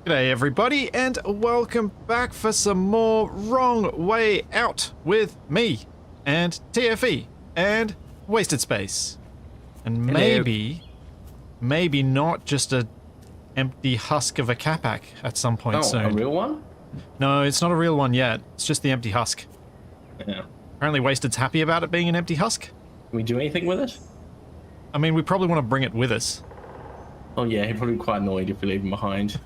G'day everybody, and welcome back for some more Wrong Way Out with me, and TFE, and Wasted Space. And maybe not just a empty husk of a Capac at some point soon. A real one? No, it's not a real one yet. It's just the empty husk. Yeah. Apparently Wasted's happy about it being an empty husk. Can we do anything with it? I mean, we probably want to bring it with us. Oh yeah, he'd probably be quite annoyed if we leave him behind.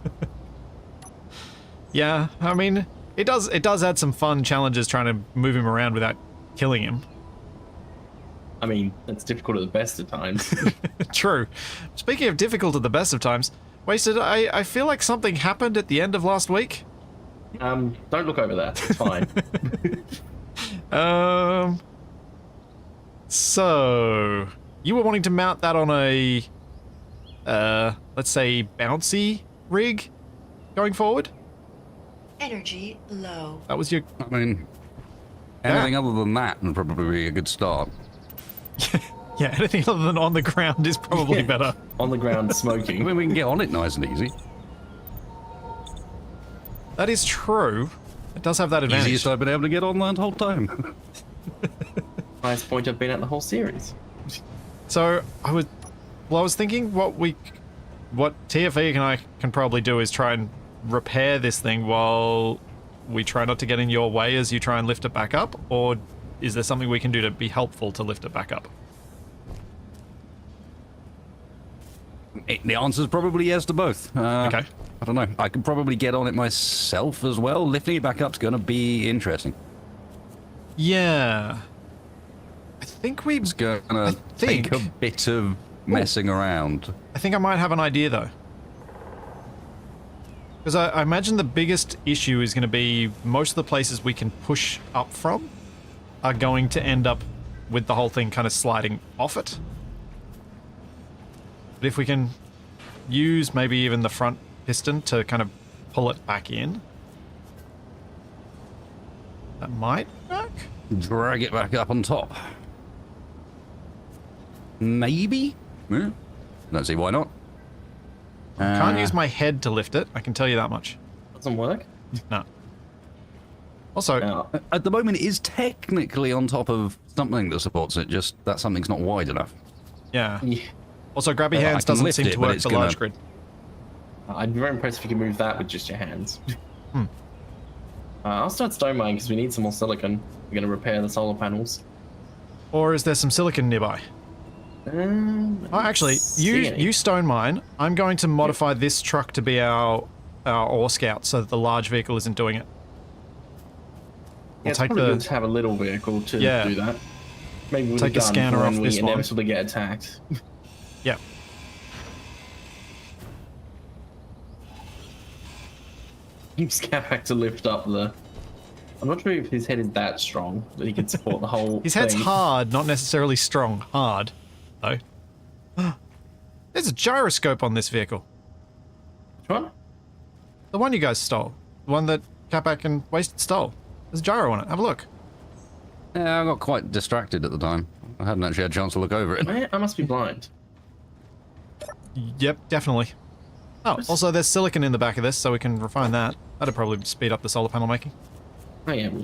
Yeah, I mean, it does add some fun challenges trying to move him around without killing him. I mean, it's difficult at the best of times. True. Speaking of difficult at the best of times, Wasted, I feel like something happened at the end of last week. Don't look over that. It's fine. So you were wanting to mount that on a, let's say, bouncy rig going forward? Energy low. That was your... I mean, anything other than that would probably be a good start. Yeah, anything other than on the ground is probably better. On the ground I smoking. mean, we can get on it nice and easy. That is true. It does have that advantage. Easiest I've been able to get on that whole time. Highest point I've been at the whole series. So I was thinking what TFE and I can probably do is try and repair this thing while we try not to get in your way as you try and lift it back up, or is there something we can do to be helpful to lift it back up? The answer's probably yes to both. Okay. I don't know. I could probably get on it myself as well. Lifting it back up's going to be interesting. Yeah. I think It's going to take a bit of messing around. I think I might have an idea though. Because I imagine the biggest issue is going to be most of the places we can push up from are going to end up with the whole thing kind of sliding off it. But if we can use maybe even the front piston to kind of pull it back in, that might work. Drag it back up on top. Maybe? Yeah. Don't see why not. Can't use my head to lift it, I can tell you that much. Doesn't work? No. Also, No. At the moment, it is technically on top of something that supports it, just that something's not wide enough. yeah. Yeah. Also, grabby I hands can doesn't lift seem it, to but work it's for gonna- large grid. I'd be very impressed if you could move that with just your hands. I'll start stone mining because we need some more silicon. We're going to repair the solar panels. Or is there some silicon nearby? Oh, actually, you stone mine. I'm going to modify this truck to be our ore scout so that the large vehicle isn't doing it. Yeah, it's probably good to have a little vehicle to do that. Maybe we'll take a scanner off this one. Inevitably get attacked. Yeah. Use Capac to lift up the... I'm not sure if his head is that strong that he can support the whole His head's thing. hard, not necessarily strong. Hard, though. There's a gyroscope on this vehicle. Which one? The one you guys stole. The one that Capac and Wasted stole. There's a gyro on it. Have a look. Yeah, I got quite distracted at the time. I hadn't actually had a chance to look over it. I must be blind. Yep, definitely. Oh, also there's silicon in the back of this, so we can refine that. That'd probably speed up the solar panel making. Oh yeah, There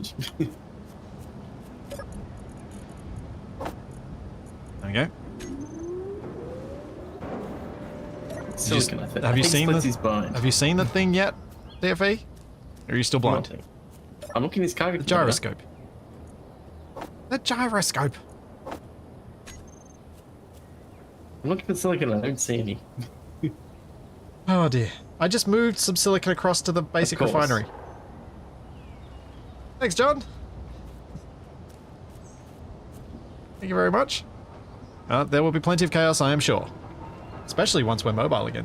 we go. silicon, I think. Have you I think seen splits the? his blind. Have you seen the thing yet, DFE? Or are you still blind? I'm looking at his cargo. The gyroscope. The gyroscope. I'm looking for silicon. I don't see any. Oh dear. I just moved some silicon across to the basic course. refinery. Thanks, John. Thank you very much. There will be plenty of chaos, I am sure. Especially once we're mobile again.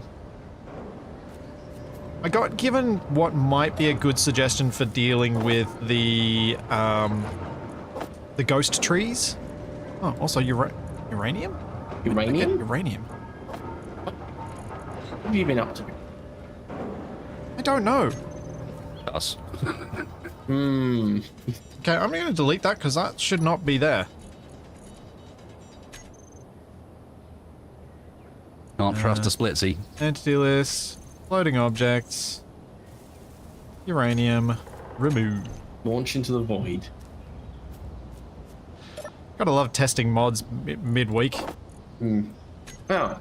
I got given what might be a good suggestion for dealing with the ghost trees. Oh, also uranium? Uranium? Uranium. What have you been up to? I don't know. Us. Okay, I'm going to delete that because that should not be there. Can't trust a splitsy. Entity list, floating objects. Uranium. Remove. Launch into the void. Gotta love testing mods midweek. Oh,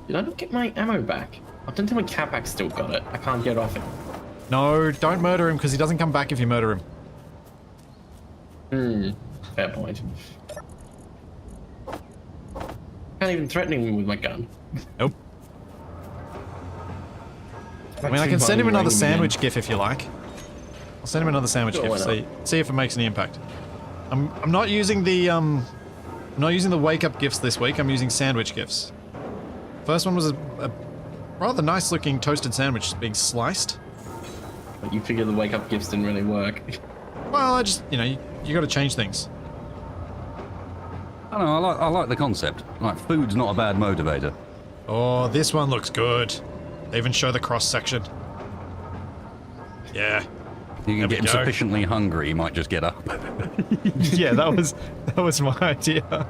did I not get my ammo back? I don't think my Capac still got it. I can't get off it. No, don't murder him because he doesn't come back if you murder him. Fair point. Can't even threaten him with my gun. Nope. I mean, I can send him another sandwich gif if you like. I'll send him another sandwich Sure, gif. See if it makes any impact. I'm not using the I'm not using the wake up gifs this week. I'm using sandwich gifs. First one was a rather nice looking toasted sandwich being sliced. But you figure the wake up gifts didn't really work. Well, I just, you know, you got to change things. I don't know, I like the concept. Like, food's not a bad motivator. Oh, this one looks good. They even show the cross section. Yeah. You can There we get him go. sufficiently hungry, he might just get up. Yeah, that was my idea.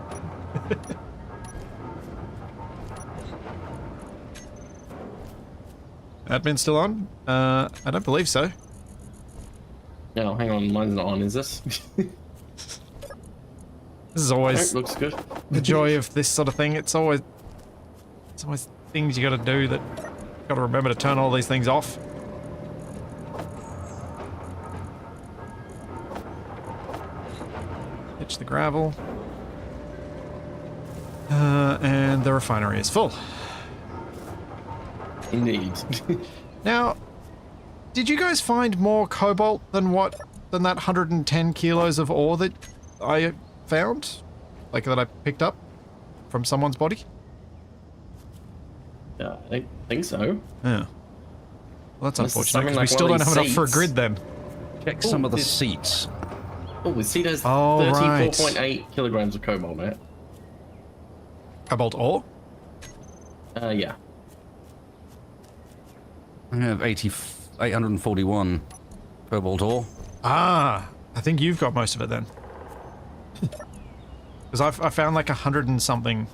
Admin still on? I don't believe so. No, hang on, mine's not on, is this? This is always Looks good. the joy of this sort of thing. It's always things you got to do that got to remember to turn all these things off. Ditch the gravel. And the refinery is full. Indeed. Now, did you guys find more cobalt than that 110 kilos of ore that I found? Like that I picked up from someone's body? Yeah, I don't think so. Yeah. Well, that's Unless it's unfortunate something because we like still one don't of have these enough for a seats. grid then. Check some of the this- seats. Oh, the seed has Oh, right. 34.8 kilograms of cobalt in it. Cobalt ore? Yeah. I have 841 cobalt ore. Ah, I think you've got most of it then. Because I found like 100 and something.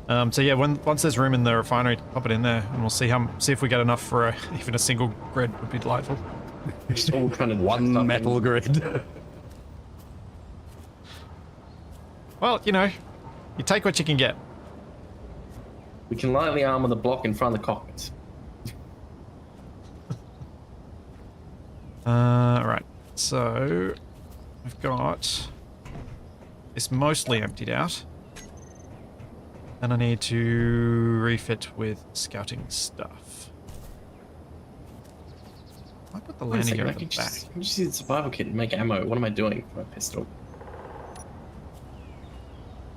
So yeah, once there's room in the refinery, pop it in there, and we'll see if we get enough for even a single grid. Would be delightful. Just all trying to One metal grid. Well, you know, you take what you can get. We can lightly armor the block in front of the cockpit. Right. So we've got this mostly emptied out. And I need to refit with scouting stuff. I put the Wait a landing second, gear I at the can back. just use the survival kit and make ammo. What am I doing for my pistol?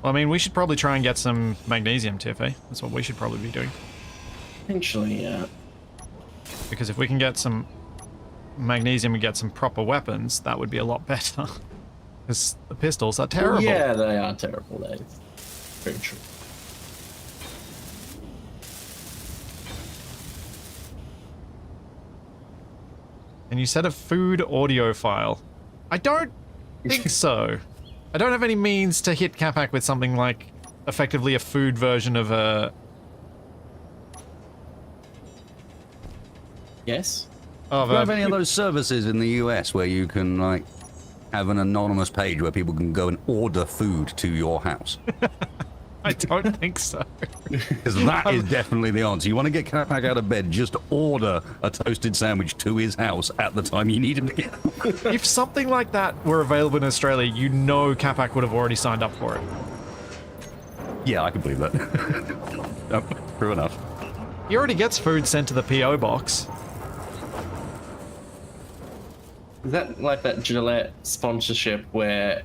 Well, I mean, we should probably try and get some magnesium, TFA. That's what we should probably be doing. Potentially, yeah. Because if we can get some magnesium and get some proper weapons, that would be a lot better. Because the pistols are terrible. Yeah, they are terrible. That is very true. And you said a food audio file. I don't think so. I don't have any means to hit Capac with something like effectively a food version of a... Yes? Of Do you have a any of those services in the US where you can, like, have an anonymous page where people can go and order food to your house? I don't think so. Because that is definitely the answer. You want to get Capac out of bed, just order a toasted sandwich to his house at the time you need him to get up. If something like that were available in Australia, you know Capac would have already signed up for it. Yeah, I can believe that. Yep, true enough. He already gets food sent to the PO box. Is that like that Gillette sponsorship where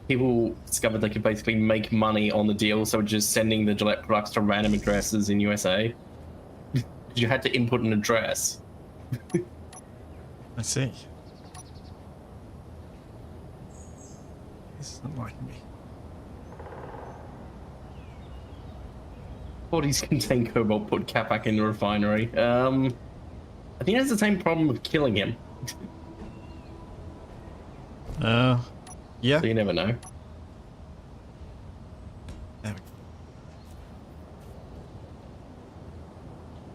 people discovered they could basically make money on the deal, so just sending the Gillette products to random addresses in USA? You had to input an address. I see. This isn't like me. Bodies contain cobalt, put Capac in the refinery. I think that's the same problem with killing him. Yeah. So you never know. There we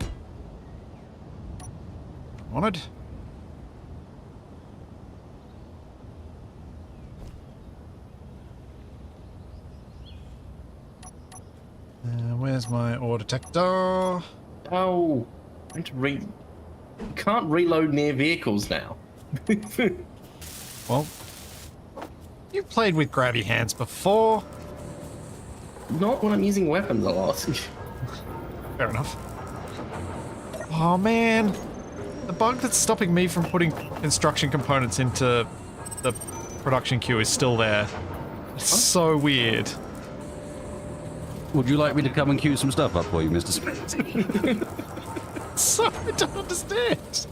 go. Wanted. There's my ore detector. Oh, I need to you can't reload near vehicles now. Well, you played with grabby hands before. Not when I'm using weapons a lot. Fair enough. Oh man, the bug that's stopping me from putting construction components into the production queue is still there. It's so weird. Would you like me to come and queue some stuff up for you, Mr. Smith? So I don't understand.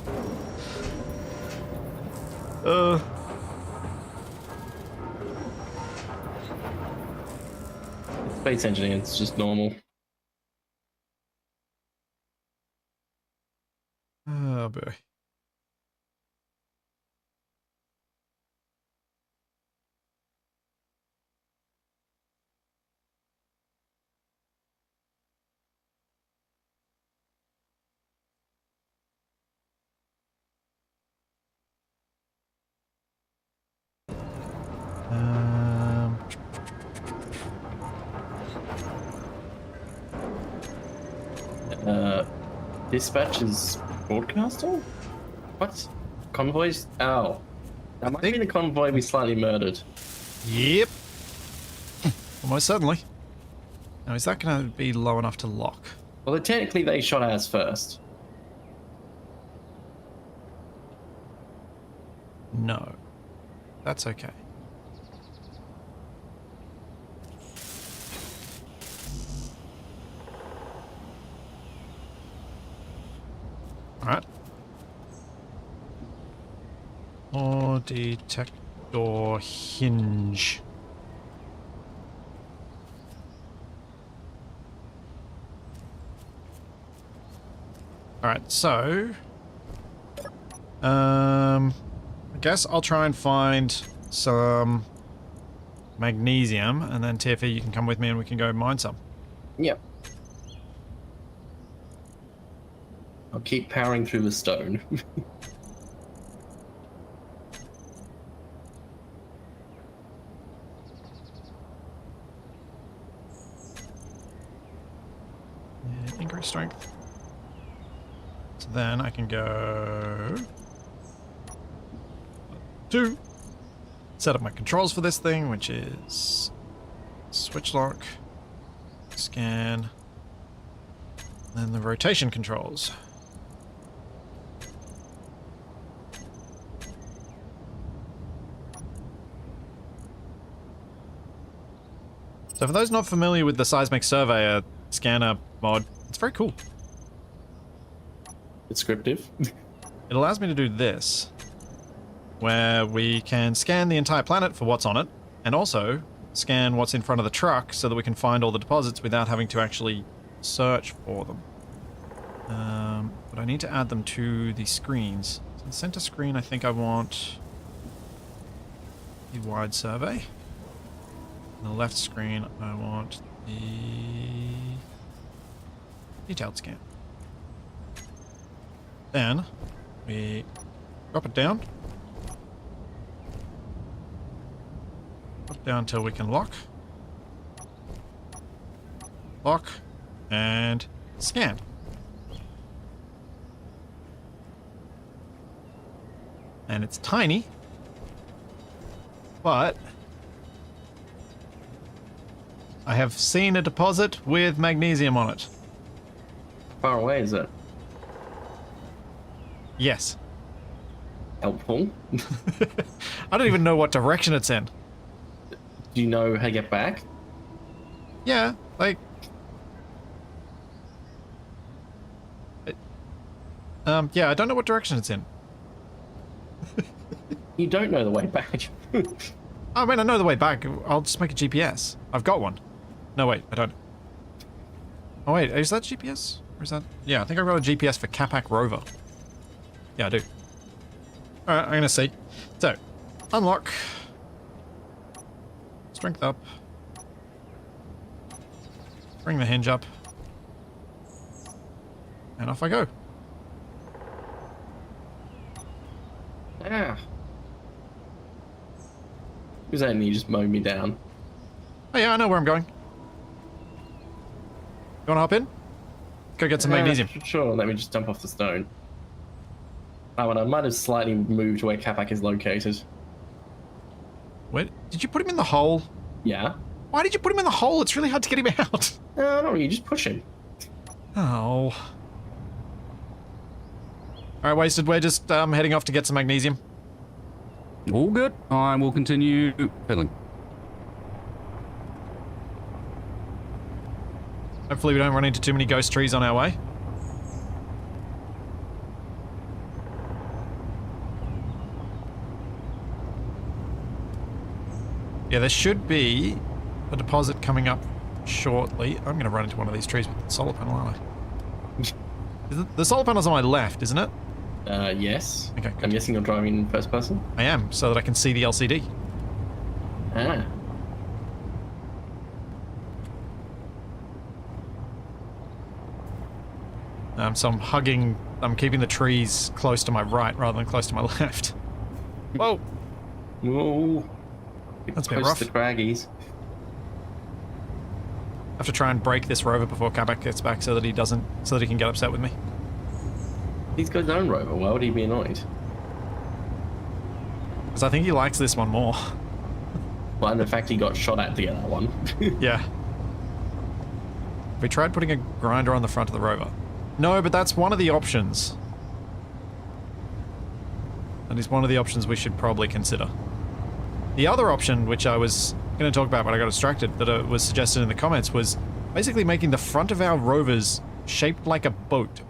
Space engineering, it's just normal. Oh boy. Dispatch is broadcasting? What? Convoys? Oh. That might be the convoy we slightly murdered. Yep. Almost certainly. Now, is that going to be low enough to lock? Well, technically they shot at us first. No. That's okay. Alright. Or detector hinge. Alright, so I guess I'll try and find some magnesium, and then TFE, you can come with me and we can go mine some. Yep. I'll keep powering through the stone. Yeah, increase strength. So then I can go 2. Set up my controls for this thing, which is switch lock, scan, and then the rotation controls. So for those not familiar with the Seismic Surveyor scanner mod, it's very cool. Descriptive. It allows me to do this, where we can scan the entire planet for what's on it, and also scan what's in front of the truck so that we can find all the deposits without having to actually search for them. But I need to add them to the screens. So the center screen, I think I want the wide survey. On the left screen, I want the detailed scan. Then we drop it down. Drop it down until we can lock. Lock. And scan. And it's tiny. But I have seen a deposit with magnesium on it. How far away is it? Yes. Helpful. I don't even know what direction it's in. Do you know how to get back? Yeah, like... yeah, I don't know what direction it's in. You don't know the way back. I mean, I know the way back. I'll just make a GPS. I've got one. No, wait, I don't. Oh, wait, is that GPS? Or is that... Yeah, I think I've got a GPS for Capac rover. Yeah, I do. Alright, I'm gonna see. So, unlock. Strength up. Bring the hinge up. And off I go. Ah. Who's that? And you just mowed me down. Oh yeah, I know where I'm going. You wanna hop in? Go get some magnesium. Sure, let me just dump off the stone. Oh, and I might have slightly moved where Capac is located. Where, did you put him in the hole? Yeah. Why did you put him in the hole? It's really hard to get him out. No, not really, just push him. Oh. Alright, Wasted, we're just heading off to get some magnesium. All good. I will continue filling. Hopefully we don't run into too many ghost trees on our way. Yeah, there should be a deposit coming up shortly. I'm going to run into one of these trees with the solar panel, aren't I? The solar panel's on my left, isn't it? Yes. Okay, I'm good. guessing you're driving in first person? I am, so that I can see the LCD. Ah. So I'm keeping the trees close to my right rather than close to my left. Whoa! Whoa. That's a bit Close rough. to the Craggies. I have to try and break this rover before Capac gets back so that he can get upset with me. He's got his own rover, why would he be annoyed? Because I think he likes this one more. Well, and the fact he got shot at to get that one. Yeah. We tried putting a grinder on the front of the rover. No, but that's one of the options. That is one of the options we should probably consider. The other option, which I was going to talk about but I got distracted, that was suggested in the comments, was basically making the front of our rovers shaped like a boat.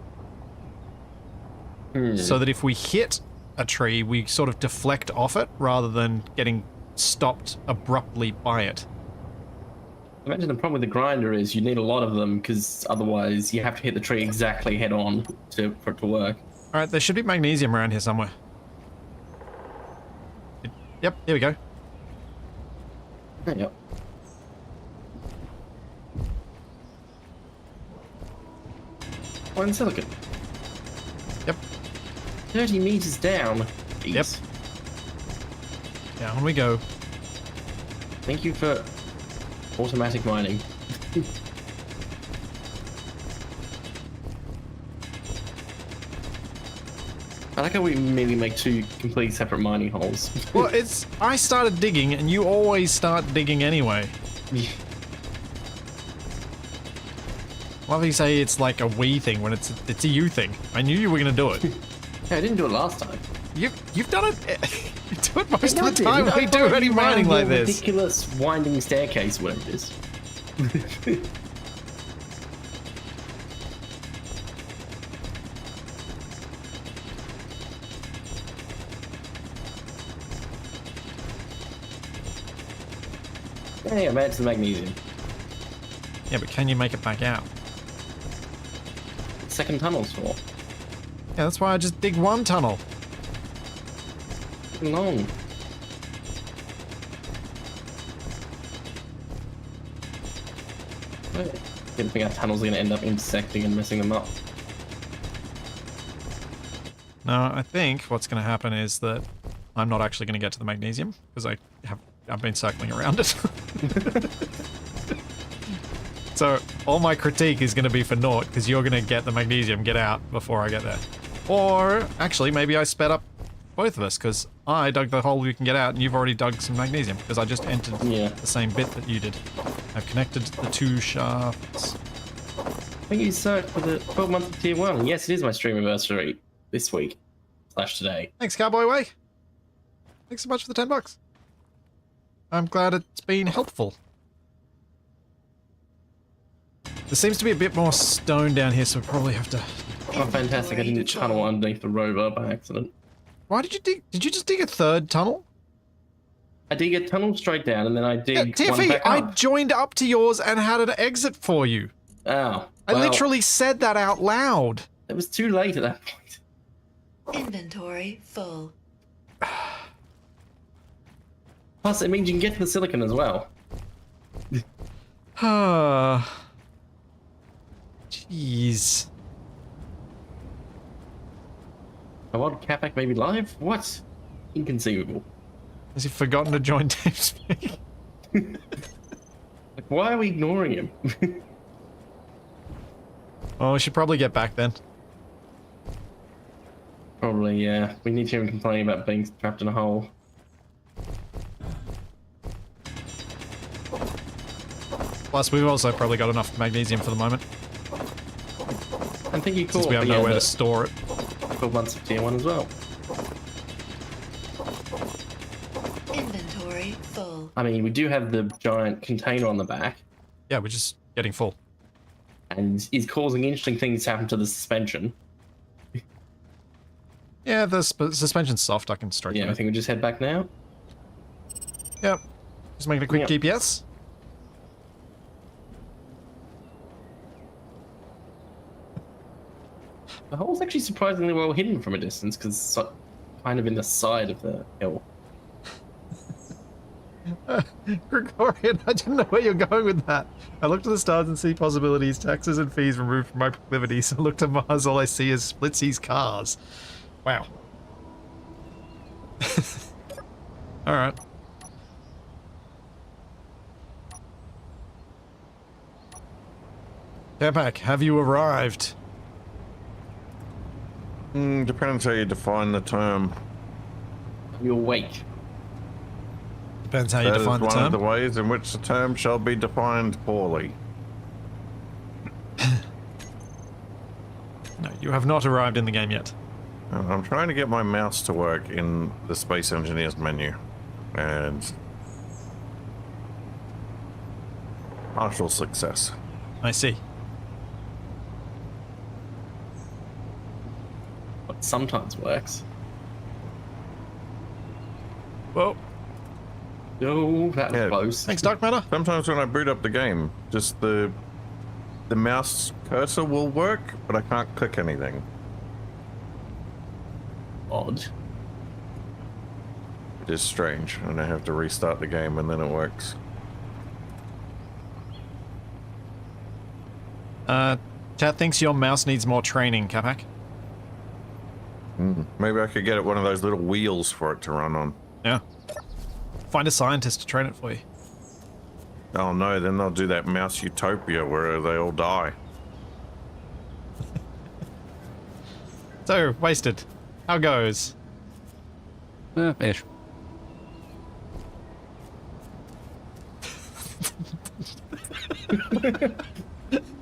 So that if we hit a tree, we sort of deflect off it rather than getting stopped abruptly by it. Imagine the problem with the grinder is you need a lot of them because otherwise you have to hit the tree exactly head on for it to work. Alright, there should be magnesium around here somewhere. Yep, here we go. Yep. One silicon. Yep. 30 meters down. Jeez. Yep. Down we go. Thank you for automatic mining. I like how we immediately make two completely separate mining holes. Well, I started digging, and you always start digging anyway. Love how you say it's like a we thing when it's a you thing. I knew you were gonna do it. Yeah, I didn't do it last time. You've done it. You do it most No, of the time I we do followed any you mining around like your this. ridiculous winding staircase, whatever it is. Hey, I made it to the magnesium. Yeah, but can you make it back out? Second tunnel's for. Yeah, that's why I just dig one tunnel. Long. I don't think our tunnels are going to end up intersecting and messing them up. No, I think what's going to happen is that I'm not actually going to get to the magnesium because I've been circling around it. So all my critique is going to be for naught because you're going to get the magnesium, get out before I get there. Or actually, maybe I sped up both of us because I dug the hole you can get out and you've already dug some magnesium because I just entered the same bit that you did. I've connected the two shafts. Thank you, sir, for the 12 months of tier 1. Yes, it is my stream anniversary this week / today. Thanks, Cowboy Way. Thanks so much for the $10. I'm glad it's been helpful. There seems to be a bit more stone down here, so we probably have to... Oh, fantastic. I didn't tunnel underneath the rover by accident. Why did you dig... Did you just dig a third tunnel? I dig a tunnel straight down, and then I dig one TFE, back I up. joined up to yours and had an exit for you. Oh. I well, literally said that out loud. It was too late at that point. Inventory full. Plus, it means you can get to the silicon as well. Jeez. Oh, what? Capac maybe live? What? Inconceivable. Has he forgotten to join TeamSpeak? Like, why are we ignoring him? Oh, we should probably get back then. Probably, yeah. We need to even complain about being trapped in a hole. Plus, we've also probably got enough magnesium for the moment, I think you caught since we have nowhere to store it. 12 months of tier 1 as well. Inventory full. I mean, we do have the giant container on the back, Yeah, we're just getting full. and is causing interesting things to happen to the suspension. Yeah, the suspension's soft. I can straighten Yeah, I it. think we just head back now. Yep. Just making a quick Yep. GPS. The hole's actually surprisingly well hidden from a distance, because it's kind of in the side of the hill. Gregorian, I didn't know where you're going with that. I looked at the stars and see possibilities, taxes and fees removed from my proclivities. I looked at Mars, all I see is Splitsy's cars. Wow. Alright. Capac, have you arrived? Depends how you define the term. You're awake. Depends how you That is define the one of term. the ways in which the term shall be defined poorly. No, you have not arrived in the game yet. I'm trying to get my mouse to work in the Space Engineers menu, and partial success. I see. But sometimes works. Well, No, that was Yeah. close. thanks, Dark Matter. Sometimes when I boot up the game, just the mouse cursor will work, but I can't click anything. Odd. It is strange, and I have to restart the game, and then it works. Chat thinks your mouse needs more training, Capac. Maybe I could get it one of those little wheels for it to run on. Yeah. Find a scientist to train it for you. Oh no, then they'll do that mouse utopia where they all die. So, Wasted. How goes? Ish.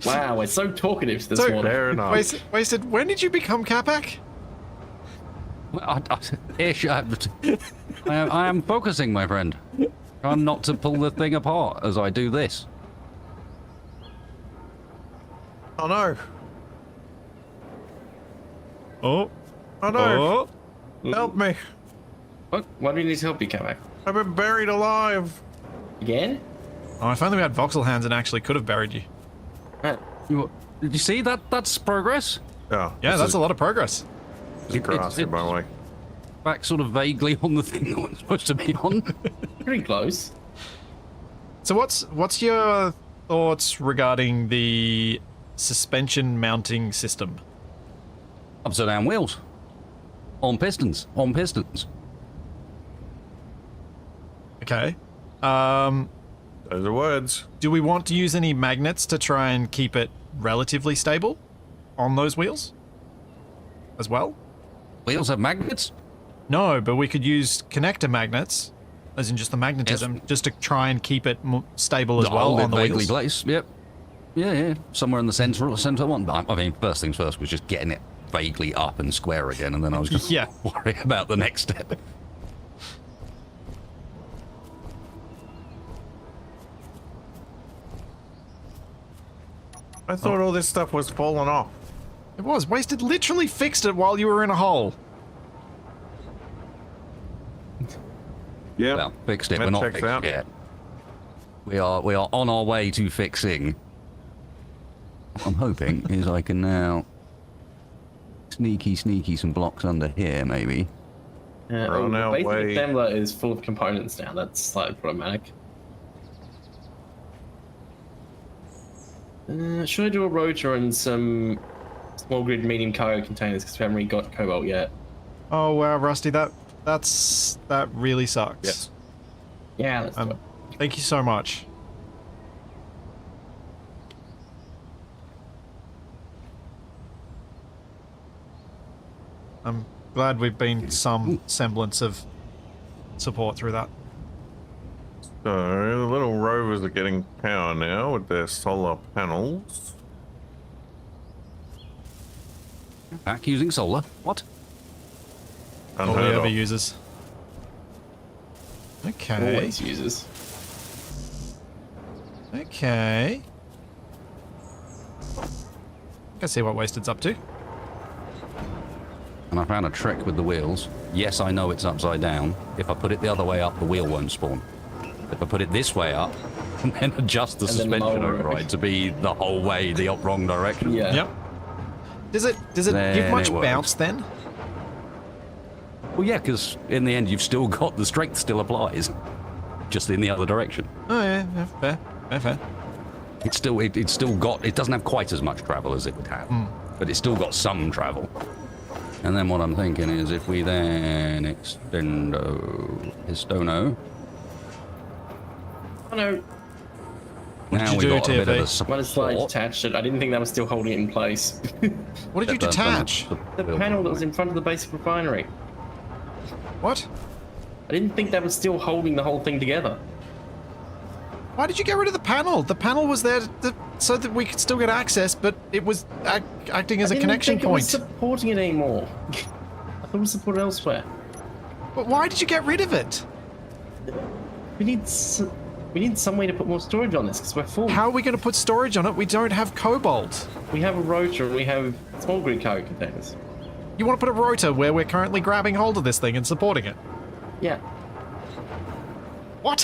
Wow, we're so talkative this So- morning. Fair enough. Wasted, when did you become Capac? Ish. I am focusing, my friend. I'm not to pull the thing apart as I do this. Oh no! Oh. Oh no! Oh. Help me! What? Why do we need to help you, Capac? I've been buried alive! Again? Oh, if only we had voxel hands and actually could have buried you. Right. Did you see that? That's progress. Oh, Yeah, that's a lot of progress. grassy, by the way. Back sort of vaguely on the thing that was supposed to be on. Pretty close. So what's your thoughts regarding the suspension mounting system? Upside down wheels. On pistons. On pistons. Okay. Those are words. Do we want to use any magnets to try and keep it relatively stable on those wheels as well? Wheels have magnets? No, but we could use connector magnets, as in just the magnetism, Yes. just to try and keep it stable as well Oh, on the vaguely wheels. placed. Yep. Yeah. Somewhere in the center one. But I mean, first things first was just getting it vaguely up and square again, and then I was just Yeah. worry about the next step. I thought all this stuff was falling off. It was. Wasted literally fixed it while you were in a hole. Yeah. Well, fixed it. That We're not checks fixed out. yet. We are on our way to fixing. What I'm hoping is I can now sneaky some blocks under here, maybe. We're on our basic way. assembler is full of components now. That's slightly problematic. Should I do a rotor and some small grid medium cargo containers because we haven't really got cobalt yet? Oh wow, Rusty, that really sucks. Yes. Yeah, let's do it. Thank you so much. I'm glad we've been some semblance of support through that. So the little rovers are getting power now with their solar panels. Back using solar. What? All Unheard the of. overusers. Okay. Always uses. Okay. Let's see what Wasted's up to. And I found a trick with the wheels. Yes, I know it's upside down. If I put it the other way up, the wheel won't spawn. If I put it this way up, and then adjust the And then suspension lower it. override to be the whole way the wrong direction. Yeah. Yep. Does it Then give much it works. bounce then? Well, yeah, because in the end, you've still got the strength still applies, just in the other direction. Oh yeah, fair, fair. It's still got, it doesn't have quite as much travel as it would have, but it's still got some travel. And then what I'm thinking is if we then extendo Histono, I know. now you we do, got a bit of TFA? a support. When it's like detached it, I didn't think that was still holding it in place. What did you detach? The panel that was in front of the basic refinery. What? I didn't think that was still holding the whole thing together. Why did you get rid of the panel? The panel was there so that we could still get access, but it was acting as a connection I didn't point. think it was supporting it anymore. I thought it was supported elsewhere. But why did you get rid of it? We need some way to put more storage on this because we're full. How are we going to put storage on it? We don't have cobalt. We have a rotor and we have small grid cargo containers. You want to put a rotor where we're currently grabbing hold of this thing and supporting it? Yeah. What?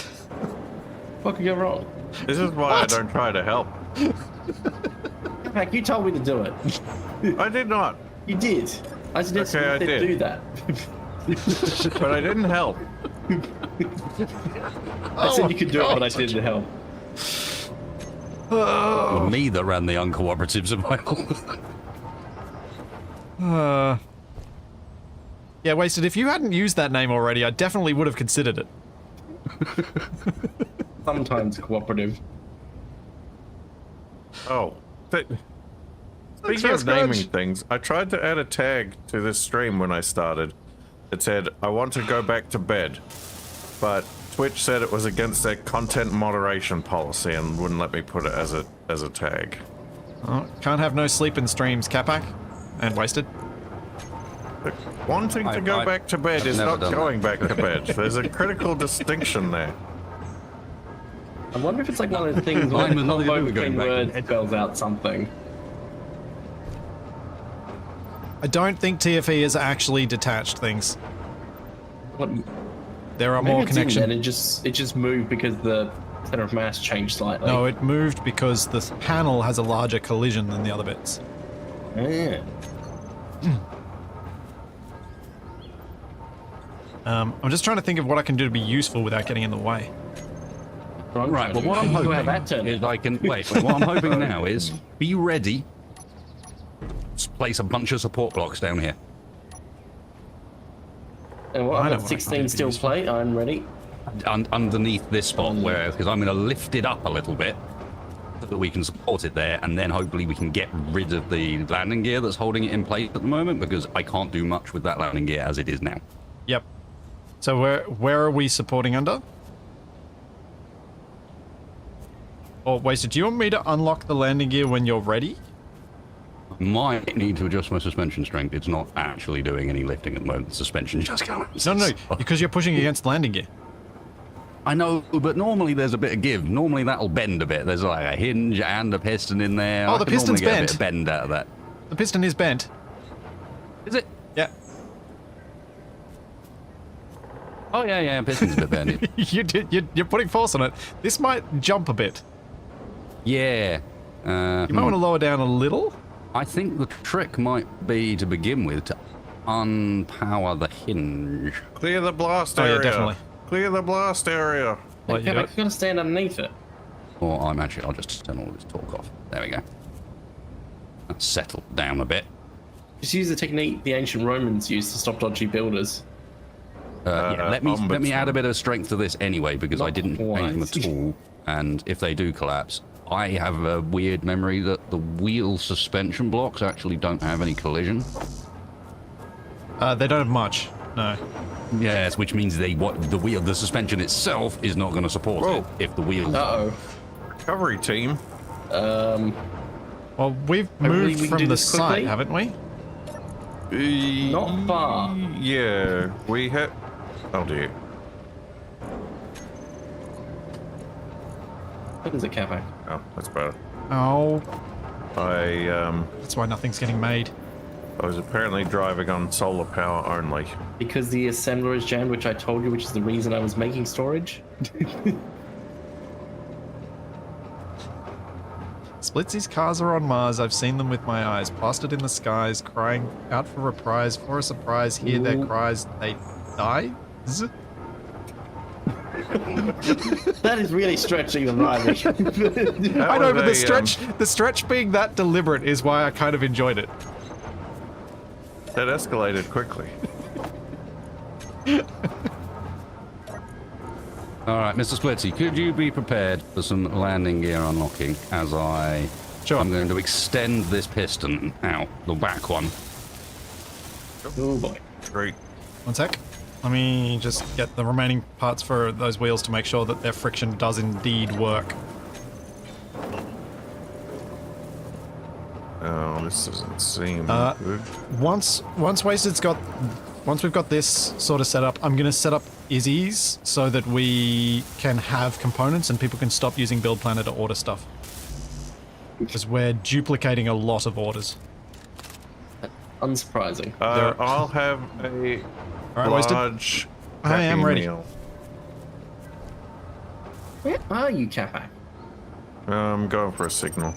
What could go wrong? This is why What? I don't try to help. Capac, you told me to do it. I did not, You did. I suggested Okay, I you did. do that. but I didn't help. I said you could do it, but I didn't help. Well, me that ran the uncooperative survival. Yeah, Wasted, if you hadn't used that name already, I definitely would have considered it. Sometimes cooperative. Oh. Speaking for of naming Scrooge. things, I tried to add a tag to this stream when I started. It said, I want to go back to bed. But Twitch said it was against their content moderation policy and wouldn't let me put it as a tag. Oh, can't have no sleep in streams, Capac. And Wasted. But wanting to go I- back to bed I've is never not done that. going back to bed. There's a critical distinction there. I wonder if it's like one of those things where I'm the not Convoy even going between back to words bed. spells out something. I don't think TFE has actually detached things. What, There are maybe more it's in there and connections. it just moved because the center of mass changed slightly. No, it moved because the panel has a larger collision than the other bits. Yeah. I'm just trying to think of what I can do to be useful without getting in the way. Right, well, what I'm Go have that hoping turn. is I can... Wait, what I'm hoping now is be ready. Just place a bunch of support blocks down here. And what, I I've know got what I 16 can do still useful. plate. I'm ready. Underneath this spot, where because I'm going to lift it up a little bit so that we can support it there, and then hopefully we can get rid of the landing gear that's holding it in place at the moment, because I can't do much with that landing gear as it is now. Yep. So where are we supporting under? Or Wasted, do you want me to unlock the landing gear when you're ready? Might need to adjust my suspension strength. It's not actually doing any lifting at the moment. The suspension just can't. No, because you're pushing against the landing gear. I know, but normally there's a bit of give. Normally that'll bend a bit. There's like a hinge and a piston in there. Oh, I the can normally piston's get a bent. bit of bend out of that. The piston is bent. Is it? Yeah. Oh yeah, piston's a bit bent. You're putting force on it. This might jump a bit. Yeah. You might want to lower down a little. I think the trick might be to begin with to unpower the hinge. Clear the blast Oh, yeah, area. definitely. Clear the blast area. Let you do Capac, it. you've got to stand underneath it. Or I'll just turn all this talk off. There we go. That's settled down a bit. Just use the technique the ancient Romans used to stop dodgy builders. Yeah, let me ombudsman. add a bit of strength to this anyway, because I Not didn't change them quite. at all. And if they do collapse, I have a weird memory that the wheel suspension blocks actually don't have any collision. They don't have much. No. Yes, which means the suspension itself is not going to support it if the wheels. Uh-oh. Recovery team. Well, we've Hopefully moved we can from do the this quickly. site, haven't we? Not far. Yeah, we hit. Oh dear. What is it, Capac? Oh, that's better. Oh, I that's why nothing's getting made. was apparently driving on solar power only. Because the assembler is jammed, which I told you, which is the reason I was making storage. Splitsy's cars are on Mars. I've seen them with my eyes, plastered in the skies, crying out for reprise. For a surprise, hear their Ooh. cries. They die. That is really stretching the rhyme. I know, but the stretch being that deliberate is why I kind of enjoyed it. That escalated quickly. All right, Mr. Splitsy, could you be prepared for some landing gear unlocking as Sure. I'm going to extend this piston out, the back one. Oh boy. Great. One sec. Let me just get the remaining parts for those wheels to make sure that their friction does indeed work. Oh, this doesn't seem good. Once we've got this sort of set up, I'm going to set up Izzy's so that we can have components and people can stop using Build Planner to order stuff. Because we're duplicating a lot of orders. Unsurprising. I'll have a All right, Wasted. large. I am Happy ready. Meal. Where are you, Capac? I'm going for a signal.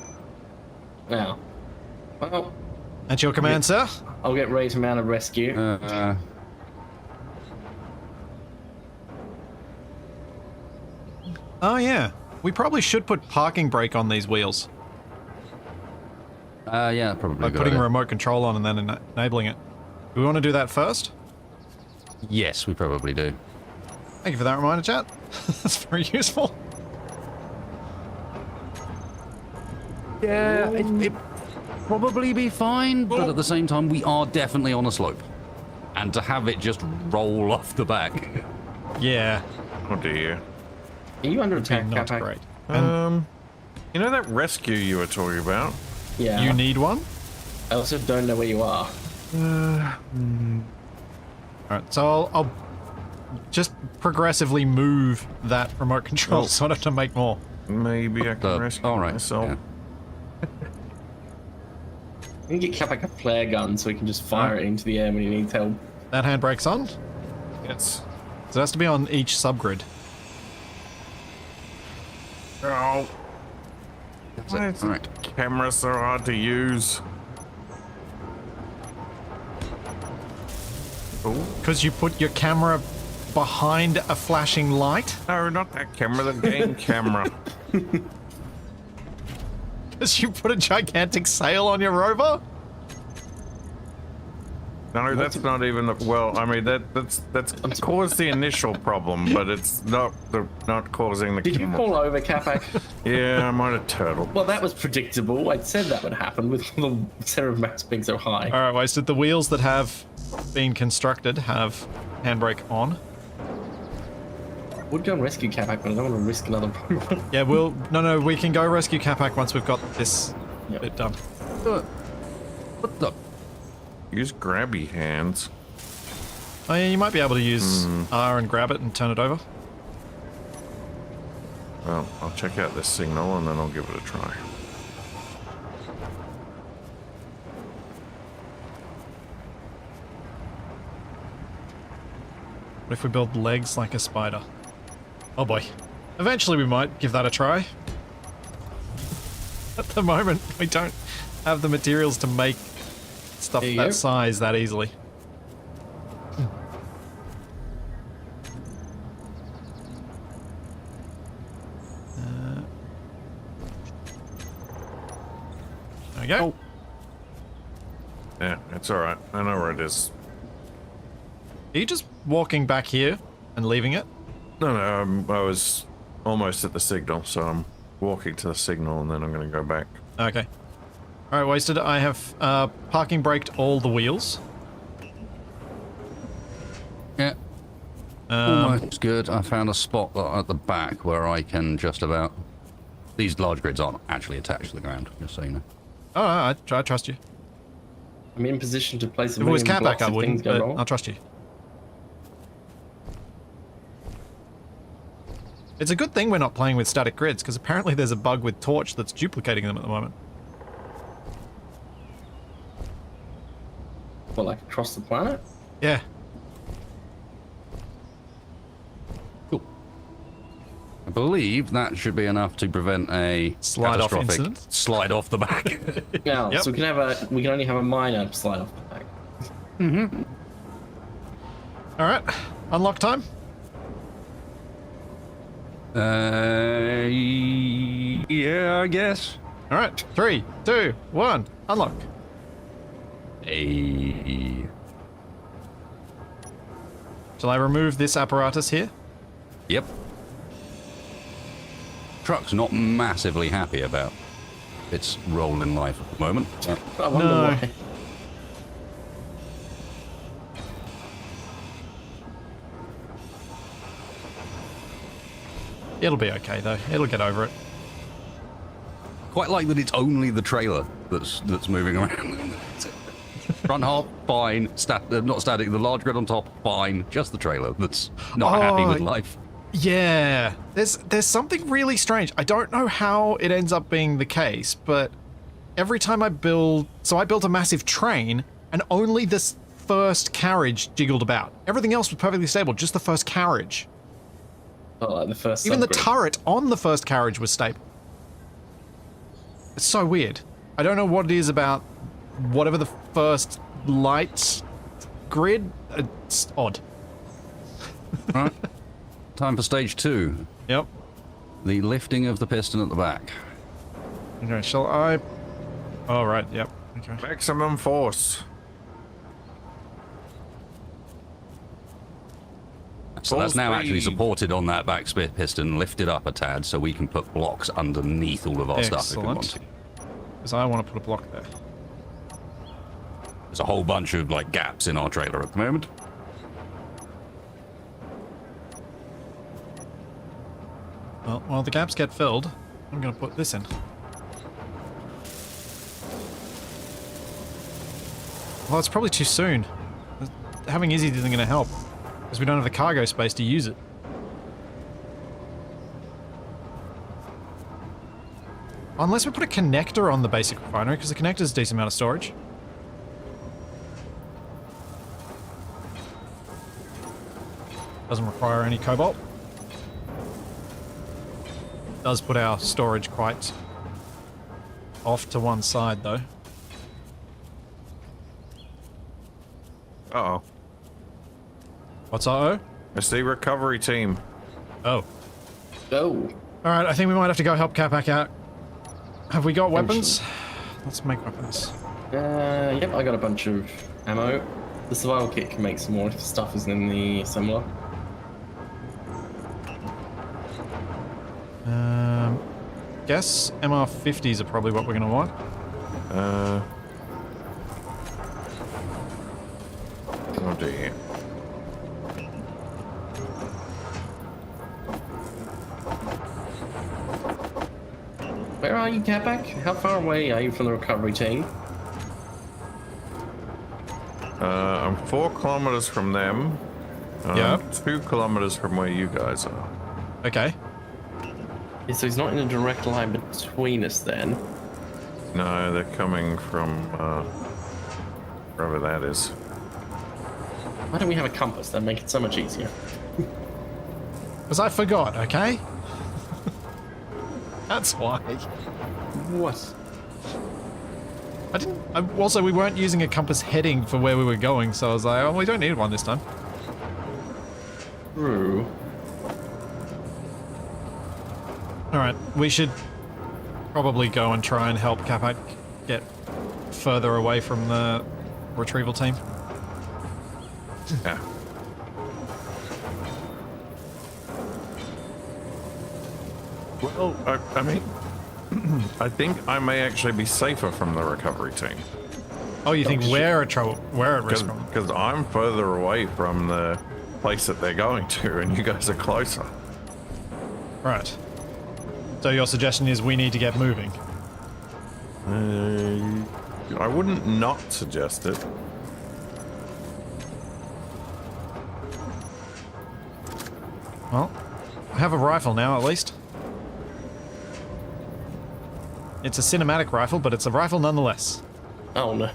Now. Well, At your command, sir. I'll get ready to mount a rescue. Oh yeah, we probably should put parking brake on these wheels. Yeah, probably. By putting a remote control on and then enabling it. Do we want to do that first? Yes, we probably do. Thank you for that reminder, chat. That's very useful. Yeah, it probably be fine, but at the same time, we are definitely on a slope. And to have it just roll off the back. Yeah, Oh dear. Are you under attack, not Capac? great. And You know that rescue you were talking about? Yeah. you need one? I also don't know where you are. Alright, so I'll just progressively move that remote control Oh. sort of to make more. Maybe I can rescue all right. myself. Yeah. We can get Capac a flare gun so he can just fire it into the air when he needs help. That handbrake's on. Yes. So it has to be on each subgrid. Oh. That's Why it. is All the right. camera so hard to use? Oh. Because you put your camera behind a flashing light? No, not that camera, the game camera. Because you put a gigantic sail on your rover? No, that's not even the, well, I mean that's caused the initial problem, but it's not causing the Did you camera. fall over, Capac? Yeah, I'm on a turtle. Well, that was predictable. I said that would happen with the center of mass being so high. Alright, Wasted. The wheels that have been constructed have handbrake on. Would go and rescue Capac, but I don't want to risk another problem. Yeah, no, we can go rescue Capac once we've got this Yep. bit done. What the? Use grabby hands. Oh yeah, you might be able to use R and grab it and turn it over. Well, I'll check out this signal and then I'll give it a try. What if we build legs like a spider? Oh boy. Eventually we might give that a try. At the moment, we don't have the materials to make stuff There you that go. size that easily. There we go. Yeah, it's alright. I know where it is. Are you just walking back here and leaving it? No, I was almost at the signal, so I'm walking to the signal and then I'm going to go back. Okay. Alright, Wasted. I have parking braked all the wheels. Almost good. I found a spot at the back where I can just about... These large grids aren't actually attached to the ground, just so you know. Oh, I trust you. I'm in position to place a If it was million Capac, blocks I if wouldn't, things go but wrong. I'll trust you. It's a good thing we're not playing with static grids, because apparently there's a bug with Torch that's duplicating them at the moment. Well, like across the planet? Yeah. Cool. I believe that should be enough to prevent a Slide-off catastrophic incident? slide off the back. Yeah, Yep. so we can only have a minor slide off the back. Alright. Unlock time? Yeah, I guess. Alright. 3, 2, 1. Unlock. Hey. Shall I remove this apparatus here? Yep. Truck's not massively happy about its role in life at the moment. I wonder No. why. It'll be okay, though. It'll get over it. Quite like that it's only the trailer that's moving around. Front half, fine. Not static. The large grid on top, fine. Just the trailer that's not happy with life. Yeah. There's something really strange. I don't know how it ends up being the case, but every time I build... So I built a massive train, and only this first carriage jiggled about. Everything else was perfectly stable, just the first carriage. Oh, like the first Even the subgrid. turret on the first carriage was stable. It's so weird. I don't know what it is about whatever the first light grid. It's odd. Right. Time for stage 2. Yep. The lifting of the piston at the back. Okay, shall I... Oh, right, yep. Okay. Maximum force. So that's now actually speed. supported on that back piston, lifted up a tad, so we can put blocks underneath all of our stuff if we want to. Because I want to put a block there. There's a whole bunch of like gaps in our trailer at the moment. Well, while the gaps get filled, I'm going to put this in. Well, it's probably too soon. Having Izzy isn't going to help, because we don't have the cargo space to use it. Unless we put a connector on the basic refinery, because the connector is a decent amount of storage. Doesn't require any cobalt. Does put our storage quite off to one side, though. Uh-oh. What's our It's the recovery team. Oh. Oh. Alright, I think we might have to go help Capac out. Have we got weapons? Let's make weapons. Yep, I got a bunch of ammo. The survival kit can make some more if stuff isn't in the assembler. Guess MR50s are probably what we're gonna want. Oh dear. Where are you, Capac? How far away are you from the recovery team? I'm 4 kilometers from them. Yeah. 2 kilometers from where you guys are. Okay. Yeah, so he's not in a direct line between us then. No, they're coming from wherever that is. Why don't we have a compass? That'd make it so much easier. Because I forgot, okay? That's why. What? I didn't... also, we weren't using a compass heading for where we were going, so I was like, oh, we don't need one this time. True. Alright, we should probably go and try and help Capac get further away from the retrieval team. Yeah. Well, I mean, I think I may actually be safer from the recovery team. Oh, you think we're at risk from them? Because I'm further away from the place that they're going to, and you guys are closer. Right. So your suggestion is we need to get moving. I wouldn't not suggest it. Well, I have a rifle now, at least. It's a cinematic rifle, but it's a rifle nonetheless. Oh no.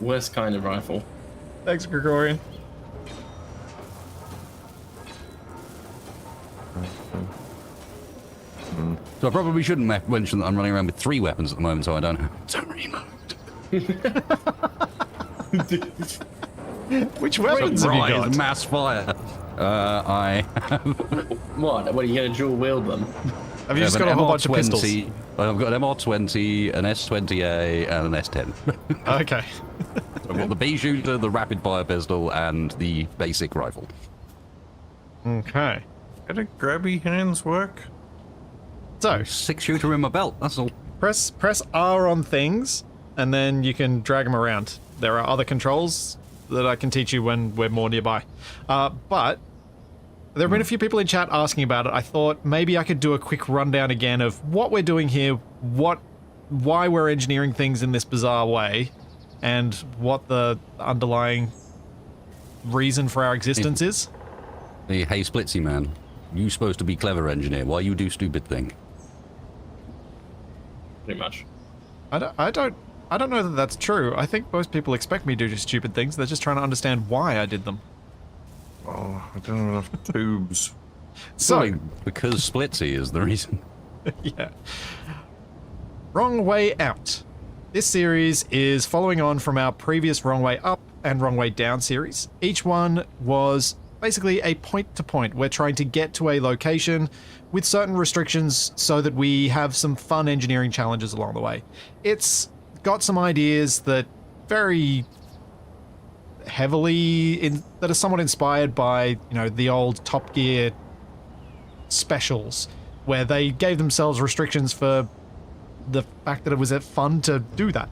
Worst kind of rifle. Thanks, Gregorian. So I probably shouldn't mention that I'm running around with 3 weapons at the moment, so I don't reload. Which weapons have you got? Mass fire. I have What? What, are you gonna dual wield them? Have you just got a whole bunch of pistols? I've got an MR20, an S20A, and an S10. Okay. I've got the bee shooter, the rapid fire pistol, and the basic rifle. Okay. Did a grabby hands work? So, 6-shooter in my belt, that's all. press R on things, and then you can drag them around. There are other controls that I can teach you when we're more nearby. But there have been a few people in chat asking about it. I thought maybe I could do a quick rundown again of what we're doing here, why we're engineering things in this bizarre way, and what the underlying reason for our existence is. Hey, Splitsy man, you supposed to be clever engineer. Why you do stupid thing? Pretty much. I don't know that that's true. I think most people expect me to do stupid things. They're just trying to understand why I did them. Oh, I don't have enough tubes. So, Probably because Splitsy is the reason. yeah. Wrong Way Out. This series is following on from our previous Wrong Way Up and Wrong Way Down series. Each one was basically a point-to-point. We're trying to get to a location with certain restrictions so that we have some fun engineering challenges along the way. It's got some ideas that very heavily that are somewhat inspired by, you know, the old Top Gear specials, where they gave themselves restrictions for the fact that it was fun to do that.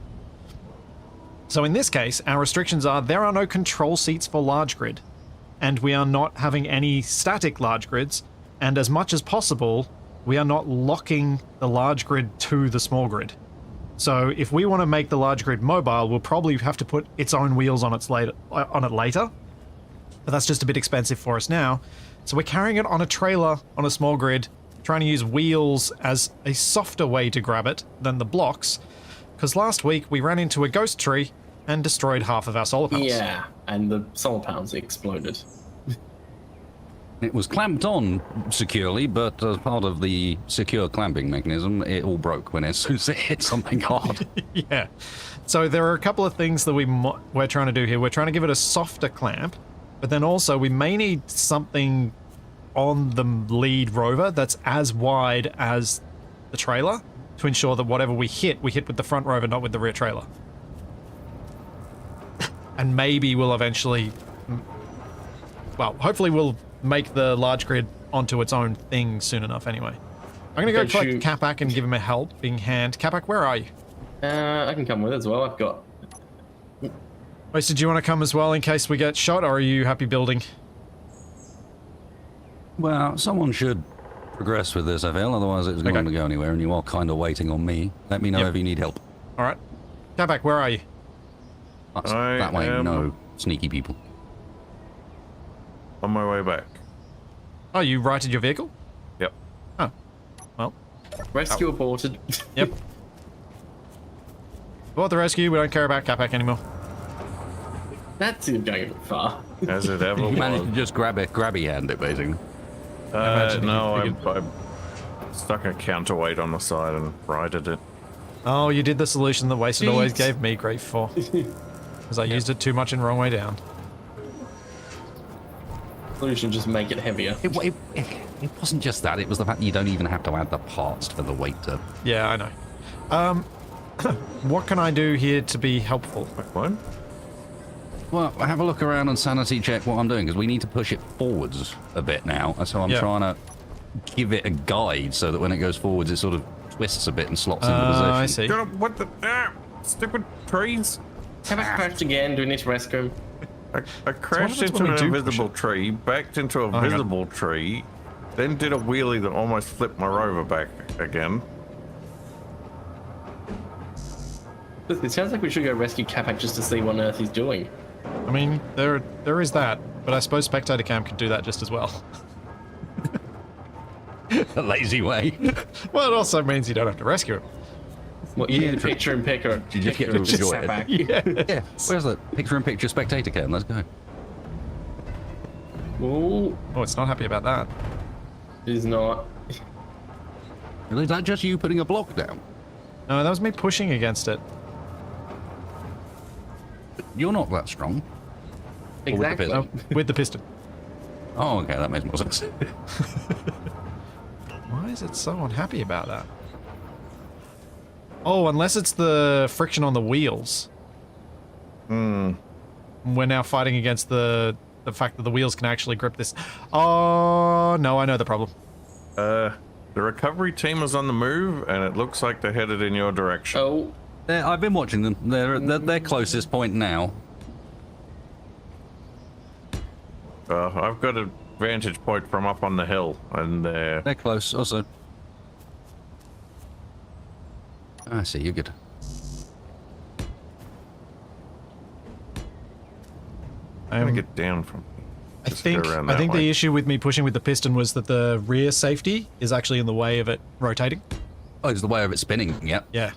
So in this case, our restrictions are there are no control seats for large grid, and we are not having any static large grids, and as much as possible, we are not locking the large grid to the small grid. So if we want to make the large grid mobile, we'll probably have to put its own wheels on it later. But that's just a bit expensive for us now. So we're carrying it on a trailer on a small grid, trying to use wheels as a softer way to grab it than the blocks. Because last week we ran into a ghost tree and destroyed half of our solar panels. Yeah, and the solar panels exploded. It was clamped on securely, but as part of the secure clamping mechanism, it all broke when as soon as it hit something hard. Yeah. So there are a couple of things that we're trying to do here. We're trying to give it a softer clamp, but then also we may need something on the lead rover that's as wide as the trailer to ensure that whatever we hit with the front rover, not with the rear trailer. And maybe we'll eventually, well, hopefully we'll make the large grid onto its own thing soon enough anyway. I'm going to go collect Capac and give him a helping hand. Capac, where are you? I can come with as well. I've got... Wasted, do you want to come as well in case we get shot, or are you happy building? Well, someone should progress with this, I feel, otherwise it's not going to go anywhere, and you are kind of waiting on me. Let me know if you need help. Alright. Capac, where are you? That's that way, no sneaky people. On my way back. Oh, you righted your vehicle? Yep. Oh. Well. Rescue aborted. Yep. Bought the rescue, we don't care about Capac anymore. That's going a bit far. As it ever You was. managed to just grabby hand it, basically. No, I stuck a counterweight on the side and righted it. Oh, you did the solution that Wasted always gave me grief for. Because I used it too much in Wrong Way Down. Solution, just make it heavier. It wasn't just that, it was the fact that you don't even have to add the parts for the weight to... Yeah, I know. What can I do here to be helpful? What? Well, have a look around and sanity check what I'm doing, because we need to push it forwards a bit now. So I'm trying to give it a guide so that when it goes forwards, it sort of twists a bit and slots into position. I see. What the... stupid trees. Capac crashed again. Do we need to rescue him? I crashed happens into when we an do push invisible it? tree, backed into a hang on. visible tree, then did a wheelie that almost flipped my rover back again. It sounds like we should go rescue Capac just to see what on earth he's doing. I mean, there is that, but I suppose spectator cam can do that just as well. A lazy way. Well, it also means you don't have to rescue him. What, you need a picture in picker. You just get to picture of enjoy it. Capac. Yeah. Where's the picture-in-picture spectator cam? Let's go. Ooh, Oh, it's not happy about that. he's not. Really, is that just you putting a block down? No, that was me pushing against it. You're not that strong. Exactly. piston. With the piston. Oh, okay, that makes more sense. Why is it so unhappy about that? Oh, unless it's the friction on the wheels. We're now fighting against the fact that the wheels can actually grip this. Oh, no, I know the problem. The recovery team is on the move, and it looks like they're headed in your direction. Oh, I've been watching them. They're at their closest point now. I've got a vantage point from up on the hill, and they're... They're close, also. I see, you're good. I'm gonna get down from... I just go think around I that think way. the issue with me pushing with the piston was that the rear safety is actually in the way of it rotating. Oh, it's the way of it spinning, yeah. Yeah.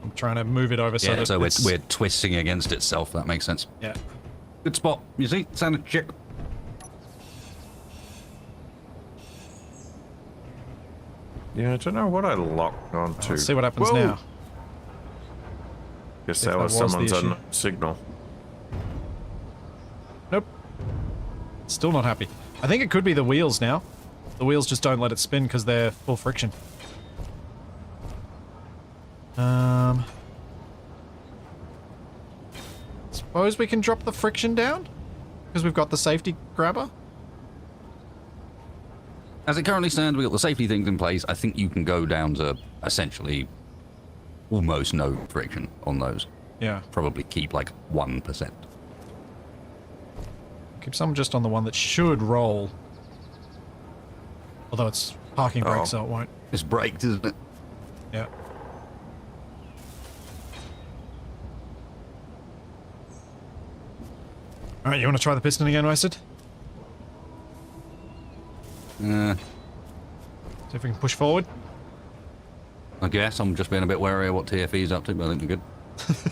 I'm trying to move it over so Yeah, that so it's... we're twisting against itself, that makes sense. Yeah. Good spot, you see? Sounded chick. Yeah, I don't know what I locked onto. Let's see what happens Whoa! now. Guess If that that was was the someone's issue. signal. Nope. Still not happy. I think it could be the wheels now. The wheels just don't let it spin because they're full friction. Suppose we can drop the friction down? Because we've got the safety grabber? As it currently stands, we've got the safety things in place. I think you can go down to essentially almost no friction on those. Yeah. Probably keep like 1%. Keep some just on the one that should roll. Although it's parking brake, Oh. so it won't. It's braked, isn't it? Yeah. Alright, you want to try the piston again, Wasted? Uh, See if we can push forward. I guess I'm just being a bit wary of what TFE's up to, but I think we're good.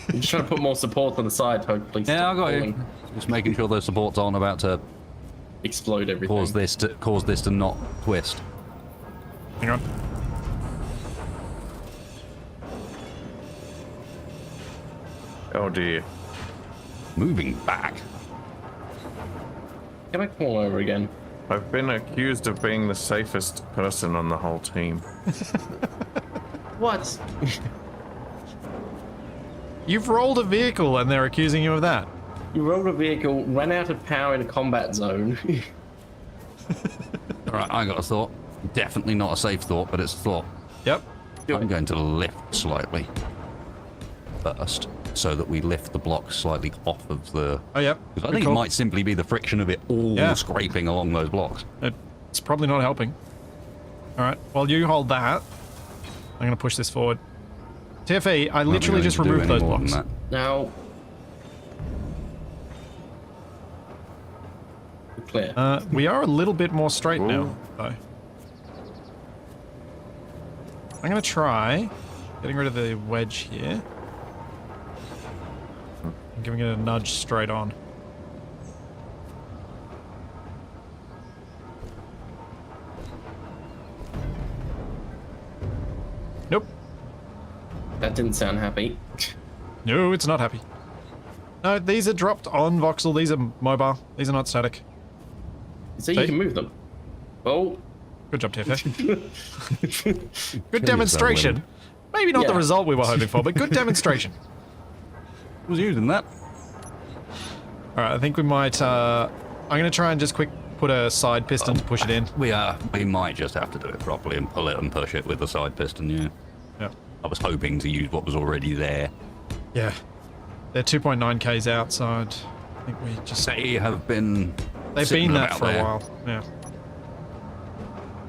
I'm just trying to put more support on the side, hopefully. Yeah, I stop got you. falling. Just making sure those supports aren't about to Explode everything. cause this to not twist. Hang on. Oh dear. Moving back. Can I come all over again? I've been accused of being the safest person on the whole team. What? You've rolled a vehicle and they're accusing you of that. You rolled a vehicle, ran out of power in a combat zone. Alright, I got a thought. Definitely not a safe thought, but it's a thought. Yep. I'm going to lift slightly first, so that we lift the block slightly off of the... Oh, yep. Because I Good think call. it might simply be the friction of it all Yeah. scraping along those blocks. It's probably not helping. Alright, while you hold that, I'm going to push this forward. TFE, I literally just removed those blocks. Now. Clear. We are a little bit more straight now, though. I'm going to try getting rid of the wedge here. And giving it a nudge straight on. Nope. That didn't sound happy. No, it's not happy. No, these are dropped on voxel. These are mobile. These are not static. So See? you can move them. Oh. Good job, TFA. Good Kill demonstration. yourself, Maybe not the Yeah. result we were hoping for, but good demonstration. Was using that. Alright, I think we might, I'm gonna try and just put a side piston to push it in. We might just have to do it properly and pull it and push it with the side piston, yeah. Yeah. I was hoping to use what was already there. Yeah. They're 2.9 Ks outside. I think we just... They have been. They've sitting been that about for there. a while. Yeah.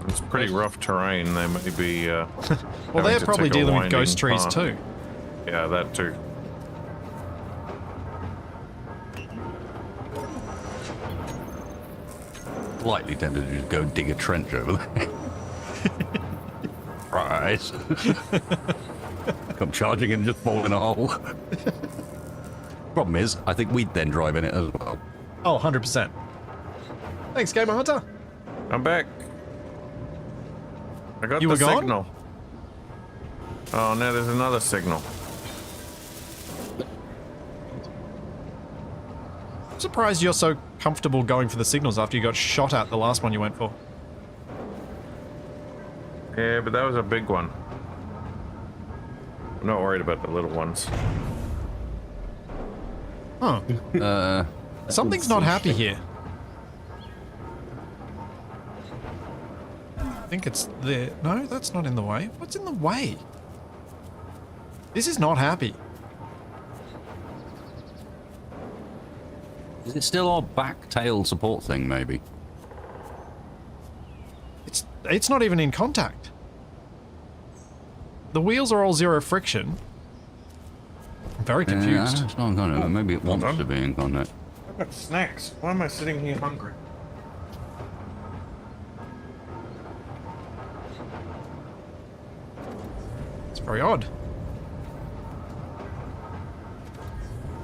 It's pretty rough terrain. They may be. Well, having they're to probably take a dealing with ghost winding trees path. too. Yeah, that too. Slightly tempted to just go dig a trench over there. Right. Come charging and just fall in a hole. Problem is, I think we'd then drive in it as well. Oh, 100%. Thanks, Gamer Hunter. I'm back. I got You the were gone? signal. Oh, now there's another signal. I'm surprised you're so comfortable going for the signals after you got shot at the last one you went for. Yeah, but that was a big one. I'm not worried about the little ones. Huh. Something's not happy here. I think it's the... No, that's not in the way. What's in the way? This is not happy. Is it still our back tail support thing, maybe? It's not even in contact. The wheels are all zero friction. I'm very confused. Yeah, it's not in contact. Maybe it wants to be in contact. I've got snacks. Why am I sitting here hungry? It's very odd.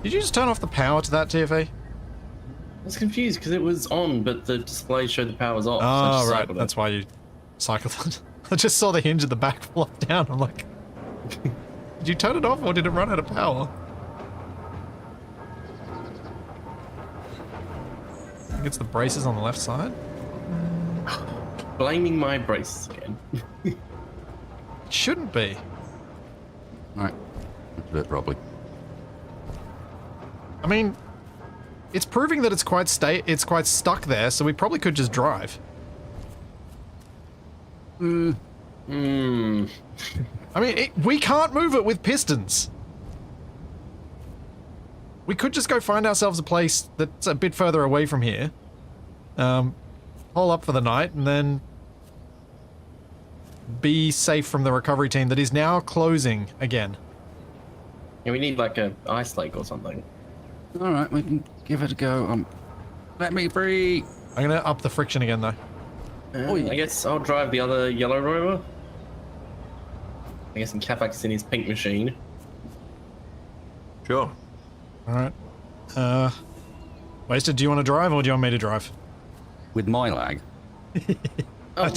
Did you just turn off the power to that TFA? I was confused because it was on, but the display showed the power was off. so I Oh, just right. cycled it. That's why you cycled it. I just saw the hinge at the back flop down. I'm like, did you turn it off or did it run out of power? I think it's the braces on the left side. Blaming my braces again. It shouldn't be. Alright. That's it, probably. I mean, it's proving that it's quite stuck there, so we probably could just drive. Hmm. I mean, we can't move it with pistons. We could just go find ourselves a place that's a bit further away from here. Hole up for the night, and then be safe from the recovery team that is now closing again. Yeah, we need like a ice lake or something. Alright, we can give it a go. Let me free! I'm gonna up the friction again, though. I guess I'll drive the other yellow rover. I guess Capac's in his pink machine. Sure. Alright. Wasted, do you want to drive, or do you want me to drive? With my lag. Oh, I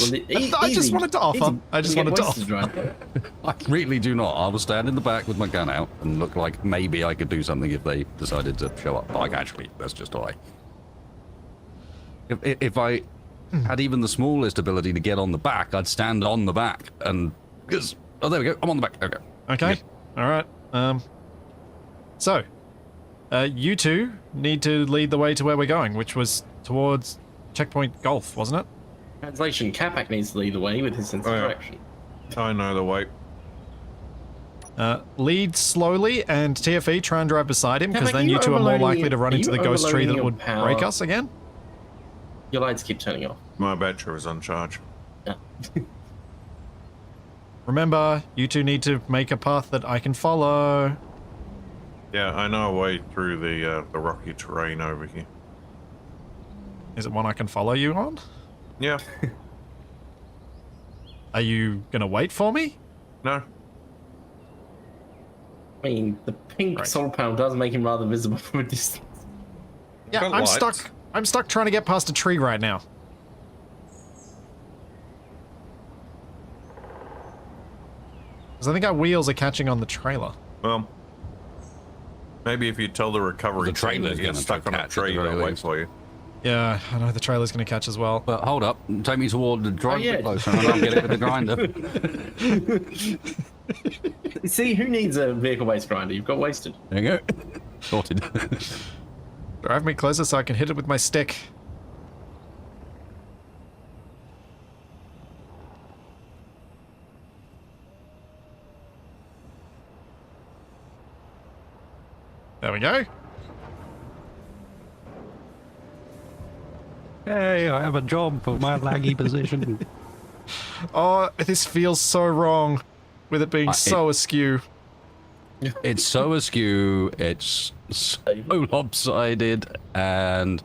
just wanted to offer. I just wanted to offer. drive. I really do not. I will stand in the back with my gun out and look like maybe I could do something if they decided to show up. Like, actually, that's just I. If I had even the smallest ability to get on the back, I'd stand on the back and... Because... Oh, there we go. I'm on the back. Okay. Okay. Yep. Alright. So, you two need to lead the way to where we're going, which was towards Checkpoint Golf, wasn't it? Translation, Capac needs to lead the way with his sense of Oh, yeah. direction. I know the way. Lead slowly, and TFE try and drive beside him, because Capac, then are you you two are more overloading likely to run are into you the ghost tree that overloading would your break power? us again. Your lights keep turning off. My battery was on charge. Yeah. Remember, you two need to make a path that I can follow. Yeah, I know a way through the rocky terrain over here. Is it one I can follow you on? Yeah. Are you gonna wait for me? No. I mean, the pink Right. solar panel does make him rather visible from a distance. Yeah, Got I'm lights. stuck. I'm stuck trying to get past a tree right now. Because I think our wheels are catching on the trailer. Well, maybe if you tell the recovery The team trailer's that you're gonna stuck on a catch at tree, the very they'll wait least. for you. Yeah, I know the trailer's going to catch as well. But hold up. Take me toward the drive yeah. closer and I'll get it with the grinder. See, who needs a vehicle-based grinder? You've got wasted. There you go. Sorted. Drive me closer so I can hit it with my stick. There we go. Hey, I have a job for my laggy position. Oh, this feels so wrong with it being so askew. It's so askew, it's so lopsided, and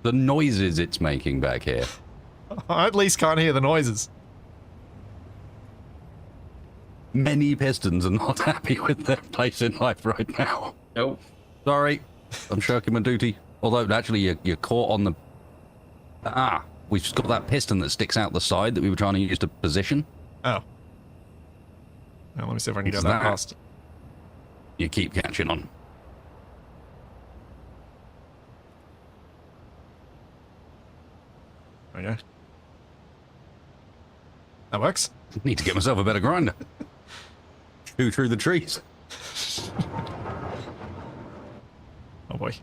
the noises it's making back here. I at least can't hear the noises. Many pistons are not happy with their place in life right now. Nope. Sorry, I'm shirking my duty. Although, actually, you're caught on the... we've just got that piston that sticks out the side that we were trying to use to position. Oh. Now, let me see if I can What's get that that? past. You keep catching on. There we go. That works. Need to get myself a better grinder. Chew through the trees. Oh boy.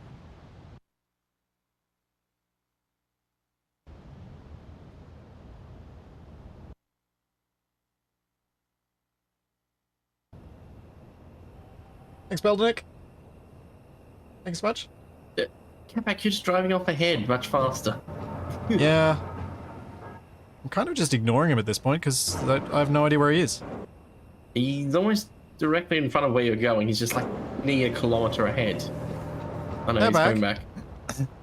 Thanks, Beldenick. Thanks so much. Capac, you're just driving off ahead much faster. Yeah. I'm kind of just ignoring him at this point because I have no idea where he is. He's almost directly in front of where you're going. He's just like nearly a kilometer ahead. I know, They're he's going back.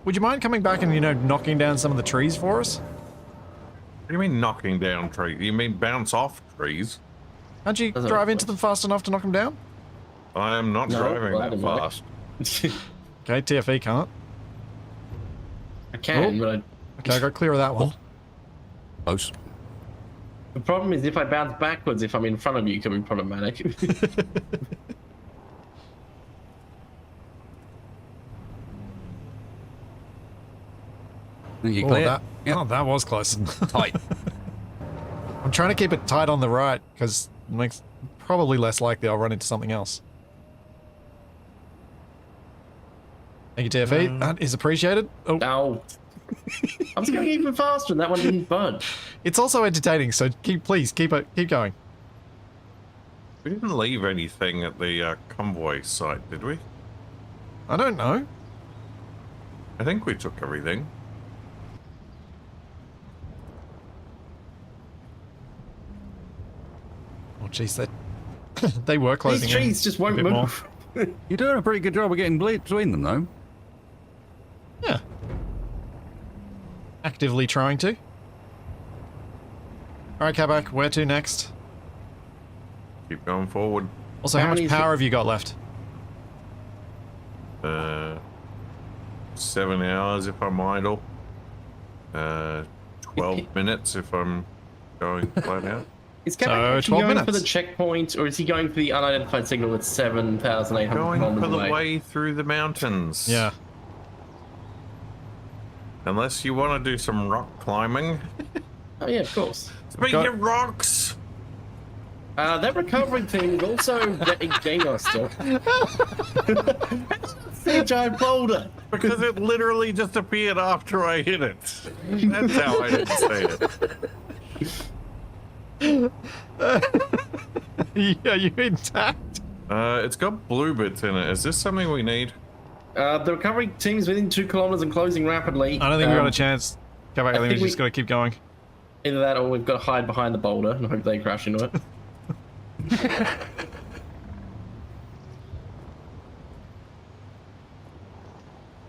Would you mind coming back and, you know, knocking down some of the trees for us? What do you mean knocking down trees? You mean bounce off trees? Can't you Doesn't drive work. into them fast enough to knock them down? I am not No, driving well, that that doesn't work. fast. Okay, TFE can't. I can, Oh. but Okay, I got clear of that one. Close. the problem is if I bounce backwards, if I'm in front of you, it can be problematic. You Oh, clear? that, Yep. oh, that was close. Tight. I'm trying to keep it tight on the right because it makes probably less likely I'll run into something else. Thank you, TFE. That is appreciated. Oh, Ow. I was going even faster and that one didn't budge. it's also entertaining, so please keep going. We didn't leave anything at the convoy site, did we? I don't know. I think we took everything. Oh, jeez, they were closing These in trees just a won't bit more. move. You're doing a pretty good job of getting between them, though. Yeah. Actively trying to. Alright, Capac, where to next? Keep going forward. Also, How how much many is power it? have you got left? 7 hours if I'm idle. 12 minutes if I'm going flat out. Is So, Capac actually 12 going for minutes. the checkpoint, or is he going for the unidentified signal that's 7,800 Going for kilometers the away? way through the mountains. Yeah. Unless you want to do some rock climbing. Oh yeah, of course. Speaking of rocks! That recovery thing is also getting us still. See a giant boulder. Because it literally just appeared after I hit it. That's how I didn't see it. Are you intact? It's got blue bits in it. Is this something we need? The recovery team is within 2 kilometers and closing rapidly. I don't think we got a chance. Capac, I think we think just got to keep going. Either that or we've got to hide behind the boulder and hope they crash into it.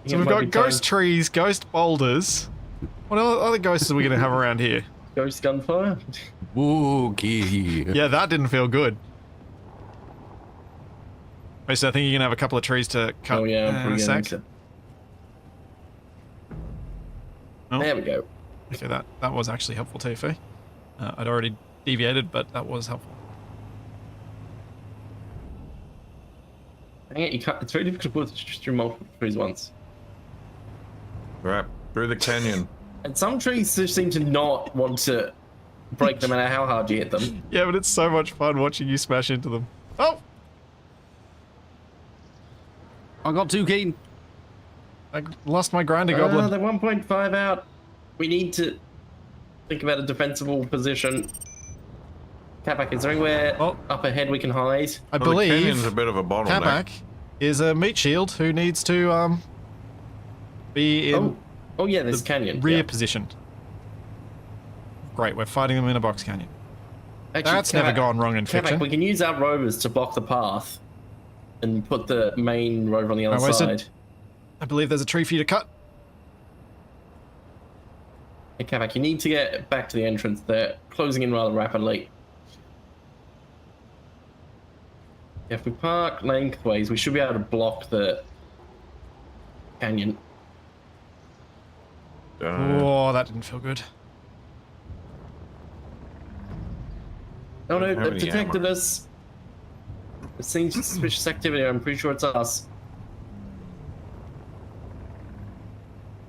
So we've got ghost trees, ghost boulders. What other ghosts are we going to have around here? Ghost gunfire. Wookie. Yeah, that didn't feel good. Wait, so I think you're going to have a couple of trees to cut Oh yeah, I'm in a pretty sec. good. Oh. There we go. Okay, that was actually helpful, TFE. I'd already deviated, but that was helpful. Dang it, it's very difficult to put through multiple trees once. Right, through the canyon. And some trees just seem to not want to break no matter how hard you hit them. Yeah, but it's so much fun watching you smash into them. Oh! I got too keen. I lost my grinder They're goblin. 1.5 out. We need to think about a defensible position. Capac, is there anywhere Oh. up ahead we can hide? I Well, the canyon's believe a bit of a bottleneck. Capac is a meat shield who needs to be in Oh yeah, there's canyon. rear Yeah. position. Great, we're fighting them in a box canyon. Actually, That's never gone wrong in Capac, fiction. we can use our rovers to block the path and put the main rover on the other Wasted. side. I believe there's a tree for you to cut. Hey, Capac, you need to get back to the entrance. They're closing in rather rapidly. If we park lengthways, we should be able to block the canyon. Oh, that didn't feel good. Oh no, Don't have they've any detected ammo. us. They've seen suspicious activity. I'm pretty sure it's us.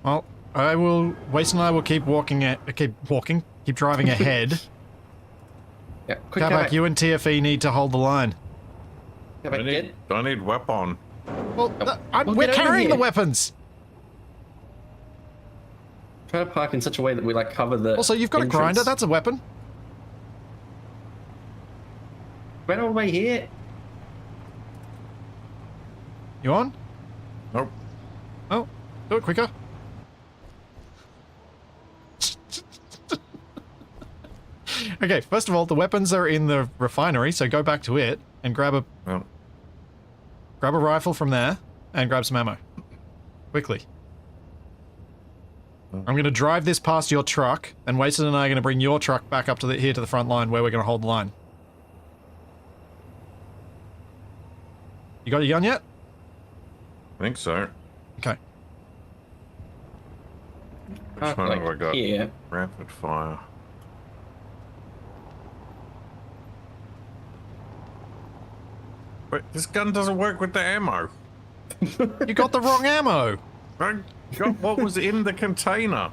Well, Waste and I will keep keep driving ahead. Yeah, quick, Capac, Capac. you and TFE need to hold the line. Capac, get. I need weapon. Well, Well, we're get over carrying the here. weapons. Try to park in such a way that we like cover the. Also, you've got a grinder. entrance. That's a weapon. Right all the way here. You on? Nope. Oh, do it quicker. Okay, first of all, the weapons are in the refinery, so go back to it and grab a Well, rifle from there and grab some ammo. Quickly. I'm going to drive this past your truck, and Wasted and I are going to bring your truck back up to here to the front line where we're going to hold the line. You got your gun yet? I think so. Okay. Which Park one like have I got? here. Rapid fire. Wait, this gun doesn't work with the ammo. You got the wrong ammo! I got what was in the container.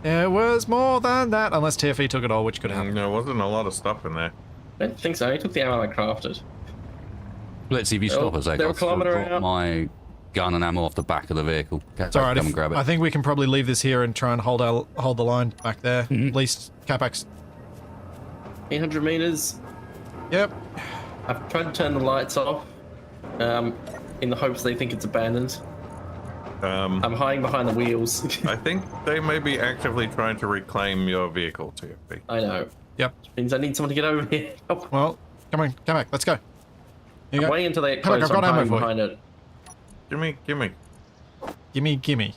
There was more than that, unless TFE took it all, which could happen. There wasn't a lot of stuff in there. I don't think so. I took the ammo I crafted. Let's see if you stop a sec. they're a I'll still kilometer drop out. my gun and ammo off the back of the vehicle. Okay, It's alright, come and grab it. I think we can probably leave this here and try and hold the line back there. At least Capac's. 800 meters. Yep. I've tried to turn the lights off. In the hopes they think it's abandoned. I'm hiding behind the wheels. I think they may be actively trying to reclaim your vehicle, TFP. I know. Yep. Means I need someone to get over here. Oh, Well, come on, come back. Let's go. Here you I'm go. waiting until they get Come on, close. I've I'm got ammo hiding for you. behind it. Gimme. Gimme.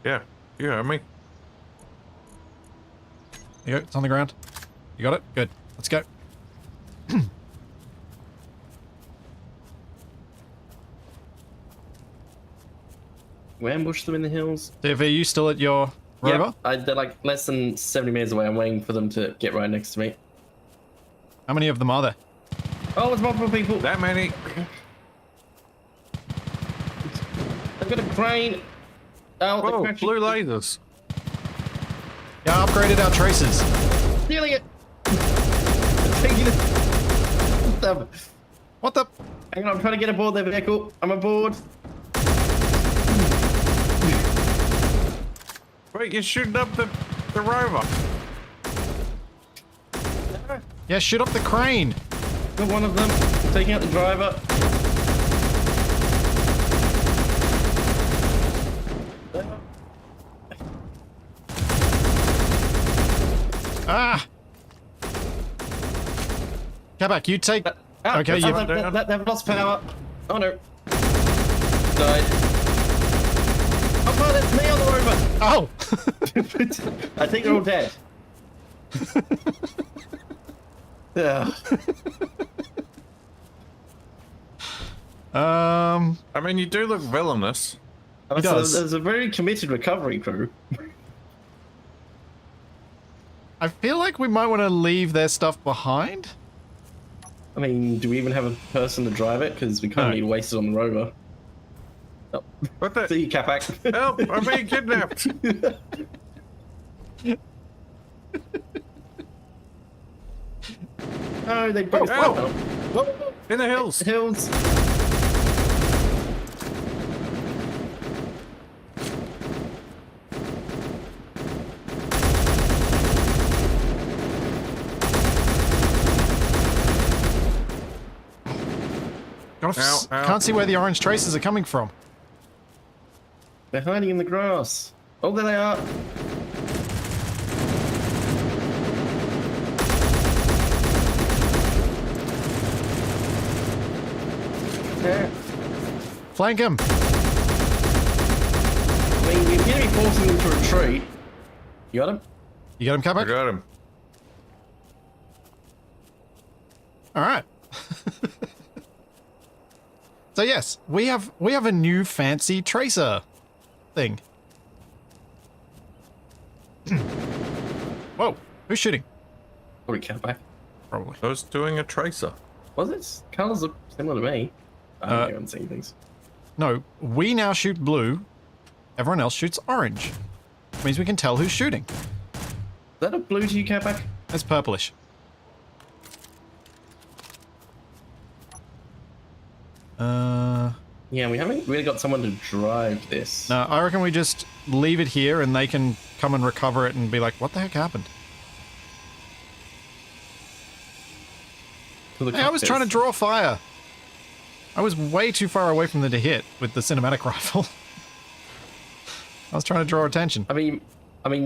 Yeah, you heard me. Here you go. It's on the ground. You got it? Good. Let's go. We ambush them in the hills. TFE, are you still at your rover? Yep, they're like less than 70 meters away. I'm waiting for them to get right next to me. How many of them are there? Oh, it's multiple people. That many. I've got a crane. Oh, Whoa, they're blue lasers. Yeah, I upgraded our tracers. stealing it. Taking it. What the? Hang on, I'm trying to get aboard their vehicle. I'm aboard. Wait, you're shooting up the rover. Yeah, shoot up the crane. Got one of them. Taking out the driver. Ah! Capac, you take... Okay, you... They've lost power. Oh no. Died. Oh god, it's me on the rover. Oh! I think they're all dead. Yeah. I mean, you do look villainous. He does. There's a very committed recovery crew. I feel like we might want to leave their stuff behind. I mean, do we even have a person to drive it? Because we kind of No. need wasted on the rover. Oh. What the? See you, Capac. Help! I'm being kidnapped. No, they broke Oh, in the hills. hills. Ow, ow. Can't see where the orange traces are coming from. They're hiding in the grass. Oh, there they are. Yeah. Flank him. I mean, we appear to be forcing them to retreat. You got him? You got him, I Capac? got him. All right. So yes, we have a new fancy tracer thing. Whoa, who's shooting? Probably Capac. Probably. I was doing a tracer. Was it? Colours look similar to me. I haven't seen things. No, we now shoot blue. Everyone else shoots orange. Means we can tell who's shooting. Is that a blue to you, Capac? It's purplish. Yeah, we haven't really got someone to drive this. No, I reckon we just leave it here and they can come and recover it and be like, what the heck happened? Hey, I was trying to draw fire. I was way too far away from them to hit with the cinematic rifle. I was trying to draw attention. I mean,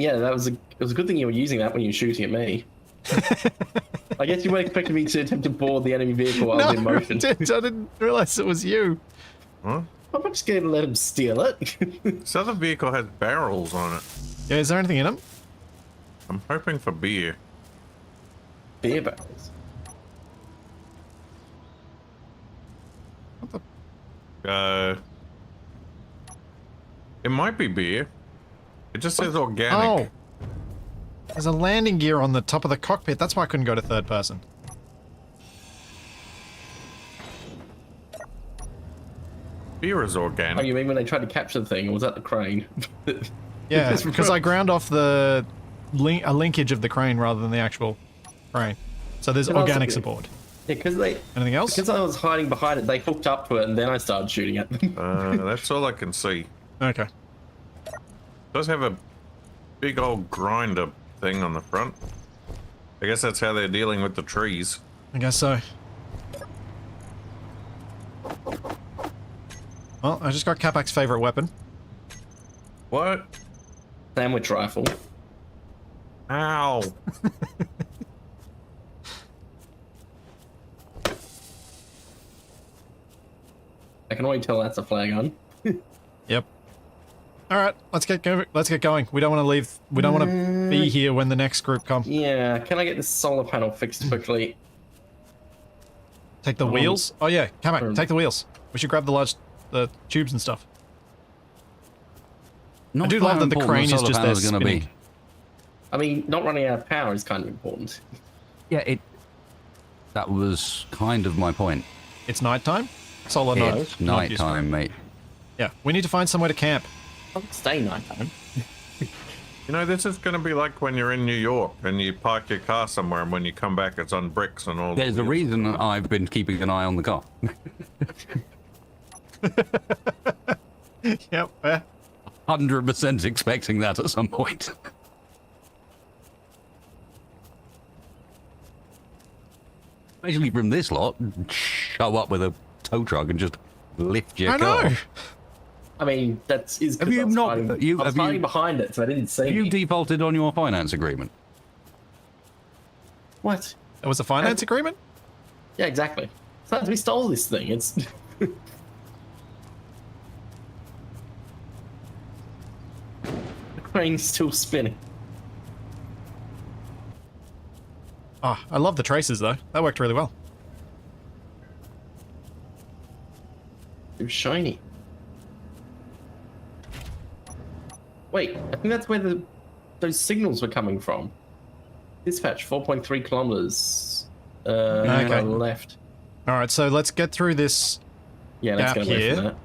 yeah, it was a good thing you were using that when you were shooting at me. I guess you weren't expecting me to attempt to board the enemy vehicle while I was in motion. I didn't realize it was you. Huh? I'm not just going to let him steal it. This other vehicle has barrels on it. Yeah, is there anything in them? I'm hoping for beer. Beer barrels. What the? It might be beer. It just says Oh, organic. there's a landing gear on the top of the cockpit. That's why I couldn't go to third person. Beer is organic. Oh, you mean when they tried to capture the thing, or was that the crane? Yeah, It's because I rough. ground off a linkage of the crane rather than the actual crane. So there's Can I also organics do- aboard. Yeah, Anything else? because I was hiding behind it, they hooked up to it, and then I started shooting at them. That's all I can see. Okay. It does have a big old grinder thing on the front. I guess that's how they're dealing with the trees. I guess so. Well, I just got Capac's favorite weapon. What? Sandwich rifle. Ow. I can already tell that's a flare gun. Yep. All right, let's get going. We don't want to leave. We don't want to be here when the next group come. Yeah, can I get this solar panel fixed quickly? Take the wheels. Oh yeah, Capac, take the wheels. We should grab the tubes and stuff. Not I do quite love that the important crane is solar just there panel's gonna spinning. I mean, not running out of power is kind of important. Yeah, that was kind of my point. It's nighttime. Solar not It's not useful. nighttime, mate. Yeah, we need to find somewhere to camp. I'll stay nighttime. You know, this is going to be like when you're in New York and you park your car somewhere and when you come back it's on bricks and all. There's a reason I've been keeping an eye on the car. Yep. Yeah. 100% expecting that at some point. Especially from this lot, show up with a tow truck and just lift your I car. know. I mean, that's is. Have you I was not- hiding, you- I was have you- hiding behind it, so I didn't see. Have you defaulted on your finance agreement? What? It was a finance agreement? Yeah, exactly. So we stole this thing. It's. The crane's still spinning. Oh, I love the traces though. That worked really well. It was shiny. Wait, I think that's where those signals were coming from. Dispatch, 4.3 kilometers. Okay. Left. All right, so let's get through this Yeah, let's Gap get away here. from that.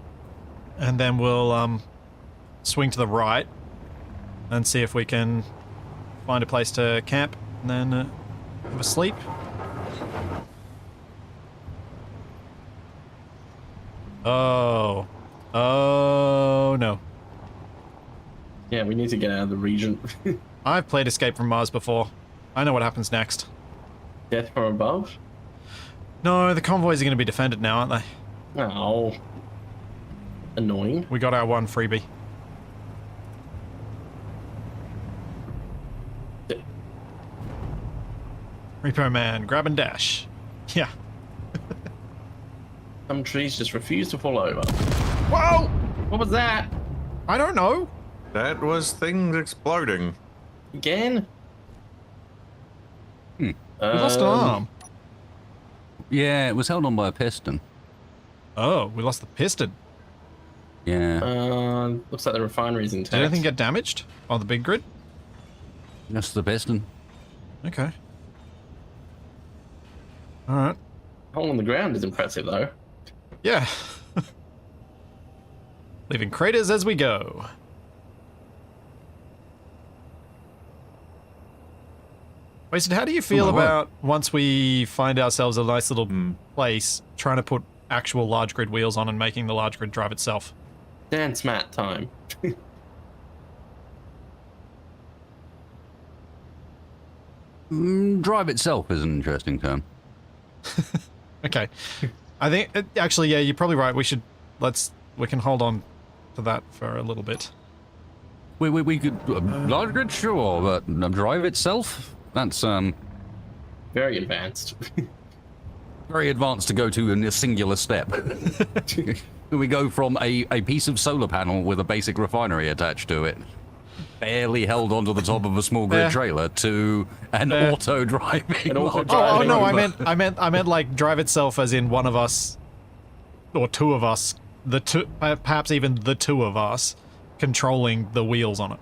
and then we'll swing to the right and see if we can find a place to camp and then have a sleep. Oh. Oh no. Yeah, we need to get out of the region. I've played Escape from Mars before. I know what happens next. Death from above? No, the convoys are going to be defended now, aren't they? Oh. Annoying. We got our one freebie. Repo Man, grab and dash. Yeah. Some trees just refuse to fall over. Whoa! What was that? I don't know. That was things exploding. Again? We lost an arm. Yeah, it was held on by a piston. Oh, we lost the piston. Yeah. Looks like the refinery's intact. Did anything get damaged on the big grid? Just the piston. Okay. All right. Hole in the ground is impressive, though. Yeah. Leaving craters as we go. Wasted, how do you feel Oh my about once we find ourselves a nice little place, trying to put actual large grid wheels on and making the large grid drive itself? Dance mat time. Drive itself is an interesting term. Okay. I think, actually, yeah, you're probably right. We can hold on to that for a little bit. We could large grid, sure, but drive itself. That's Very advanced. very advanced to go to in a singular step. We go from a piece of solar panel with a basic refinery attached to it, barely held onto the top of a small grid trailer, to an auto driving. Oh no, I meant like drive itself as in one of us, or two of us, perhaps even the two of us, controlling the wheels on it.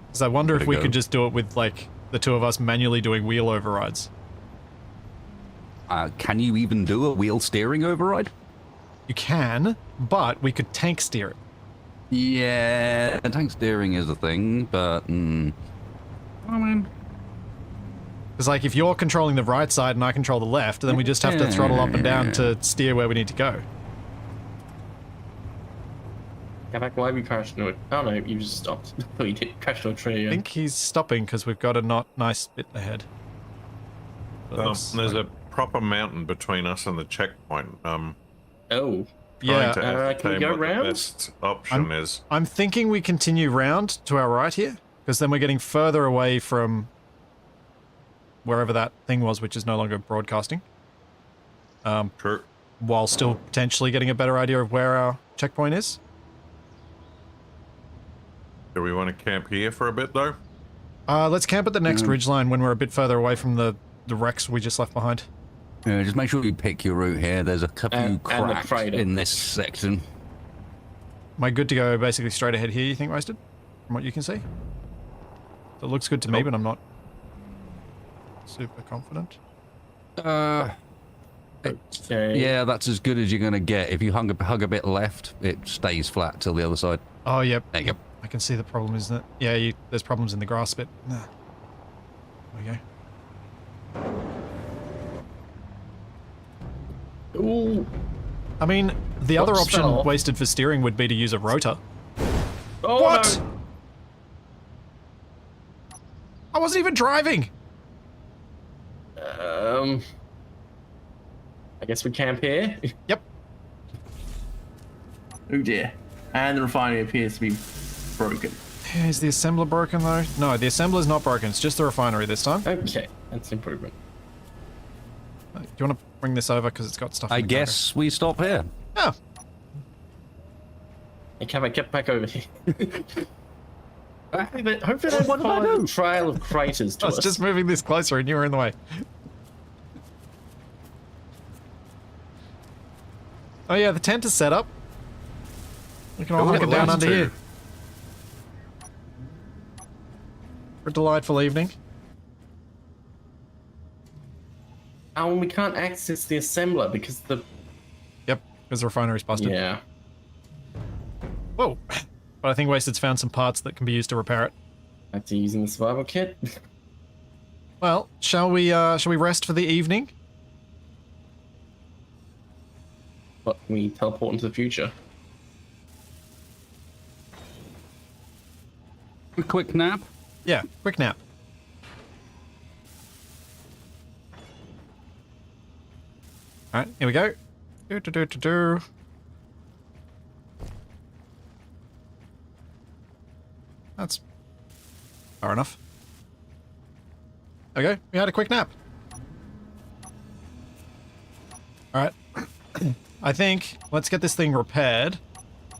Because I wonder if we could just do it with like the two of us manually doing wheel overrides. Can you even do a wheel steering override? You can, but we could tank steer it. Yeah, tank steering is a thing, but I mean, Because like if you're controlling the right side and I control the left, then we just have to throttle up and down to steer where we need to go. Capac, why have you crashed into it? Oh no, you just stopped. Oh, you did crash into a tree. I think he's stopping because we've got a not nice bit ahead. There's a proper mountain between us and the checkpoint. Oh. Trying Yeah, to can we ascertain go what round? the best option is. I'm thinking we continue round to our right here, because then we're getting further away from wherever that thing was, which is no longer broadcasting. True. While still potentially getting a better idea of where our checkpoint is. Do we want to camp here for a bit though? Let's camp at the next ridgeline when we're a bit further away from the wrecks we just left behind. just make sure you pick your route here. There's a couple And the cracks freighter. in this section. Am I good to go basically straight ahead here, you think, Wasted? From what you can see? It looks good to me, but I'm not super confident. Okay. Yeah, that's as good as you're going to get. If you hug a bit left, it stays flat till the other side. Oh, yep. There you go. I can see the problem, isn't it? Yeah, there's problems in the grass bit. There we go. Ooh. I mean, the other Whoops, option fell off. wasted for steering would be to use a rotor. Oh, What? no. I wasn't even driving! I guess we camp here. Yep. Oh dear. And the refinery appears to be broken. Is the assembler broken, though? No, the assembler's not broken. It's just the refinery this time. Okay, that's an improvement. Do you want to bring this over? Because it's got stuff in I the guess we stop here. cargo. Hey, Capac, get back over here. Hopefully they What did I follow do? the trail of craters to I was us. just moving this closer and you were in the way. Oh yeah, the tent is set up. We can all hunker down under here. For a delightful evening. Oh, and we can't access the assembler because the... Yep, because the refinery's busted. Yeah. Whoa. But I think Wasted's found some parts that can be used to repair it. Back to using the survival kit. Well, shall we rest for the evening? But we teleport into the future. A quick nap. Yeah, quick nap. All right, here we go. Do. That's far enough. There we go. We had a quick nap. All right. I think let's get this thing repaired,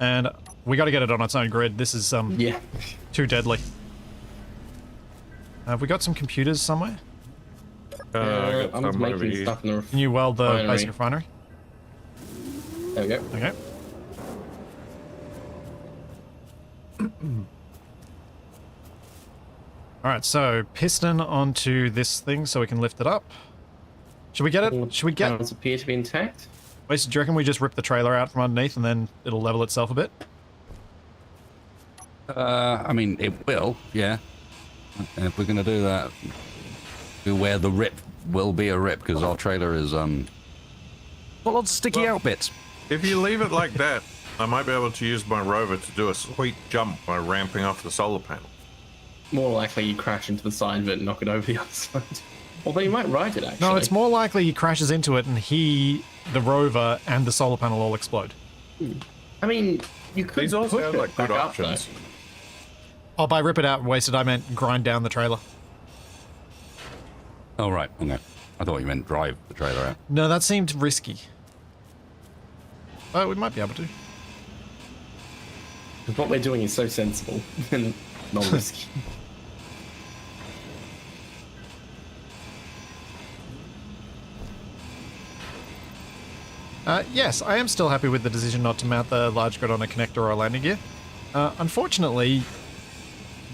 and we got to get it on its own grid. This is Yeah. too deadly. Have we got some computers somewhere? I got I'm some over making here. stuff in the Can you weld the refinery. basic refinery? There we go. Okay. All right, so piston onto this thing so we can lift it up. Should we get it? Should we get? Panels appear to be intact. Wait, do you reckon we just rip the trailer out from underneath and then it'll level itself a bit? I mean, it will, yeah. And if we're going to do that, where the rip will be a rip, because our trailer is, full of sticky out bits. If you leave it like that, I might be able to use my rover to do a sweet jump by ramping off the solar panel. More likely you crash into the side of it and knock it over the other side. Although you might ride it, actually. No, it's more likely he crashes into it and the rover, and the solar panel all explode. I mean, you could These all push sound it like good back up, options. though. Oh, by rip it out and wasted, I meant grind down the trailer. Oh, right, okay. I thought you meant drive the trailer out. No, that seemed risky. But we might be able to. Because what we're doing is so sensible and non-risky. Yes, I am still happy with the decision not to mount the large grid on a connector or a landing gear. Unfortunately,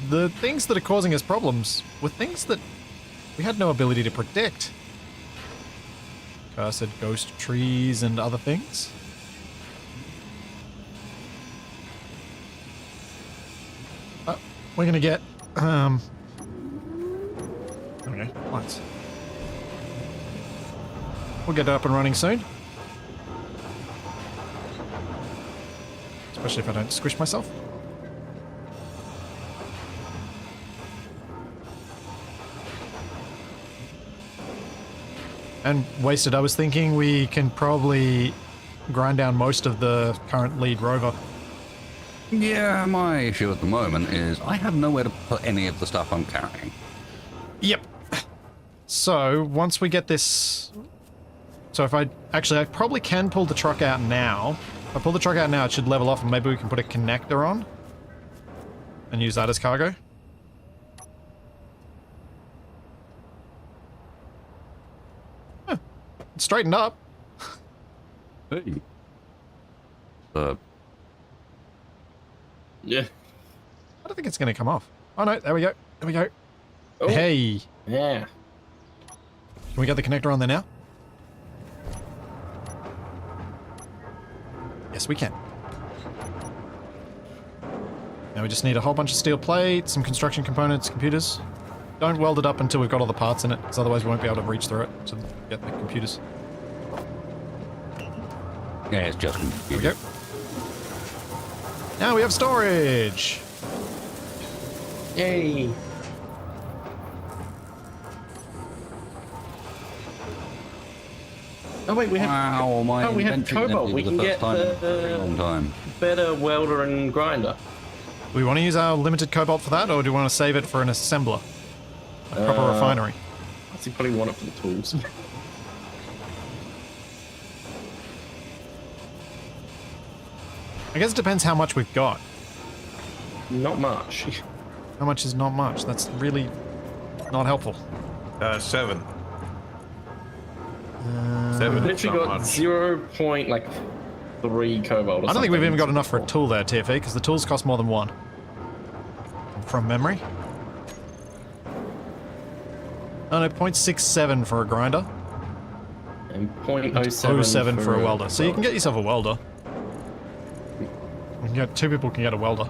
the things that are causing us problems were things that we had no ability to predict. Cursed ghost trees and other things. We're gonna get, okay, lights. We'll get it up and running soon. Especially if I don't squish myself. And wasted, I was thinking we can probably grind down most of the current lead rover. Yeah, my issue at the moment is I have nowhere to put any of the stuff I'm carrying. Yep. So, once we get this... So if I probably can pull the truck out now. If I pull the truck out now, it should level off and maybe we can put a connector on. And use that as cargo. Huh. It's straightened up. Hey. Yeah. I don't think it's going to come off. Oh no, there we go. There we go. Oh. Hey. Yeah. Can we get the connector on there now? Yes, we can. Now we just need a whole bunch of steel plate, some construction components, computers. Don't weld it up until we've got all the parts in it, because otherwise we won't be able to reach through it to get the computers. Yeah, it's just... Here we go. Now we have storage! Yay. Oh wait, we have. Wow, my we have inventory cobalt. We emptied can for the get first time in a very the long time. better welder and grinder. Do we want to use our limited cobalt for that, or do we want to save it for an assembler? A proper refinery? I think probably want it for the tools. I guess it depends how much we've got. Not much. How much is not much? That's really not helpful. 7. 7 We've is literally not got much. 0.3 cobalt. Or I don't think we've even got something. enough for a tool there, TFE, because the tools cost more than one. From memory. Oh no, 0.67 for a grinder. And 0.07 07 for a welder. So you can get yourself a welder. You can get, 2 people can get a welder.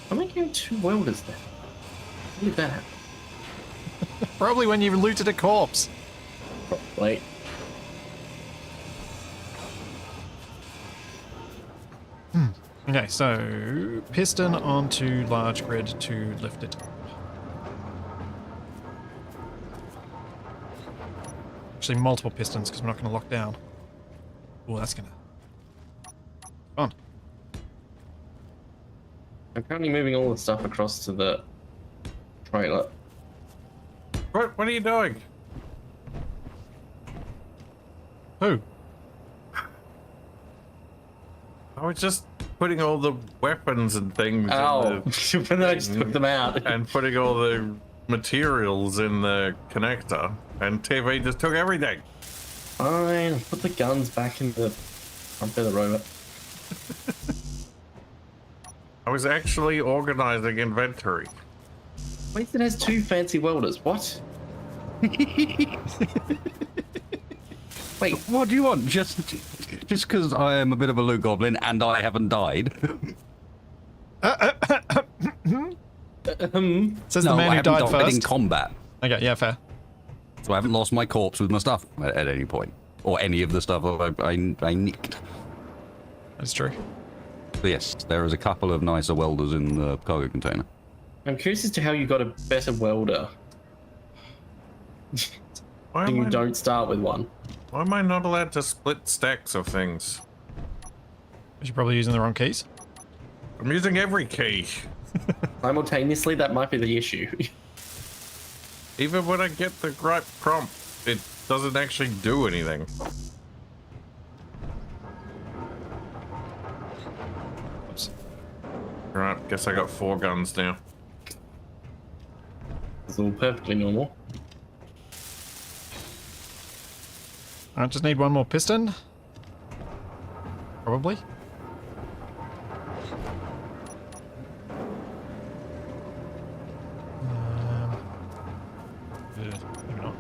I'm making 2 welders then. Look at that. Probably when you looted a corpse. Wait. Okay, so piston onto large grid to lift it up. Actually, multiple pistons because we're not going to lock down. Oh, that's going to... Fun. I'm currently moving all the stuff across to the trailer. What are you doing? Who? I was just putting all the weapons and things Oh, in but then I just took them out. and putting all the materials in the connector, and TV just took everything. Fine, put the guns back in the front of the rover. I was actually organizing inventory. Wait, it has 2 fancy welders. What? Wait, What do you want? Just because I am a bit of a loot goblin and I haven't died. Says No, the man I who haven't died died first. in combat. Okay, yeah, fair. So I haven't lost my corpse with my stuff at any point. Or any of the stuff I nicked. That's true. But yes, there is a couple of nicer welders in the cargo container. I'm curious as to how you got a better welder. Why And am, you I, don't start with one. why am I not allowed to split stacks of things? You're probably using the wrong keys. I'm using every key. Simultaneously, that might be the issue. Even when I get the right prompt, it doesn't actually do anything. Oops. Right, guess I got 4 guns now. It's all perfectly normal. I just need one more piston. Probably. Yeah, maybe not.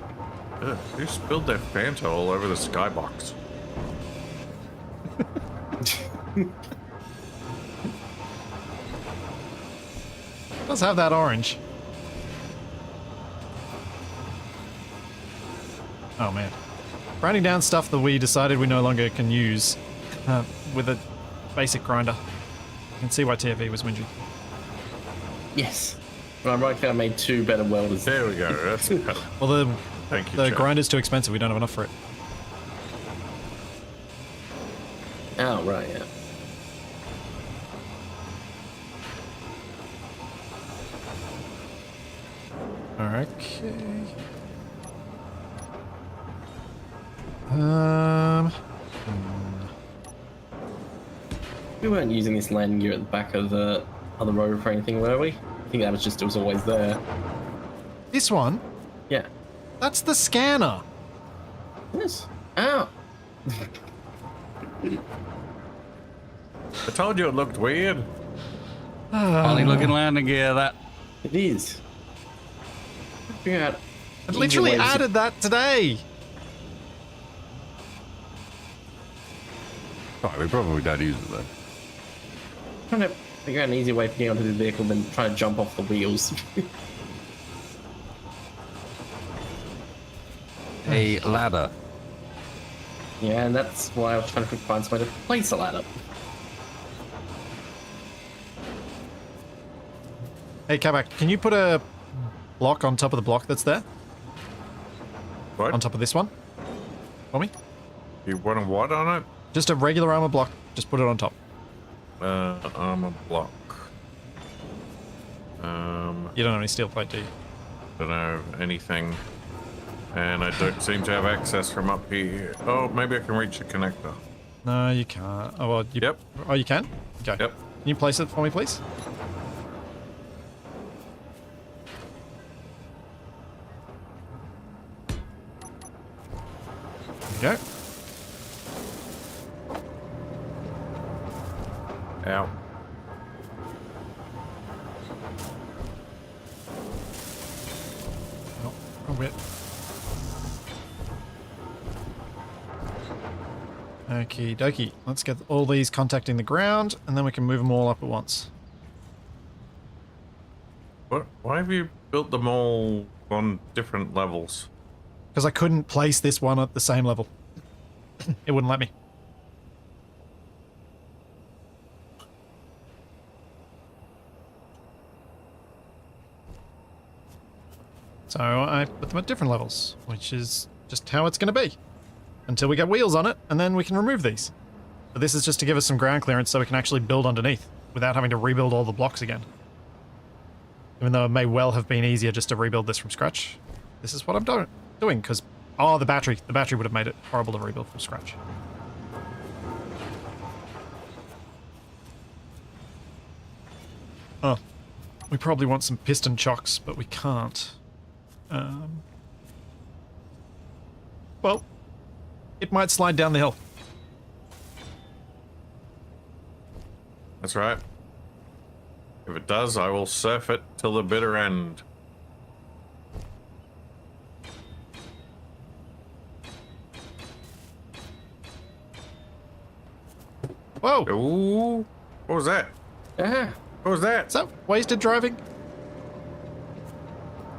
Ugh, who spilled their Fanta all over the skybox? Does have that orange. Oh man. Grinding down stuff that we decided we no longer can use with a basic grinder. You can see why TFE was whinging. Yes. But I'm right there, I made 2 better welders. There we go. That's better. Well, the Thank you, the Jack. grinder's too expensive. We don't have enough for it. Oh, right, yeah. Okay. Um. We weren't using this landing gear at the back of the other rover for anything, were we? I think that was just, it was always there. This one. Yeah. That's the scanner. Yes. Ow! I told you it looked weird. Funny looking landing gear, that. It is. Figure out I easier literally ways to- added that today. Right, we probably don't use it though. Trying to figure out an easier way to get onto the vehicle than trying to jump off the wheels. A ladder. Yeah, and that's why I was trying to find some way to place a ladder. Hey, Capac, can you put a block on top of the block that's there? What? On top of this one? For me? You want a what on it? Just a regular armor block. Just put it on top. Armor block. You don't have any steel plate, do you? Don't know anything. And I don't seem to have access from up here. Oh, maybe I can reach the connector. No, you can't. Oh, well, you... Yep. Oh, you can? Okay. Yep. Can you place it for me, please? There you go. Ow. Oh, wrong bit. Okie dokie. Let's get all these contacting the ground, and then we can move them all up at once. What? Why have you built them all on different levels? Because I couldn't place this one at the same level. It wouldn't let me. So I put them at different levels, which is just how it's going to be. Until we get wheels on it, and then we can remove these. But this is just to give us some ground clearance so we can actually build underneath, without having to rebuild all the blocks again. Even though it may well have been easier just to rebuild this from scratch. This is what I'm doing, because... Oh, the battery. The battery would have made it horrible to rebuild from scratch. Oh. We probably want some piston chocks, but we can't. Well, it might slide down the hill. That's right. If it does, I will surf it till the bitter end. Whoa! Ooh! What was that? Yeah. What was that? Is that wasted driving?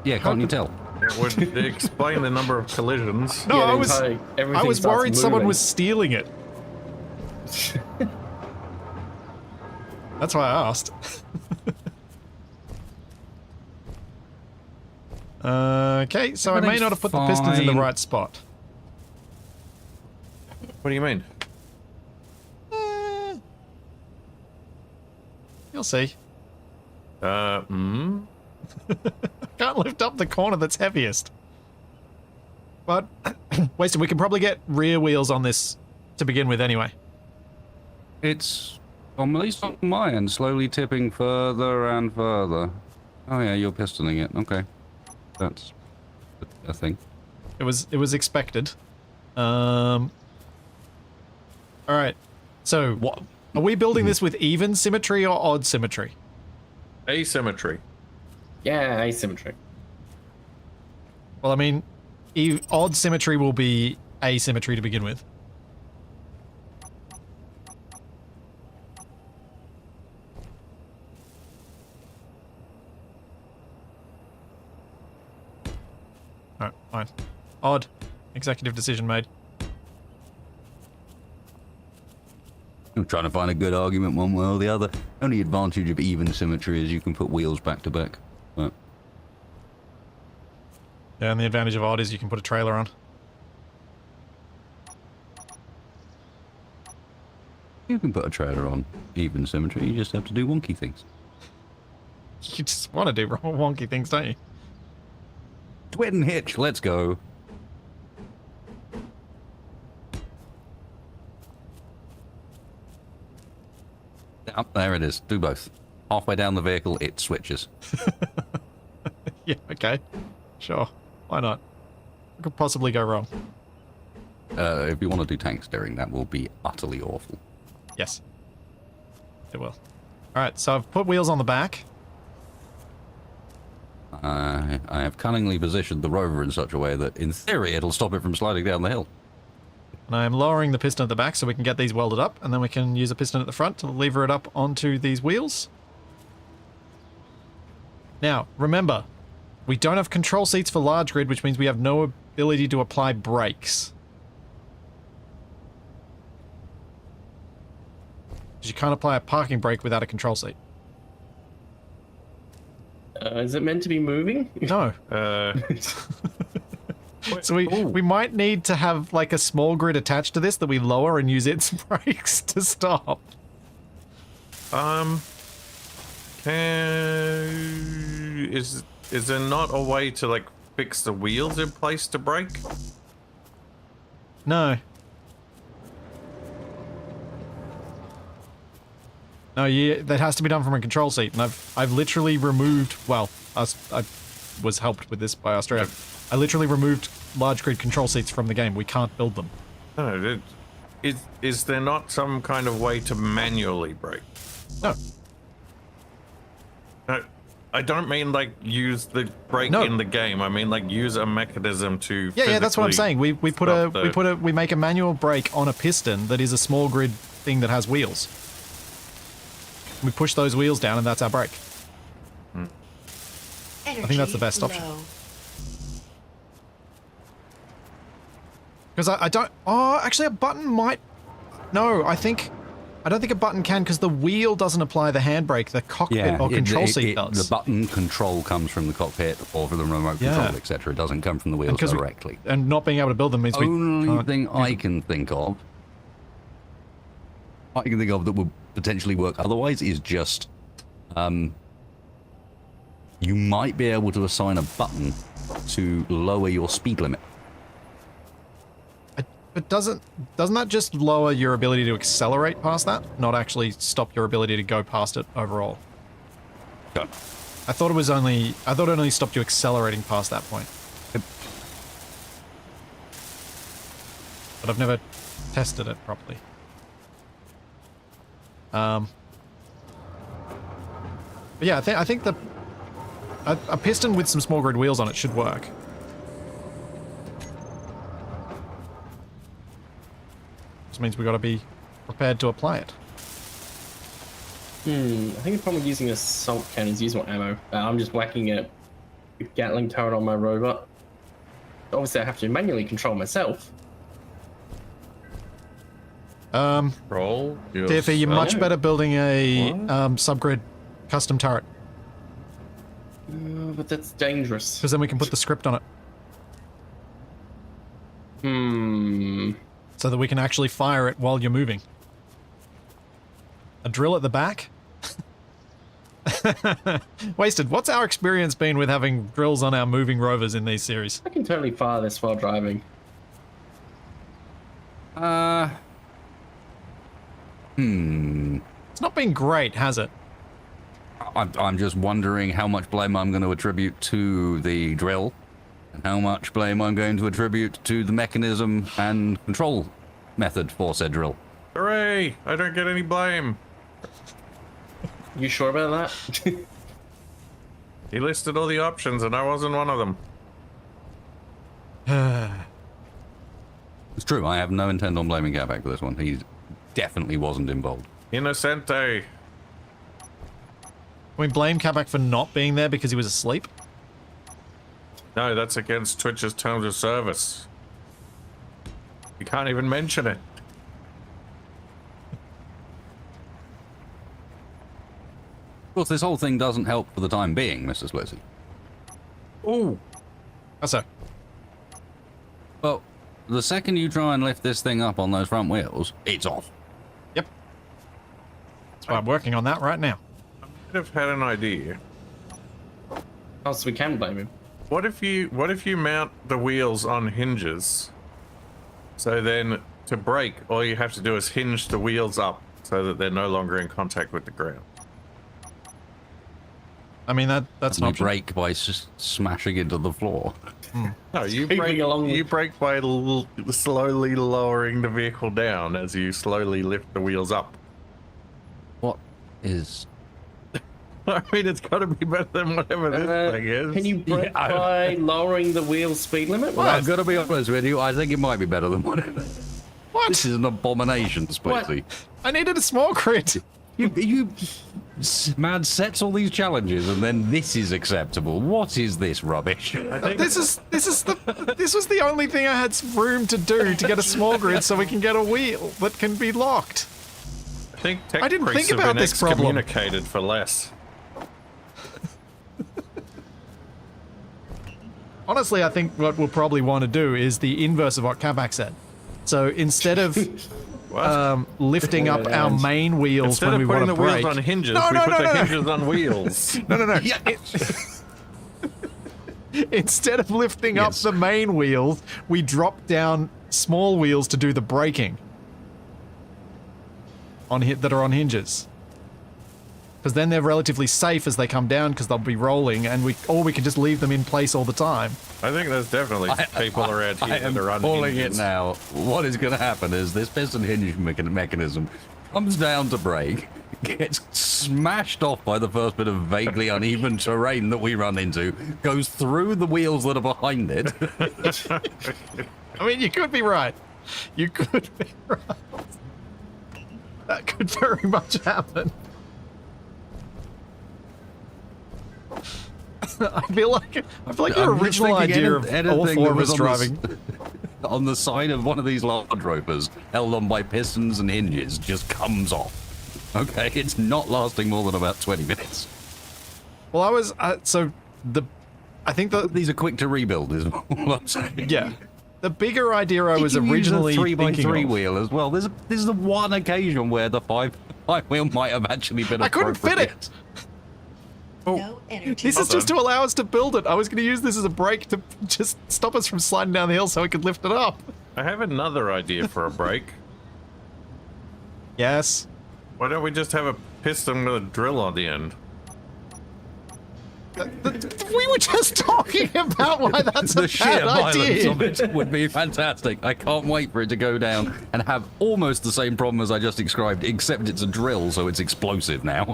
Yeah, can't you tell? It would explain the number of collisions. No, Yeah, I was everything starts worried someone moving. was stealing it. That's why I asked. Okay, so I may not have put the pistons in the fine. right spot. What do you mean? You'll see. Hmm? Can't lift up the corner that's heaviest. But, Wasted, we can probably get rear wheels on this to begin with anyway. It's, at least on my end, slowly tipping further and further. Oh yeah, you're pistoning it. Okay. That's a thing. It was expected. Alright. So, What? are we building this with even symmetry or odd symmetry? Asymmetry. Yeah, asymmetry. Well, I mean, odd symmetry will be asymmetry to begin with. Alright, fine. Odd. Executive decision made. I'm trying to find a good argument one way or the other. Only advantage of even symmetry is you can put wheels back to back. But Yeah, and the advantage of odd is you can put a trailer on. you can put a trailer on even symmetry, you just have to do wonky things. You just want to do wonky things, don't you? Twin hitch, let's go. Up there it is. Do both. Halfway down the vehicle, it switches. Yeah, okay. Sure. Why not? What could possibly go wrong? If you want to do tank steering, that will be utterly awful. Yes. It will. Alright, so I've put wheels on the back. I have cunningly positioned the rover in such a way that, in theory, it'll stop it from sliding down the hill. And I'm lowering the piston at the back so we can get these welded up, and then we can use a piston at the front to lever it up onto these wheels. Now, remember, we don't have control seats for large grid, which means we have no ability to apply brakes. Because you can't apply a parking brake without a control seat. Is it meant to be moving? No. So we might need to have like a small grid attached to this that we lower and use its brakes to stop. Is there not a way to like fix the wheels in place to brake? No. No, yeah, that has to be done from a control seat, and I've literally removed. Well, I was helped with this by Arstraea. I literally removed large grid control seats from the game. We can't build them. No, is there not some kind of way to manually brake? No. No, I don't mean like use the brake No. in the game. I mean like use a mechanism to. Yeah, that's what I'm saying. We physically we make a manual brake on a piston that is a small grid thing that has wheels. We push those wheels down, and that's our brake. I think that's the best option. Because I don't... Oh, actually a button might... No, I think I don't think a button can because the wheel doesn't apply the handbrake. The cockpit or control seat does. The button control comes from the cockpit or from the remote control, etc. It doesn't come from the wheels directly. And not being able to build them means Only thing I can think of that would potentially work otherwise is just you might be able to assign a button to lower your speed limit. But doesn't that just lower your ability to accelerate past that? Not actually stop your ability to go past it overall? Go. I thought it only stopped you accelerating past that point. But I've never tested it properly. But yeah, I think a piston with some small grid wheels on it should work. This means we got to be prepared to apply it. I think the problem with using a salt cannon is use more ammo. I'm just whacking a Gatling turret on my rover. Obviously, I have to manually control myself. Roll. TFE, you're much better building a subgrid custom turret. But that's dangerous. Because then we can put the script on it. So that we can actually fire it while you're moving. A drill at the back? Wasted, what's our experience been with having drills on our moving rovers in these series? I can totally fire this while driving. It's not been great, has it? I'm just wondering how much blame I'm going to attribute to the drill and how much blame I'm going to attribute to the mechanism and control method for said drill. Hooray! I don't get any blame. You sure about that? He listed all the options and I wasn't one of them. It's true, I have no intent on blaming Capac for this one. He definitely wasn't involved. Innocente. Can we blame Capac for not being there because he was asleep? No, that's against Twitch's terms of service. You can't even mention it. Of course, this whole thing doesn't help for the time being, Mr. Splitsy. Ooh. How so? Well, the second you try and lift this thing up on those front wheels, it's off. Yep. That's why I'm working on that right now. I might have had an idea. Oh, so we can blame him. What if you mount the wheels on hinges? So then to brake, all you have to do is hinge the wheels up so that they're no longer in contact with the ground. I mean, that's And an you option. brake by smashing into the floor. No, you Creeping brake, along. you brake by slowly lowering the vehicle down as you slowly lift the wheels up. What is... I mean, it's got to be better than whatever this thing is. Can you brake by lowering the wheel speed limit? Well, I've got to be honest with you, I think it might be better than whatever. What? This is an abomination, Splitsy. I needed a small crit. You man sets all these challenges and then this is acceptable. What is this rubbish? I think This was the only thing I had room to do to get a small grid so we can get a wheel that can be locked. tech I didn't priests think have about been this problem. excommunicated for less. Honestly, I think what we'll probably want to do is the inverse of what Capac said. So instead of lifting up our main wheels Instead when we of want putting to the brake, wheels on hinges, No, we no, put no, the no. hinges on wheels. No. Instead of lifting up the main wheels, we drop down small wheels to do the braking that are on hinges. Because then they're relatively safe as they come down because they'll be rolling, and we can just leave them in place all the time. I think there's definitely people around here I am that are on calling hinges. it now. What is going to happen is this piston hinge mechanism comes down to brake, gets smashed off by the first bit of vaguely uneven terrain that we run into, goes through the wheels that are behind it. I mean, you could be right. You could be right. That could very much happen. I feel like your I'm just original thinking idea of all anything four that of was us on the driving. on the side of one of these large rovers, held on by pistons and hinges, just comes off. Okay, it's not lasting more than about 20 minutes. Well, I was I think that These are quick to rebuild, is all I'm saying. yeah, the bigger idea I was originally use a 3x3 thinking of, wheel as well. This is the one occasion where the five wheel might have actually been. I couldn't fit it. No energy. This is just to allow us to build it. I was going to use this as a brake to just stop us from sliding down the hill so we could lift it up. I have another idea for a brake. Yes. Why don't we just have a piston with a drill on the end? We were just talking about why that's a The sheer bad violence idea. of it would be fantastic. I can't wait for it to go down and have almost the same problem as I just described, except it's a drill, so it's explosive now.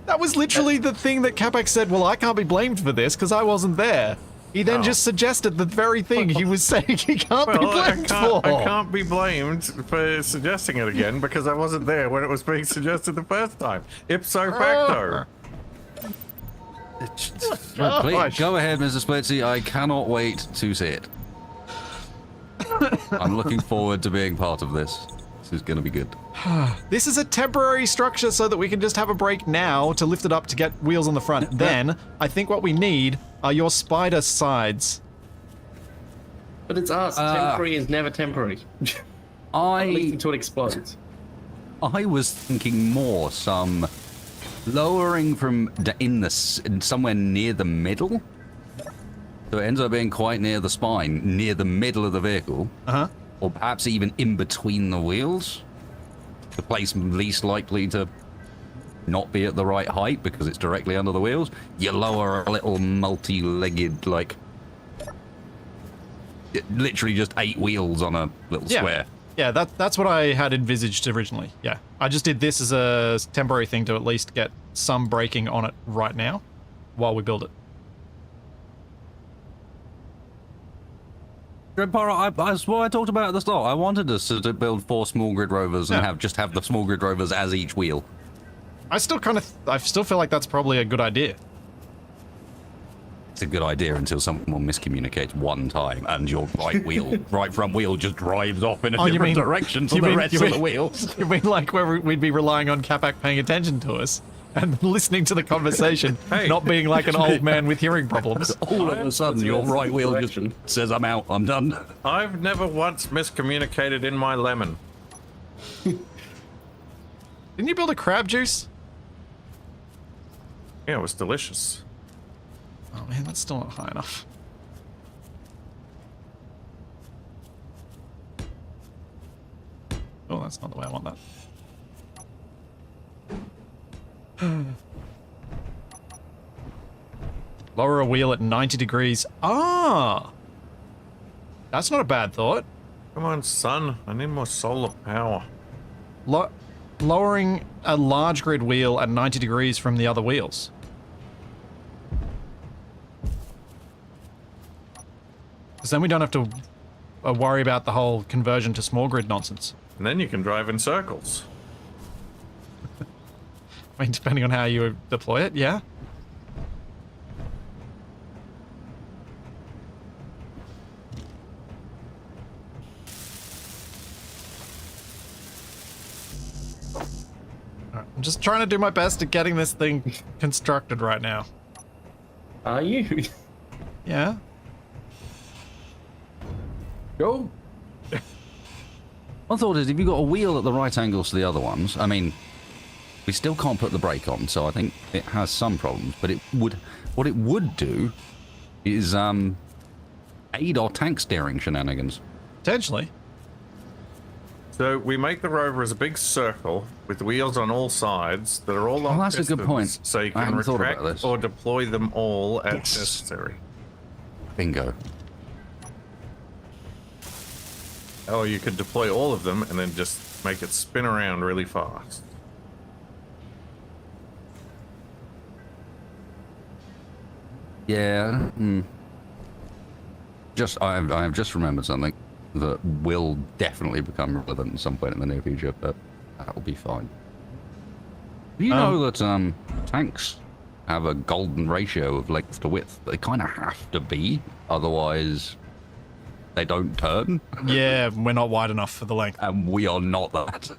That was literally the thing that Capac said, well, I can't be blamed for this because I wasn't there. He then just suggested the very thing he was saying he can't be blamed for. I can't be blamed for suggesting it again because I wasn't there when it was being suggested the first time. Ipso facto. Please, go ahead, Mr. Splitsy. I cannot wait to see it. I'm looking forward to being part of this. This is going to be good. This is a temporary structure so that we can just have a break now to lift it up to get wheels on the front. Then, I think what we need are your spider sides. But it's us. Temporary is never temporary. At least until it explodes. I was thinking more some lowering from somewhere near the middle. So it ends up being quite near the spine, near the middle of the vehicle. Uh-huh. Or perhaps even in between the wheels. The place least likely to not be at the right height because it's directly under the wheels. You lower a little multi-legged, like, literally just 8 wheels on a little square. Yeah, that's what I had envisaged originally. Yeah, I just did this as a temporary thing to at least get some braking on it right now while we build it. That's what I talked about at the start. I wanted us to build 4 small grid rovers and have the small grid rovers as each wheel. I still feel like that's probably a good idea. It's a good idea until someone miscommunicates one time and your right front wheel just drives off in a different direction to the rest of the wheels. You mean like where we'd be relying on Capac paying attention to us and listening to the conversation, not being like an old man with hearing problems? All of a sudden, your right wheel just says, I'm out, I'm done. I've never once miscommunicated in my lemon. Didn't you build a crab juice? Yeah, it was delicious. Oh man, that's still not high enough. Oh, that's not the way I want that. Lower a wheel at 90 degrees. Ah! That's not a bad thought. Come on, son. I need more solar power. Lowering a large grid wheel at 90 degrees from the other wheels. Because then we don't have to worry about the whole conversion to small grid nonsense. And then you can drive in circles. I mean, depending on how you deploy it, yeah. Alright, I'm just trying to do my best at getting this thing constructed right now. Are you? Yeah. Go. My thought is, if you've got a wheel at the right angles to the other ones, I mean, we still can't put the brake on, so I think it has some problems. But what it would do is aid our tank steering shenanigans. Potentially. So we make the rover as a big circle with wheels on all sides that are all on that's a good pistons, point. so you I can hadn't thought about retract this. or deploy them all as necessary. Bingo. Or you could deploy all of them and then just make it spin around really fast. Yeah. I've just remembered something that will definitely become relevant at some point in the near future, but that'll be fine. Do you know that tanks have a golden ratio of length to width? They kind of have to be, otherwise they don't turn. Yeah, we're not wide enough for the length. And we are not that.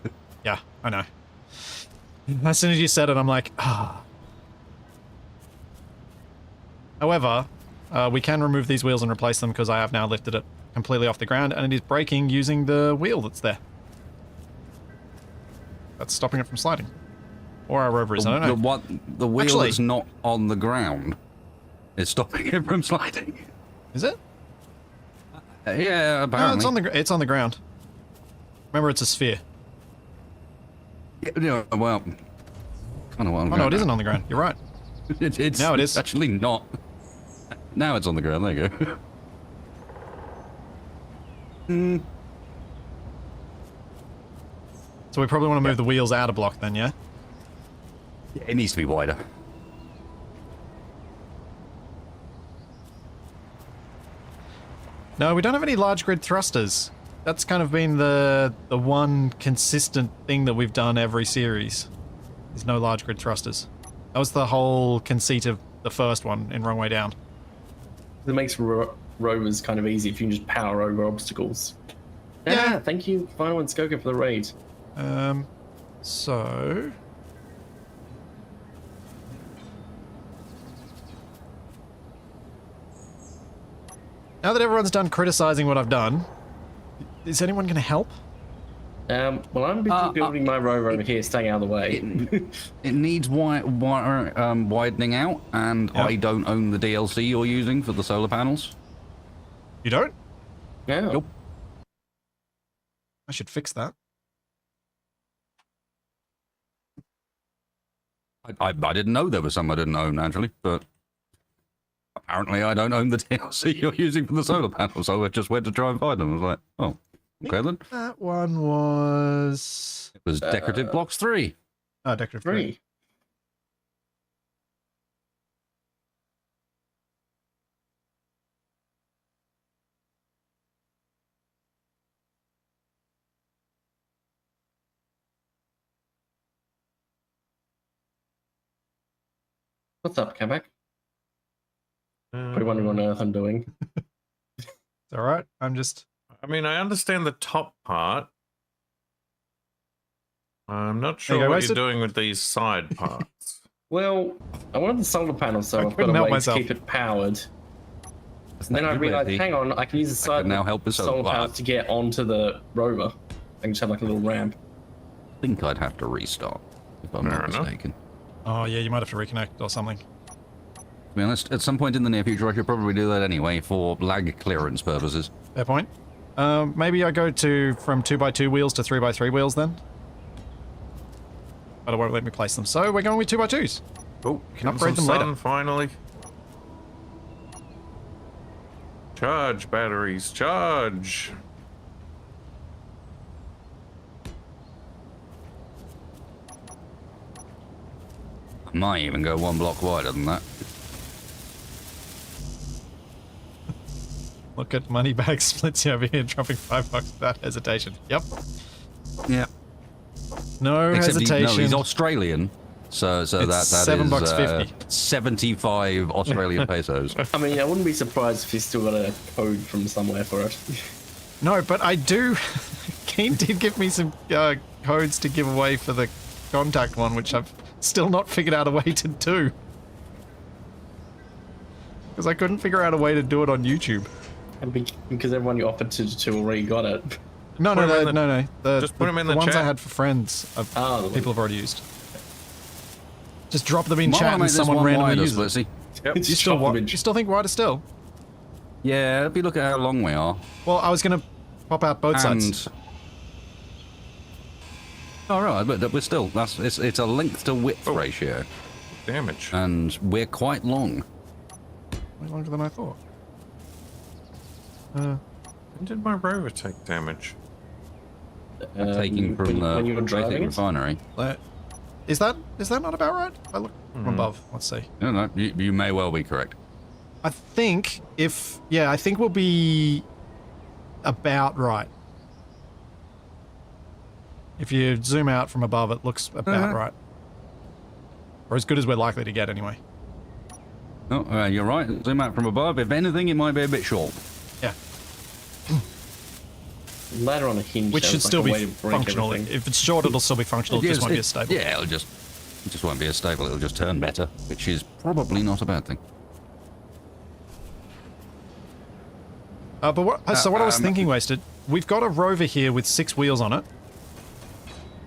Yeah, I know. As soon as you said it, I'm like, ah. However, we can remove these wheels and replace them because I have now lifted it completely off the ground and it is braking using the wheel that's there. That's stopping it from sliding. Or our rover is, I don't know. The wheel Actually, that's not on the ground is stopping it from sliding. is it? Yeah, No, apparently. it's on the ground. Remember, it's a sphere. Yeah, well, kind of what I'm Oh, no, going it isn't on the ground. You're right. It's No, it is. actually not. Now it's on the ground. There you go. So we probably want to move the wheels out of block then, yeah? It needs to be wider. No, we don't have any large grid thrusters. That's kind of been the one consistent thing that we've done every series. There's no large grid thrusters. That was the whole conceit of the first one in Wrong Way Down. It makes rovers kind of easy if you can just power over obstacles. Yeah. Thank you, Final and Skoga, for the raid. So... Now that everyone's done criticizing what I've done, is anyone going to help? Well, I'm busy building my rover over here, staying out of the way. It needs widening out, and Yep. I don't own the DLC you're using for the solar panels. You don't? Yeah. Nope. I should fix that. I didn't know there was some I didn't own, actually, but apparently I don't own the DLC you're using for the solar panels, so I just went to try and find them. I was like, oh, okay then. That one was... It was Decorative Blocks 3. Oh, Decorative 3. What's up, Capac? Probably wondering what on earth I'm doing. It's alright, I'm just... I mean, I understand the top part. I'm not There you sure go, what Wasted. you're doing with these side parts. Well, I wanted the solar panel, so I I've got couldn't a help way myself. to keep it powered. And then I You're realized, ready. hang on, I can use the I side can now help with solar solar panels to get onto the rover. I can just have like a little ramp. I think I'd have to restart, if I'm Fair not enough. mistaken. Oh yeah, you might have to reconnect or something. To be honest, at some point in the near future, I should probably do that anyway for lag clearance purposes. Fair point. Maybe I go from 2x2 wheels to 3x3 wheels then? But it won't let me place them, so we're going with 2x2s. Oh, Can upgrade them later. Finally. Charge batteries, charge. I might even go one block wider than that. Look at Moneybag Splitsy over here dropping $5 without hesitation. Yep. Yeah. No Except hesitation. he's Australian, so that is $7.50. 75 Australian pesos. I mean, I wouldn't be surprised if he's still got a code from somewhere for it. No, but I do... Keen did give me some codes to give away for the contact one, which I've still not figured out a way to do. Because I couldn't figure out a way to do it on YouTube. And because everyone you offered to already got it. No. Put 'em in the- The, just put 'em in the ones I chat. had for friends, the people have already used. Just drop them in Might chat wanna and make this someone one randomly wider, uses it. Splitsy. Yep. You still think wider still? Yeah, if you look at how long we are. Well, I was going to pop out both sides. All right, but we're still it's a length to width ratio, Damage. and we're quite long. Way longer than I thought. When did my rover take damage? Taking from when you were the driving basic it? refinery. Is that not about right? I look from above. Let's see. No, you may well be correct. I think I think we'll be about right. If you zoom out from above, it looks about right. Or as good as we're likely to get anyway. Oh, you're right. Zoom out from above. If anything, it might be a bit short. Yeah. ladder on a hinge. Which should sounds like still a be way to break functional. everything. If it's short, it'll still be functional. It just won't be as stable. Yeah, it just won't be as stable. It'll just turn better, which is probably not a bad thing. But what? So what I was thinking, Wasted, we've got a rover here with 6 wheels on it.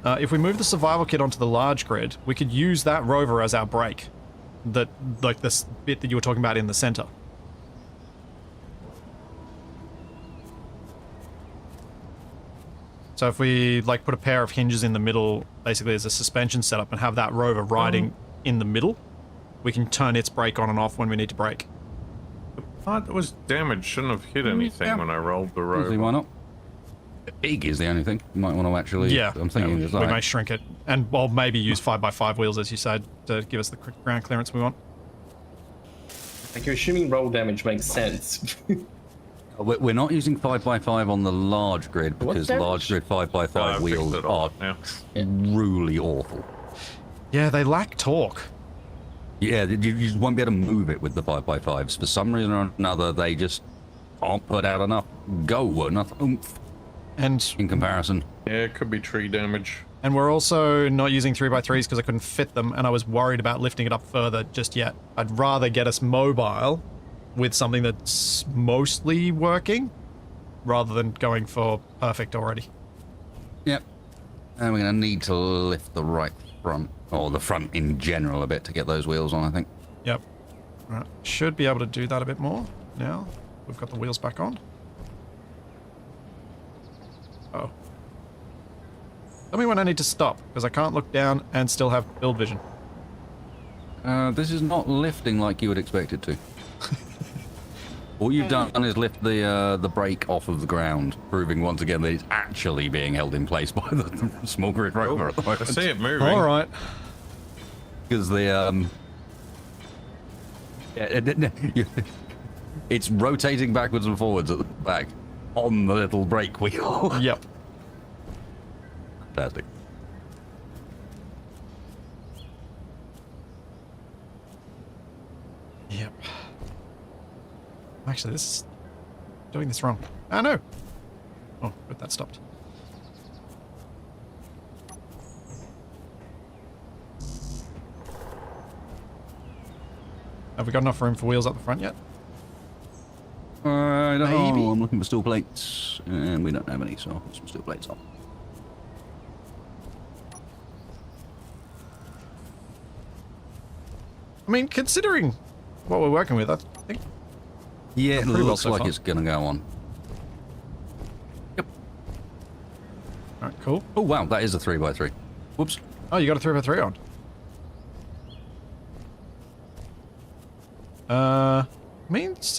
If we move the survival kit onto the large grid, we could use that rover as our brake. That, like this bit that you were talking about in the center. So if we like put a pair of hinges in the middle, basically as a suspension setup, and have that rover riding in the middle, we can turn its brake on and off when we need to brake. The part that was damaged shouldn't have hit anything when I rolled the rover. Why not? Big is the only thing. You might want to actually... Yeah, I'm thinking we design. may shrink it. And, well, maybe use 5x5 wheels, as you said, to give us the ground clearance we want. Like, you're assuming roll damage makes sense. We're not using 5x5 on the large grid because damage? large grid 5x5 I fixed wheels it are all, yeah. really awful. Yeah, they lack torque. Yeah, you just won't be able to move it with the 5x5s. For some reason or another, they just can't put out enough go, enough oomph And in comparison. Yeah, it could be tree damage. And we're also not using 3x3s because I couldn't fit them, and I was worried about lifting it up further just yet. I'd rather get us mobile with something that's mostly working, rather than going for perfect already. Yep. And we're going to need to lift the right front, or the front in general a bit to get those wheels on, I think. Yep. Right. Should be able to do that a bit more now. We've got the wheels back on. Oh. Tell me when I need to stop, because I can't look down and still have build vision. This is not lifting like you would expect it to. All you've done is lift the brake off of the ground, proving once again that it's actually being held in place by the small grid rover at the I moment. see it moving. All right. Because the it's rotating backwards and forwards at the back on the little brake wheel. Yep. Fantastic. Yep. Actually, this is doing this wrong. Ah, no. Oh, good, that stopped. Have we got enough room for wheels up the front yet? I don't Maybe. know. I'm looking for steel plates, and we don't have any, so I'll put some steel plates on. I mean, considering what we're working with, I think... Yeah, it pretty well looks so like far. it's gonna go on. Yep. Alright, cool. Oh wow, that is a 3x3. Whoops. Oh, you got a 3x3 on.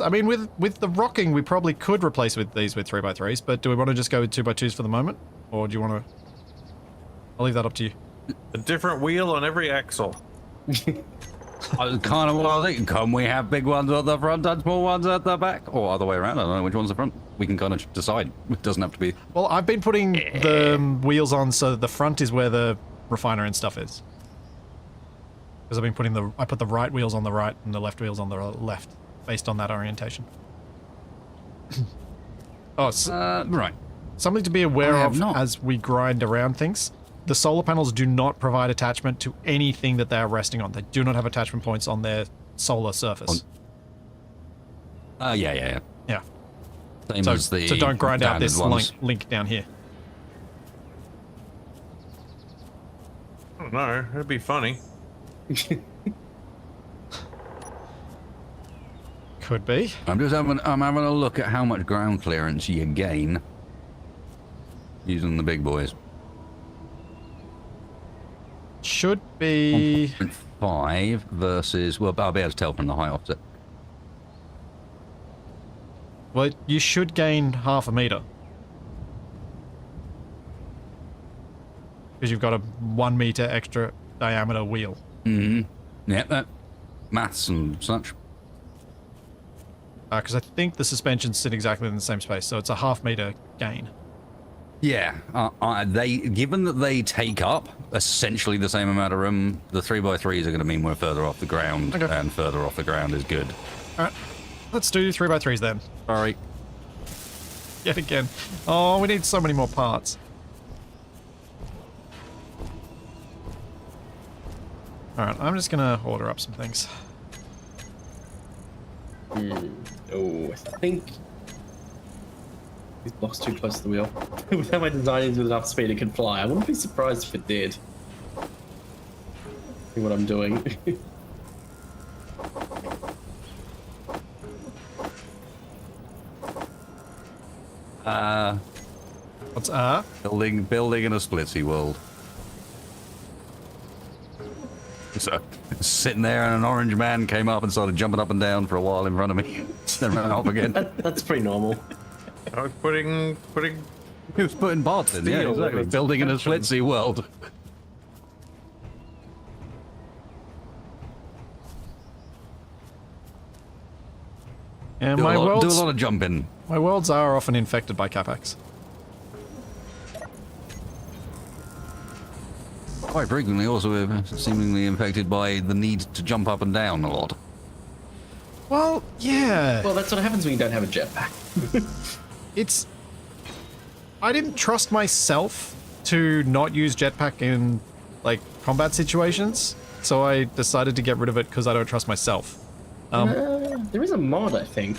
I mean, with the rocking, we probably could replace these with 3x3s, but do we want to just go with 2x2s for the moment? Or do you want to... I'll leave that up to you. A different wheel on every axle. I was kind of what I was thinking. Can we have big ones at the front and small ones at the back? Or other way around? I don't know which one's the front. We can kind of decide. It doesn't have to be... Well, I've been putting the wheels on so the front is where the refiner and stuff is. Because I've been putting I put the right wheels on the right and the left wheels on the left, based on that orientation. Oh, right. something to be aware I have of not. as we grind around things. The solar panels do not provide attachment to anything that they are resting on. They do not have attachment points on their solar surface. Yeah. Yeah. Same So, as the so don't grind out this standard ones. link down here. I don't know. It'd be funny. Could be. I'm having a look at how much ground clearance you gain using the big boys. Should be... 1.5 versus... Well, I'll be able to tell from the height offset. Well, you should gain half a meter. Because you've got a 1 meter extra diameter wheel. Mm-hmm. Yeah, that maths and such. Because I think the suspensions sit exactly in the same space, so it's a half meter gain. Yeah, given that they take up essentially the same amount of room, the 3x3s are going to mean we're further off the ground, Okay. and further off the ground is good. Alright, let's do 3x3s then. Sorry. Yet again. Oh, we need so many more parts. Alright, I'm just gonna order up some things. Oh, I think these blocks too close to the wheel. Without my designing with enough speed, it could fly. I wouldn't be surprised if it did. See what I'm doing. What's building in a splitsy world. So, sitting there and an orange man came up and started jumping up and down for a while in front of me. Then ran off again. That's pretty normal. I was putting He was putting parts in, yeah, Steel exactly. with Building in a splitsy world. And Do my a lot worlds, of jumping. my worlds are often infected by Capacs. Quite frequently also seemingly infected by the need to jump up and down a lot. Well, yeah. Well, that's what happens when you don't have a jetpack. It's... I didn't trust myself to not use jetpack in, like, combat situations, so I decided to get rid of it because I don't trust myself. There is a mod, I think,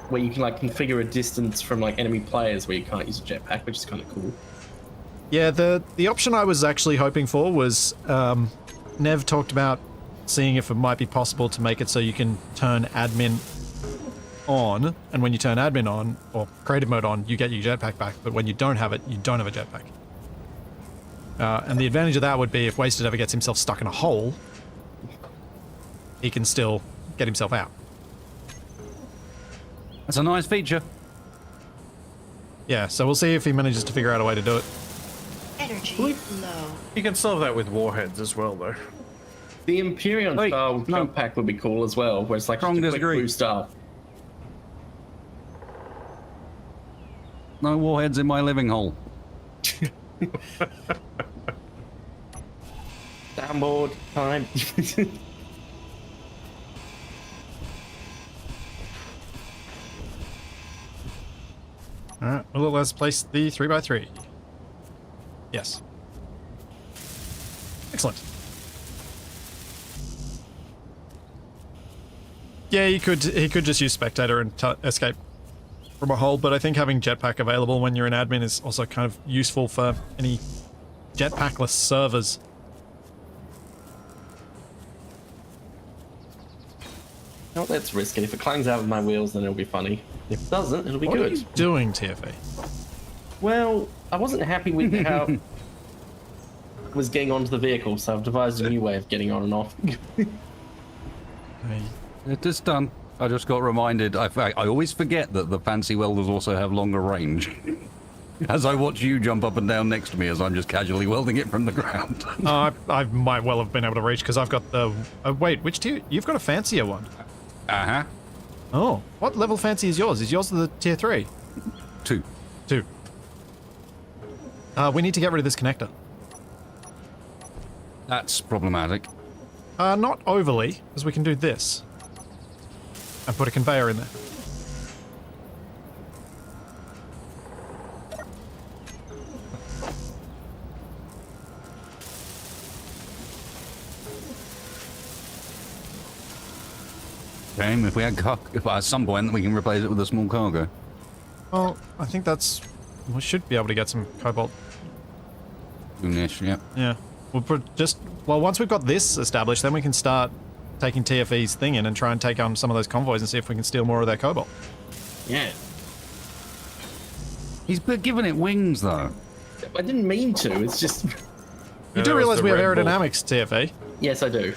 where you can like configure a distance from like enemy players where you can't use a jetpack, which is kind of cool. Yeah, the option I was actually hoping for was, Nev talked about seeing if it might be possible to make it so you can turn admin on, and when you turn admin on, or creative mode on, you get your jetpack back, but when you don't have it, you don't have a jetpack. And the advantage of that would be if Wasted ever gets himself stuck in a hole, he can still get himself out. That's a nice feature. Yeah, so we'll see if he manages to figure out a way to do it. Energy low. You can solve that with warheads as well, though. The Empyrean Wait, style no. jump pack would be cool as well, where it's like Strong just a quick disagree. boost up. No warheads in my living hole. Downboard time. Alright, well, let's place the 3x3. Yes. Excellent. Yeah, he could just use Spectator and escape from a hole, but I think having Jetpack available when you're in admin is also kind of useful for any jetpackless servers. No, let's risk it. If it clangs out of my wheels, then it'll be funny. If it doesn't, it'll be What are good. you doing, TFA? Well, I wasn't happy with how I was getting onto the vehicle, so I've devised a new way of getting on and off. It is done. I just got reminded. I always forget that the fancy welders also have longer range. As I watch you jump up and down next to me as I'm just casually welding it from the ground. I might well have been able to reach because I've got the... wait, which tier? You've got a fancier one. Uh-huh. Oh, what level fancy is yours? Is yours the tier 3? 2. 2. We need to get rid of this connector. That's problematic. Not overly, because we can do this. And put a conveyor in there. Shame if we had if at some point we can replace it with a small cargo. Well, I think that's... We should be able to get some cobalt. Soonish, yeah. Yeah. We'll put just... Well, once we've got this established, then we can start taking TFE's thing in and try and take on some of those convoys and see if we can steal more of their cobalt. Yeah. He's given it wings, though. I didn't mean to, it's just... You do that was realize the we have Red Bull. aerodynamics, TFE? Yes, I do.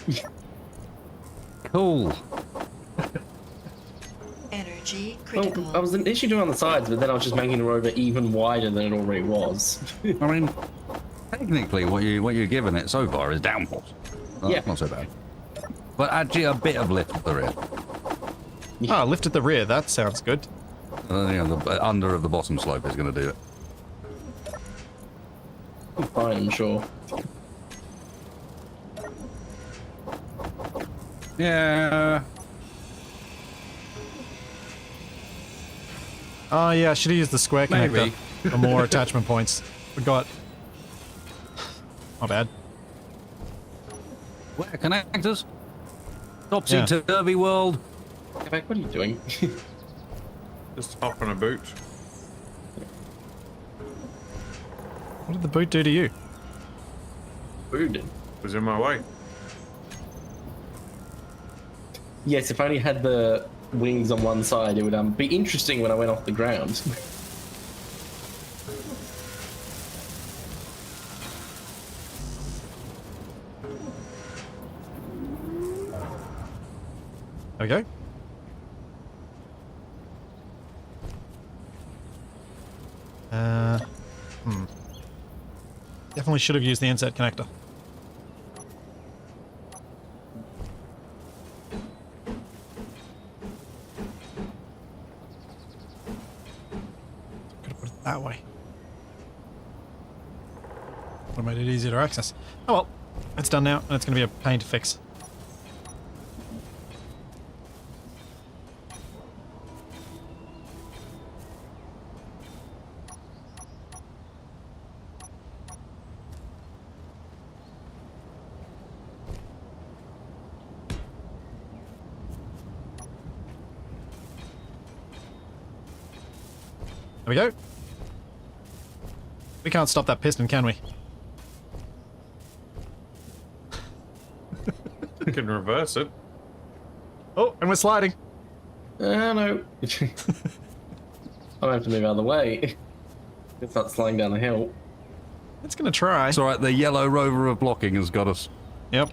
Cool. Energy critical. Well, I was initially doing on the sides, but then I was just making the rover even wider than it already was. I mean, technically, what you're giving it so far is downforce. Oh, Yeah. Not so bad. But actually, a bit of lift at the rear. Ah, lift at the rear. That sounds good. The under of the bottom slope is going to do it. Fine, I'm sure. Yeah. Oh yeah, I should have used the square connector Maybe. for more attachment points. Forgot. My bad. Where connectors? Topsy-turvy world. Capac, what are you doing? Just hop in a boot. What did the boot do to you? Food. Was in my way. Yes, if I only had the wings on one side, it would be interesting when I went off the ground. Okay. Definitely should have used the inset connector. Could have put it that way. Would have made it easier to access. Oh well, it's done now, and it's going to be a pain to fix. There we go. We can't stop that piston, can we? You can reverse it. Oh, and we're sliding. No. I'll have to move out of the way. It's not slowing down the hill. It's gonna try. It's alright, the yellow rover of blocking has got us. Yep.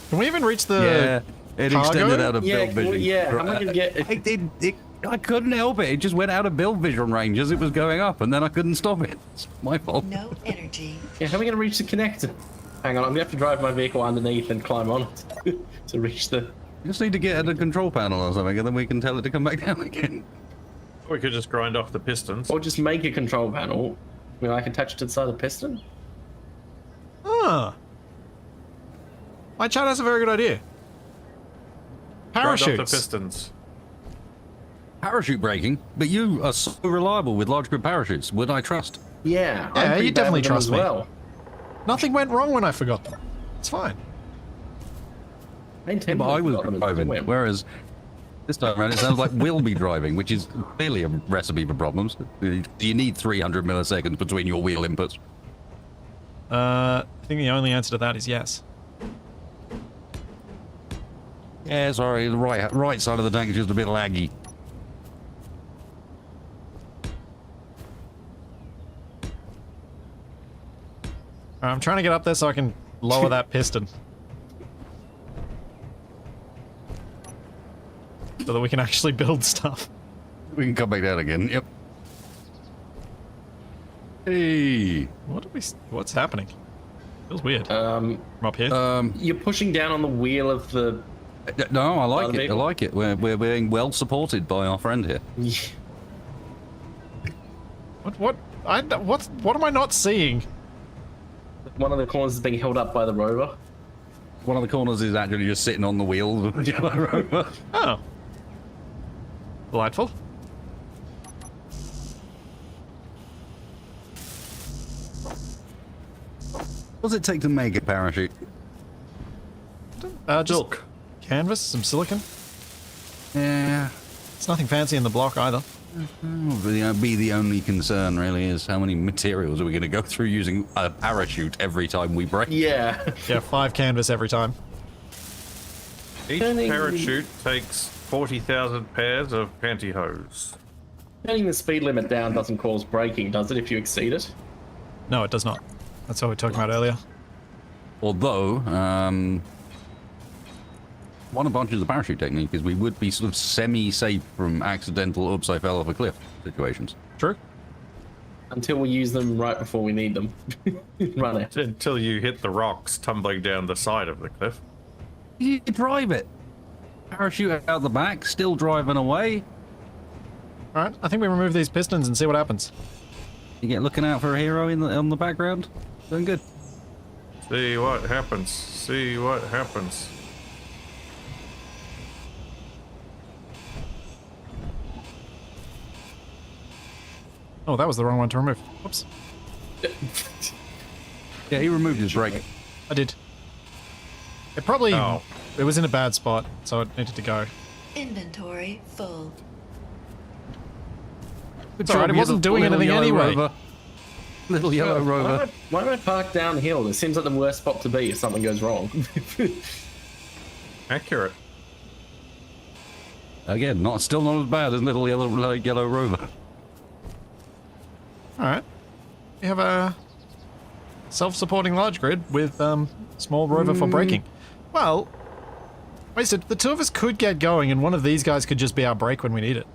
Can we even reach the It cargo? extended out of Yeah, build vision. yeah, how am I gonna get... I couldn't help it. It just went out of build vision range as it was going up, and then I couldn't stop it. It's my fault. No energy. Yeah, how am I gonna reach the connector? Hang on, I'm gonna have to drive my vehicle underneath and climb on it to reach the... You just need to get at a control panel or something, and then we can tell it to come back down again. We could just grind off the pistons. Or just make a control panel. I mean, I can attach it to the side of the piston. Huh. My chat has a very good idea. Grind off the Parachutes. pistons. Parachute breaking, but you are so reliable with large grid parachutes. Would I trust? Yeah, Yeah, I'm pretty you bad definitely with them trust as me. well. Nothing went wrong when I forgot them. It's fine. Maintain But I was driving, whereas this time around it sounds like we'll be driving, which is clearly a recipe for problems. You need 300 milliseconds between your wheel inputs. I think the only answer to that is yes. Yeah, sorry, the right side of the tank is just a bit laggy. I'm trying to get up there so I can lower that piston. So that we can actually build stuff. We can come back down again, yep. Hey! What's happening? Feels weird. From up here. You're pushing down on the wheel of the... No, I like it, I vehicle? like it. We're being well supported by our friend here. What am I not seeing? One of the corners is being held up by the rover. One of the corners is actually just sitting on the wheels of the yellow rover. Oh. Delightful. What does it take to make a parachute? Just Silk. canvas, some silicon. Yeah. It's nothing fancy in the block either. Be the only concern really is how many materials are we going to go through using a parachute every time we break? Yeah. Yeah, 5 canvas every time. Each Turning- parachute takes 40,000 pairs of pantyhose. Turning the speed limit down doesn't cause braking, does it, if you exceed it? No, it does not. That's what we were talking about earlier. Although, one advantage of the parachute technique is we would be sort of semi-safe from accidental oops I fell off a cliff situations. True. Until we use them right before we need them. Run it. Until you hit the rocks tumbling down the side of the cliff. You drive it. Parachute out the back, still driving away. Alright, I think we remove these pistons and see what happens. You get looking out for a hero on the background. Doing good. See what happens. See what happens. Oh, that was the wrong one to remove. Whoops. Yeah, he removed his brake. I did. It probably... Oh. It was in a bad spot, so it needed to go. Inventory full. It's alright, it wasn't doing anything anyway. Rover. Little yellow rover. Why do I park downhill? It seems like the worst spot to be if something goes wrong. Accurate. Again, still not as bad as little yellow rover. Alright. We have a self-supporting large grid with small rover for braking. Well, Wasted, the two of us could get going and one of these guys could just be our brake when we need it.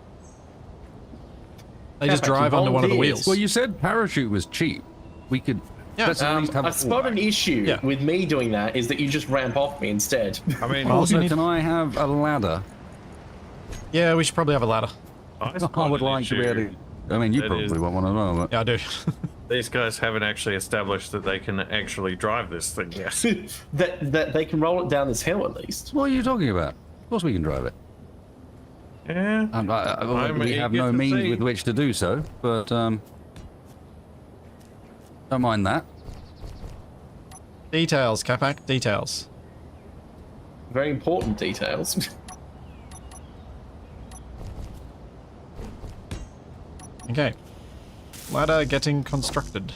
They just Capac, drive under one of the volunteers. wheels. Well, you said parachute was cheap. We could... Yeah. let's at least have I spot an issue Yeah. with me doing that is that you just ramp off me instead. I mean, Well, Also, you need- can I have a ladder? Yeah, we should probably have a ladder. I would like to be able to... I mean, you That probably is- won't want to know, but... Yeah, I do. These guys haven't actually established that they can actually drive this thing yet. that they can roll it down this hill at least. What are you talking about? Of course we can drive it. Yeah. We have eager no to means see. with which to do so, but don't mind that. Details, Capac, details. Very important details. Okay. Ladder getting constructed.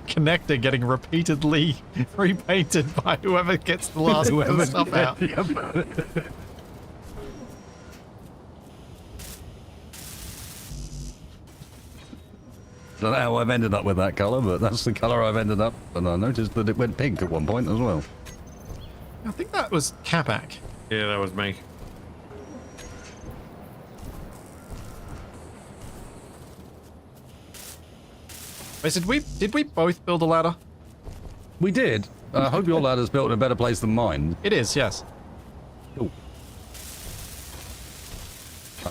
Connector getting repeatedly repainted by whoever gets the last bit of stuff out. Don't know how I've ended up with that colour, but that's the colour I've ended up. And I noticed that it went pink at one point as well. I think that was Capac. Yeah, that was me. Wait, did we both build a ladder? We did. I hope your ladder's built in a better place than mine. It is, yes. Cool.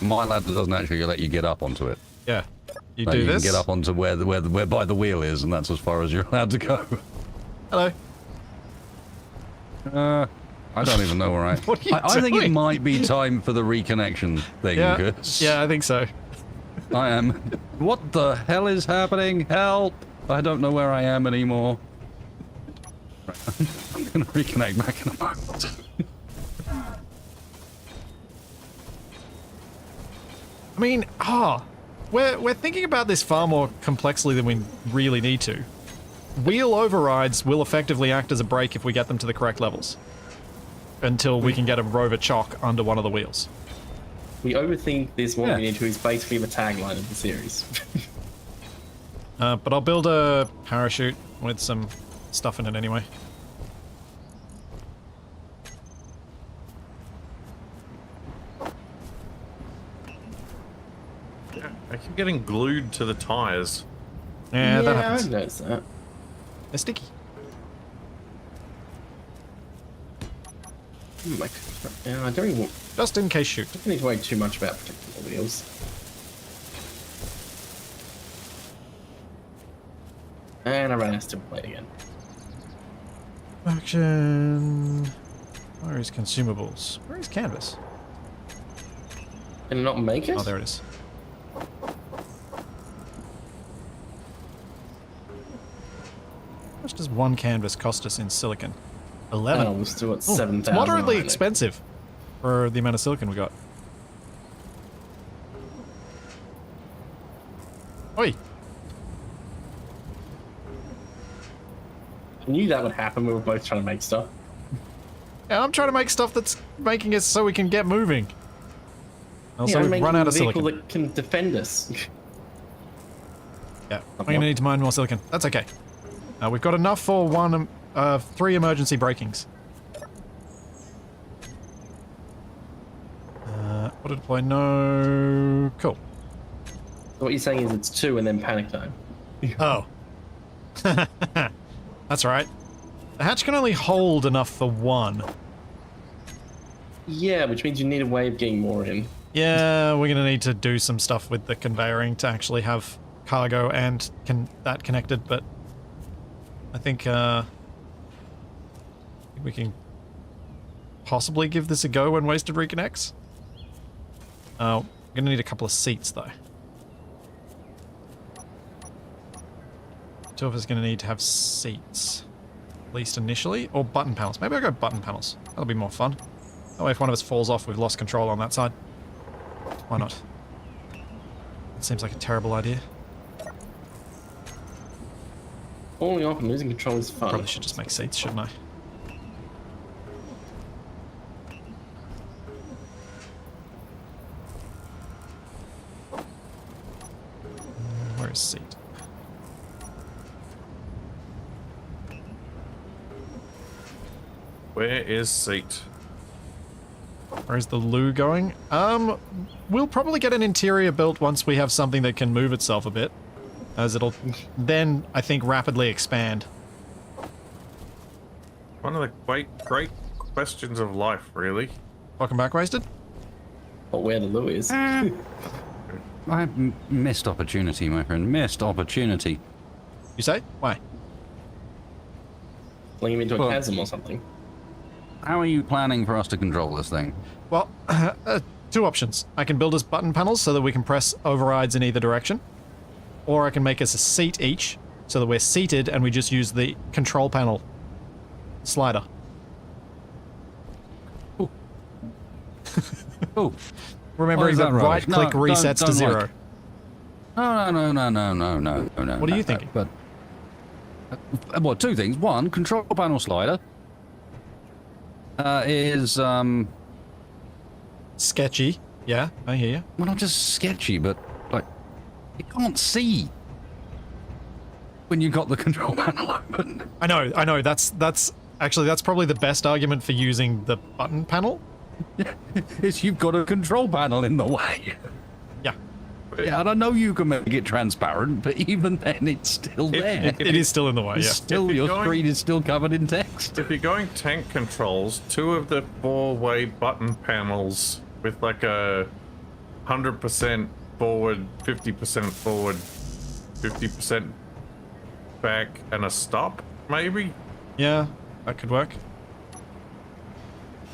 My ladder doesn't actually let you get up onto it. Yeah. You Like, do you this. can get up onto where by the wheel is, and that's as far as you're allowed to go. Hello. I don't even know where I... What are you I think it doing? might be time for the reconnection thing, Yeah. 'cause Yeah, I think so. I am... What the hell is happening? Help! I don't know where I am anymore. I'm gonna reconnect back in a moment. I mean, we're thinking about this far more complexly than we really need to. Wheel overrides will effectively act as a brake if we get them to the correct levels. Until we can get a rover chock under one of the wheels. We overthink this more Yeah. than we need to is basically the tagline of the series. But I'll build a parachute with some stuff in it anyway. I keep getting glued to the tires. Yeah, that I happens. noticed that. They're sticky. Yeah, I don't even Just in case shoot. need to worry too much about protecting the wheels. And I ran out of plate again. Action. Where is consumables? Where is canvas? Can it not make it? Oh, there it is. How much does one canvas cost us in silicon? 11. Oh, we're still at Ooh, 7,000. moderately already. expensive for the amount of silicon we got. Oi! I knew that would happen. We were both trying to make stuff. Yeah, I'm trying to make stuff that's making it so we can get moving. Also, I'm we've making run out a of vehicle silicon. that can defend us. Yeah, I'm gonna need to mine more silicon. That's okay. We've got enough for 3 emergency brakings. Auto deploy, no. Cool. So what you're saying is it's 2 and then panic time. Oh. That's right. The hatch can only hold enough for 1. Yeah, which means you need a way of getting more in. Yeah, we're gonna need to do some stuff with the conveying to actually have cargo and that connected, but I think we can possibly give this a go when Wasted reconnects. I'm gonna need a couple of seats though. Two of us are gonna need to have seats. At least initially. Or button panels. Maybe I'll go button panels. That'll be more fun. That way if one of us falls off, we've lost control on that side. Why not? It seems like a terrible idea. Falling off and losing control is fun. Probably should just make seats, shouldn't I? Where is seat? Where is seat? Where's the loo going? We'll probably get an interior built once we have something that can move itself a bit. As it'll then, I think, rapidly expand. One of the great questions of life, really. Welcome back, Wasted. But where the loo is. I missed opportunity, my friend. Missed opportunity. You say? Why? Fling him into a Well- chasm or something. How are you planning for us to control this thing? Well, two options. I can build us button panels so that we can press overrides in either direction. Or I can make us a seat each, so that we're seated and we just use the control panel slider. Oh, Remembering that that rubbish? right-click No, resets to don't 0. like- No. What are you thinking? But well, two things. One, control panel slider is Sketchy. Yeah, I hear you. well, not just sketchy, but like you can't see when you got the control panel open. I know. That's probably the best argument for using the button panel. Is you've got a control panel in the way. Yeah. Yeah, and I know you can make it transparent, but even then, it's still there. It is still in the way, yeah. Still, If you're your going- screen is still covered in text. If you're going tank controls, two of the four-way button panels with like a 100% forward, 50% forward, 50% back, and a stop, maybe? Yeah, that could work.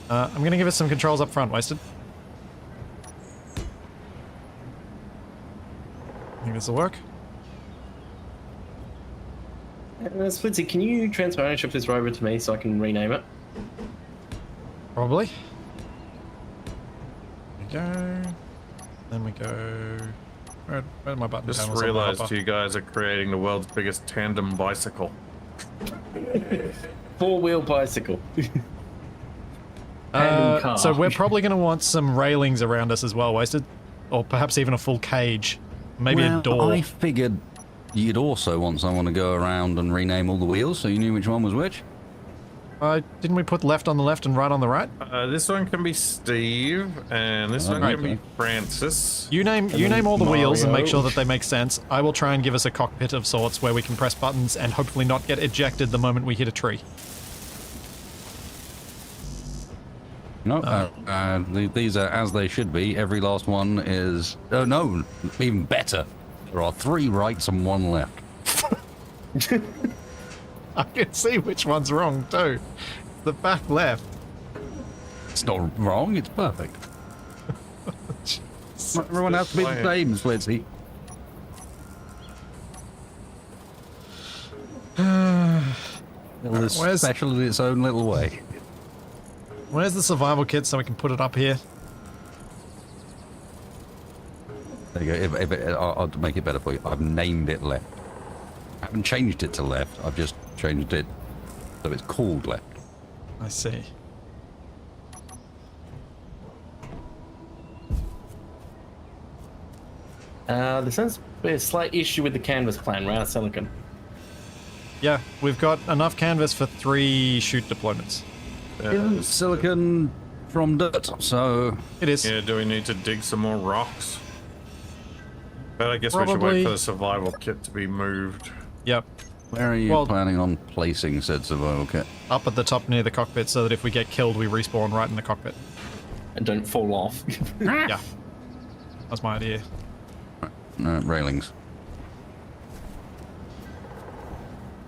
I'm gonna give us some controls up front, Wasted. I think this will work. Splitsy, can you transfer ownership of this rover to me so I can rename it? Probably. There we go. Then we go... Where are my button Just panels on the realized hopper? you guys are creating the world's biggest tandem bicycle. Four-wheel bicycle. Tandem car. So we're probably going to want some railings around us as well, Wasted. Or perhaps even a full cage. Maybe Well, a door. I figured you'd also want someone to go around and rename all the wheels so you knew which one was which. Didn't we put left on the left and right on the right? This one can be Steve, and this one Right. can be Francis. You name all the wheels and make Mario. sure that they make sense. I will try and give us a cockpit of sorts where we can press buttons and hopefully not get ejected the moment we hit a tree. No, these are as they should be. Every last one is... Oh, no, even better. There are 3 rights and 1 left. I can see which one's wrong too. The back left. It's not wrong, it's perfect. Everyone has to be the same, Splitsy. It's Where's- special in its own little way. Where's the survival kit so we can put it up here? There you go. I'll make it better for you. I've named it left. I haven't changed it to left. I've just changed it so it's called left. I see. There seems to be a slight issue with the canvas plan. We're out of silicon. Yeah, we've got enough canvas for 3 shoot deployments. Isn't silicon from dirt, so It is. Yeah, do we need to dig some more rocks? But I guess we should Probably. wait for the survival kit to be moved. Yep. where are you Well- planning on placing said survival kit? Up at the top near the cockpit so that if we get killed, we respawn right in the cockpit. And don't fall off. Yeah. That's my idea. Railings.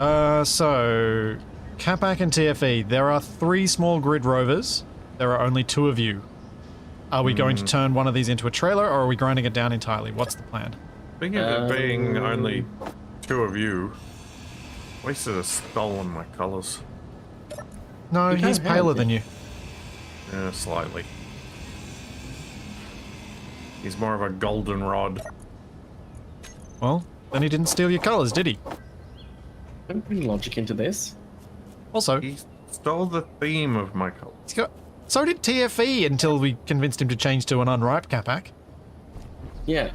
So... Capac and TFE, there are 3 small grid rovers. There are only 2 of you. Are we going to turn one of these into a trailer, or are we grinding it down entirely? What's the plan? Thinking of it being only 2 of you, Wasted has stolen my colours. No, You he's can't have paler it. than you. Yeah, slightly. He's more of a goldenrod. Well, then he didn't steal your colours, did he? Don't bring logic into this. Also, He stole the theme of my colours. he's got... So did TFE until we convinced him to change to an unripe Capac. Yeah.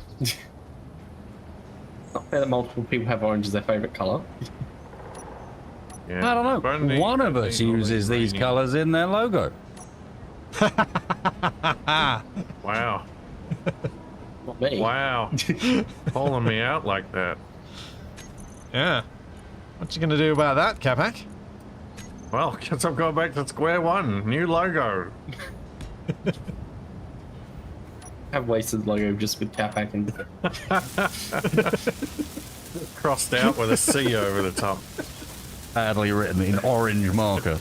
Not fair that multiple people have orange as their favourite colour. Yeah. I don't know. Bundy, One of us Bundy, uses these Bundy. colours in their logo. Wow. Not me. Wow. Calling me out like that. Yeah. What you gonna do about that, Capac? Well, guess I'm going back to square one. New logo. Have wasted logo just with Capac and Crossed out with a C over the top. Badly written in orange marker.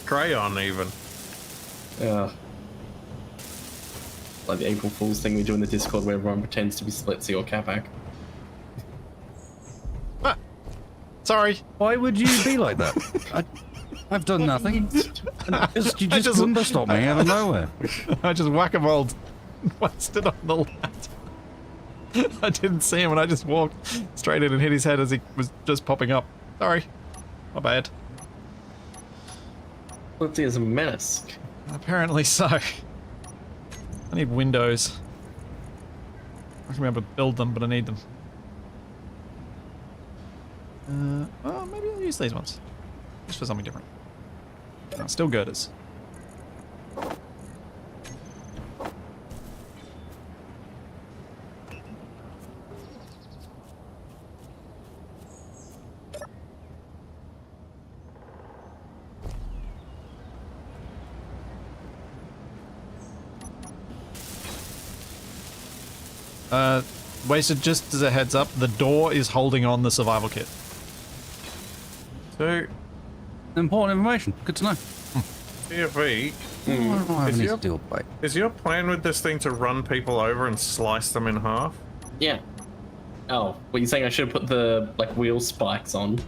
Crayon even. like the April Fool's thing we do in the Discord where everyone pretends to be Splitsy or Capac. Ah, sorry. Why would you be like that? I've done nothing. You I just couldn't stop me out of nowhere. I just whack-a-moled wasted on the left. I didn't see him and I just walked straight in and hit his head as he was just popping up. Sorry. My bad. Splitsy is a menace. Apparently so. I need windows. I can remember to build them, but I need them. Well, maybe I'll use these ones. Just for something different. No, still girders. Wasted, just as a heads up, the door is holding on the survival kit. So, Important information. Good to know. TFE, I don't have Is any your- steel plate. is your plan with this thing to run people over and slice them in half? Yeah. Oh, well, you're saying I should have put the like wheel spikes on?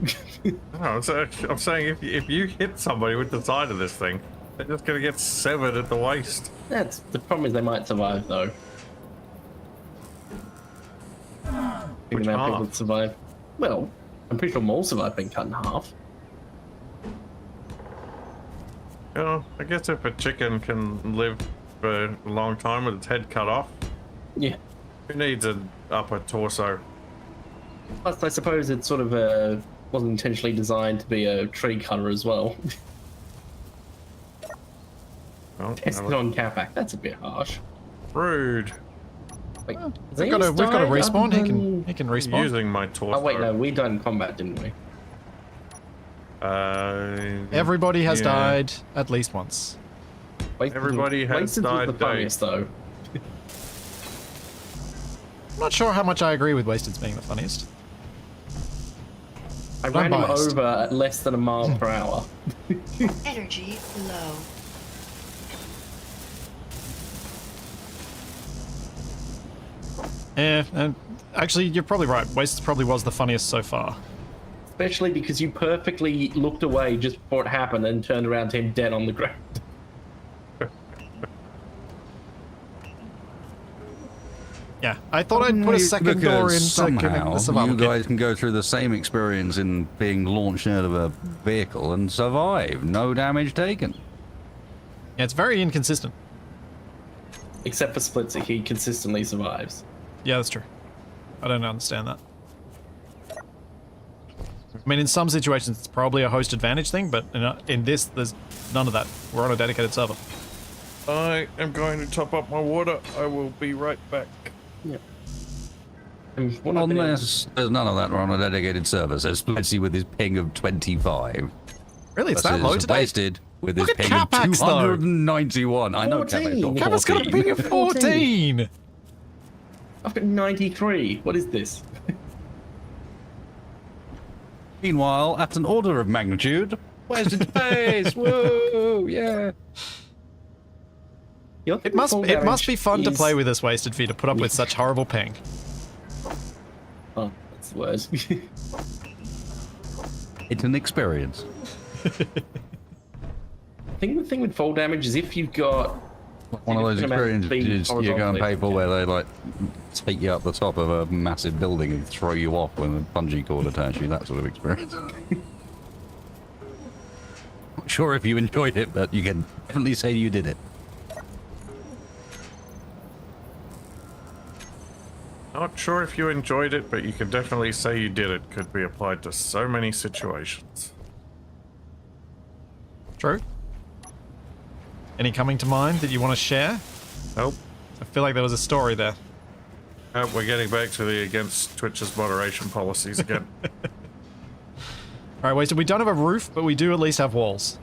No, I'm saying if you hit somebody with the side of this thing, they're just gonna get severed at the waist. That's the problem. Is they might survive though. Which Thinking about people half? that survive. Well, I'm pretty sure moles survive being cut in half. You know, I guess if a chicken can live for a long time with its head cut off, Yeah. who needs an upper torso? Plus, I suppose it sort of wasn't intentionally designed to be a tree cutter as well. Well, Tested on Capac. That's a bit harsh. rude. Wait, has We've got a Aegis died respawn. other He than- can respawn. Using my torso. Oh wait, no, we died in combat, didn't we? Everybody has yeah. died at least once. Wasted- Everybody has Wasted died, was the funniest though. I'm not sure how much I agree with Wasted's being the funniest. I I'm ran him biased. over at less than a mile per hour. Energy low. Yeah, and actually, you're probably right. Wasted probably was the funniest so far. Especially because you perfectly looked away just before it happened and turned around to him dead on the ground. Yeah, I thought I'd put a second door in Because to connect somehow the survival you kit. guys can go through the same experience in being launched out of a vehicle and survive. No damage taken. Yeah, it's very inconsistent. Except for Splitsy, he consistently survives. Yeah, that's true. I don't understand that. I mean, in some situations, it's probably a host advantage thing, but in this, there's none of that. We're on a dedicated server. I am going to top up my water. I will be right back. Yeah. And what I've been able- Unless there's none of that on a dedicated server. So Splitsy with his ping of 25. Really, it's that low versus today? Wasted with his Look at ping of Capac's, though. 291. I know 14. Capac's got Capac's got a 14. ping of 14! I've got 93. What is this? Meanwhile, at an order of magnitude, Wasted space! Whoa! Yeah! It must be fun to play with this wasted fee to put up with such horrible ping. Oh, that's the worst. It's an experience. I think the thing with fall damage is if you've got One of those significant amount of experiences speed you're going to pay for horizontally, where they like take you up the top of a massive building and throw you off when a bungee cord attaches you. That sort of experience. Not sure if you enjoyed it, but you can definitely say you did it. Not sure if you enjoyed it, but you can definitely say you did it. Could be applied to so many situations. True. Any coming to mind that you want to share? Nope. I feel like there was a story there. We're getting back to the against Twitch's moderation policies again. Alright, Wasted, we don't have a roof, but we do at least have walls.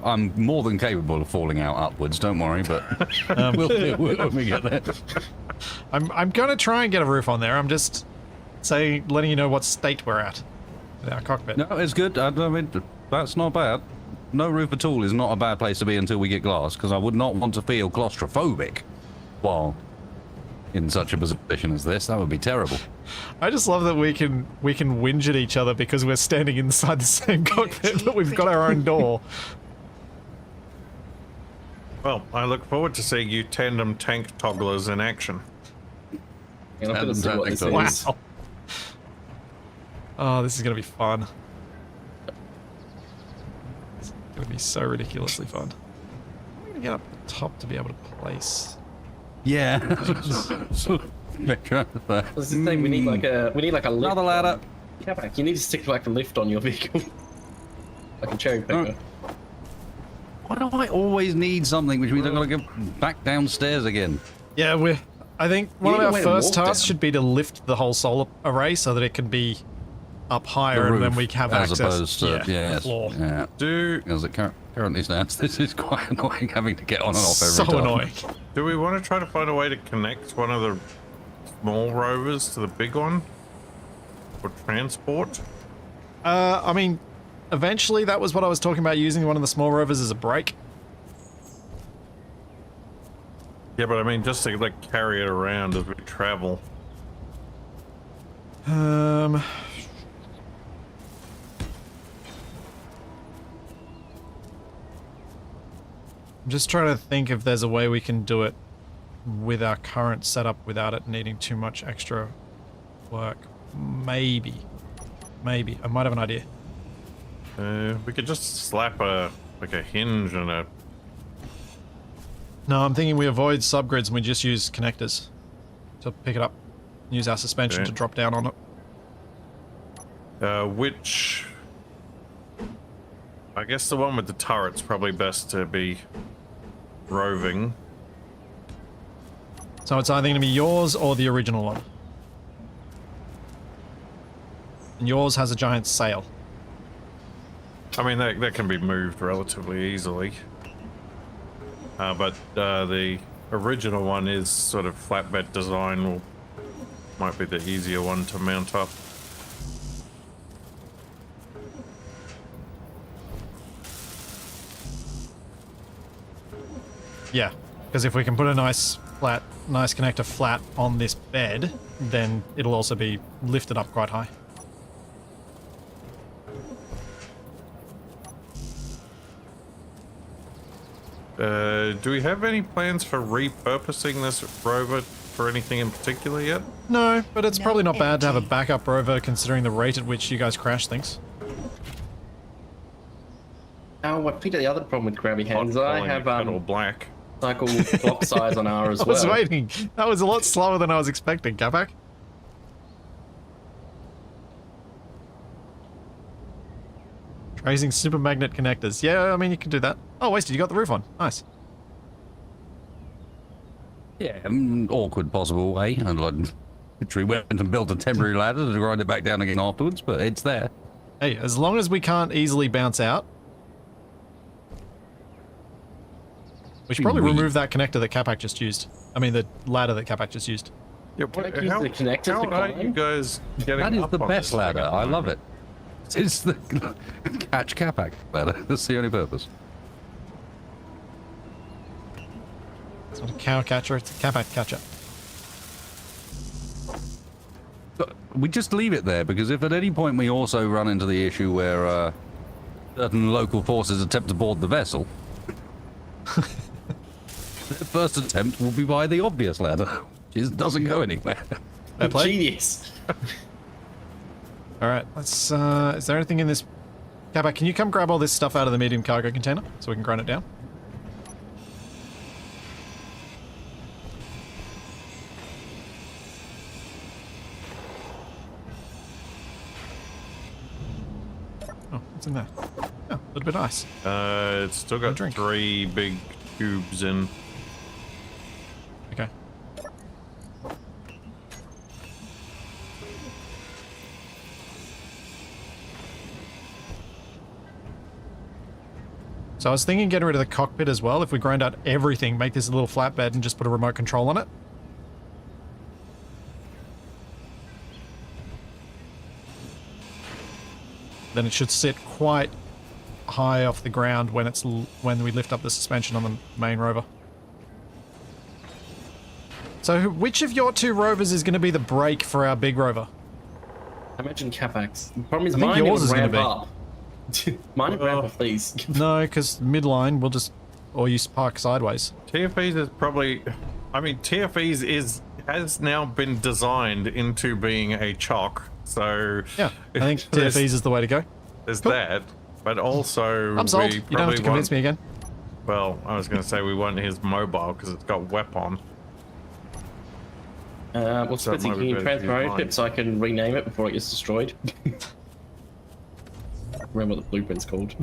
I'm more than capable of falling out upwards, don't worry, but we'll do it when we get there. I'm going to try and get a roof on there. I'm just letting you know what state we're at with our cockpit. No, it's good. I mean, that's not bad. No roof at all is not a bad place to be until we get glass, because I would not want to feel claustrophobic while in such a position as this. That would be terrible. I just love that we can whinge at each other because we're standing inside the same cockpit, but we've got our own door. Well, I look forward to seeing you tandem tank togglers in action. And I'm gonna see what this Wow. is. Oh, this is going to be fun. It's going to be so ridiculously fun. I'm going to get up the top to be able to place. Yeah. This is the thing. We need like a lift. Another ladder. Capac, you need to stick like a lift on your vehicle, like a cherry picker. Why do I always need something which means I've got to go back downstairs again? Yeah, I think one You of need a our way to first walk tasks down. should be to lift the whole solar array so that it can be up higher and then we have as access. opposed to the yes, floor. yeah. As it currently stands, this is quite annoying having to get on and off every So time. annoying. Do we want to try to find a way to connect one of the small rovers to the big one? For transport? I mean, eventually that was what I was talking about, using one of the small rovers as a brake. Yeah, but I mean, just to like carry it around as we travel. I'm just trying to think if there's a way we can do it with our current setup without it needing too much extra work. Maybe. I might have an idea. We could just slap a hinge and a. No, I'm thinking we avoid subgrids and we just use connectors to pick it up. Use our suspension Okay. to drop down on it. Which. I guess the one with the turret's probably best to be roving. So it's either going to be yours or the original one. And yours has a giant sail. I mean, that can be moved relatively easily. But the original one is sort of flatbed design, might be the easier one to mount up. Yeah, because if we can put a nice connector flat on this bed, then it'll also be lifted up quite high. Do we have any plans for repurposing this rover for anything in particular yet? No, but it's No probably not bad to have a energy. backup rover considering the rate at which you guys crash things. Oh, I picked up the other problem with grabby hands. Not I calling have it metal black. cycle block size on R as I well. was waiting. That was a lot slower than I was expecting, Capac. Tracing super magnet connectors. Yeah, I mean, you can do that. Oh, Wasted, you got the roof on. Nice. Yeah, awkward possible way. And like, literally went and built a temporary ladder to grind it back down again afterwards, but it's there. Hey, as long as we can't easily bounce out. We should probably remove that connector that Capac just used. I mean, the ladder that Capac just used. Yeah, I use the connector to how are climb? you guys getting That is up the on best this thing ladder. at the I love moment? it. It's the catch Capac ladder. That's the only purpose. It's not a cow catcher, it's a Capac catcher. But we just leave it there, because if at any point we also run into the issue where certain local forces attempt to board the vessel, the first attempt will be by the obvious ladder, which doesn't go anywhere. Fair play. Genius. Alright, let's, is there anything in this... Capac, can you come grab all this stuff out of the medium cargo container so we can grind it down? Oh, what's in there? Oh, a little bit of ice. It's still got Drink. 3 big tubes in. Okay. So I was thinking getting rid of the cockpit as well. If we grind out everything, make this a little flatbed and just put a remote control on it. Then it should sit quite high off the ground when it's when we lift up the suspension on the main rover. So which of your 2 rovers is going to be the brake for our big rover? I imagine Capac's. The problem is I think mine yours would is gonna ramp be. up. Mine would ramp up, please. No, because midline we'll just, or you park sideways. TFEs is probably... I mean, TFEs has now been designed into being a chock, so... Yeah, I think there's- TFEs is the way to go. There's Cool. that, but also I'm sold. we You don't have probably to convince want... me again. Well, I was going to say we want his mobile because it's got weapon. Well, So it Spitzy, might can be you better to transfer use ownership mine. so I can rename it before it gets destroyed? Remember what the blueprint's called.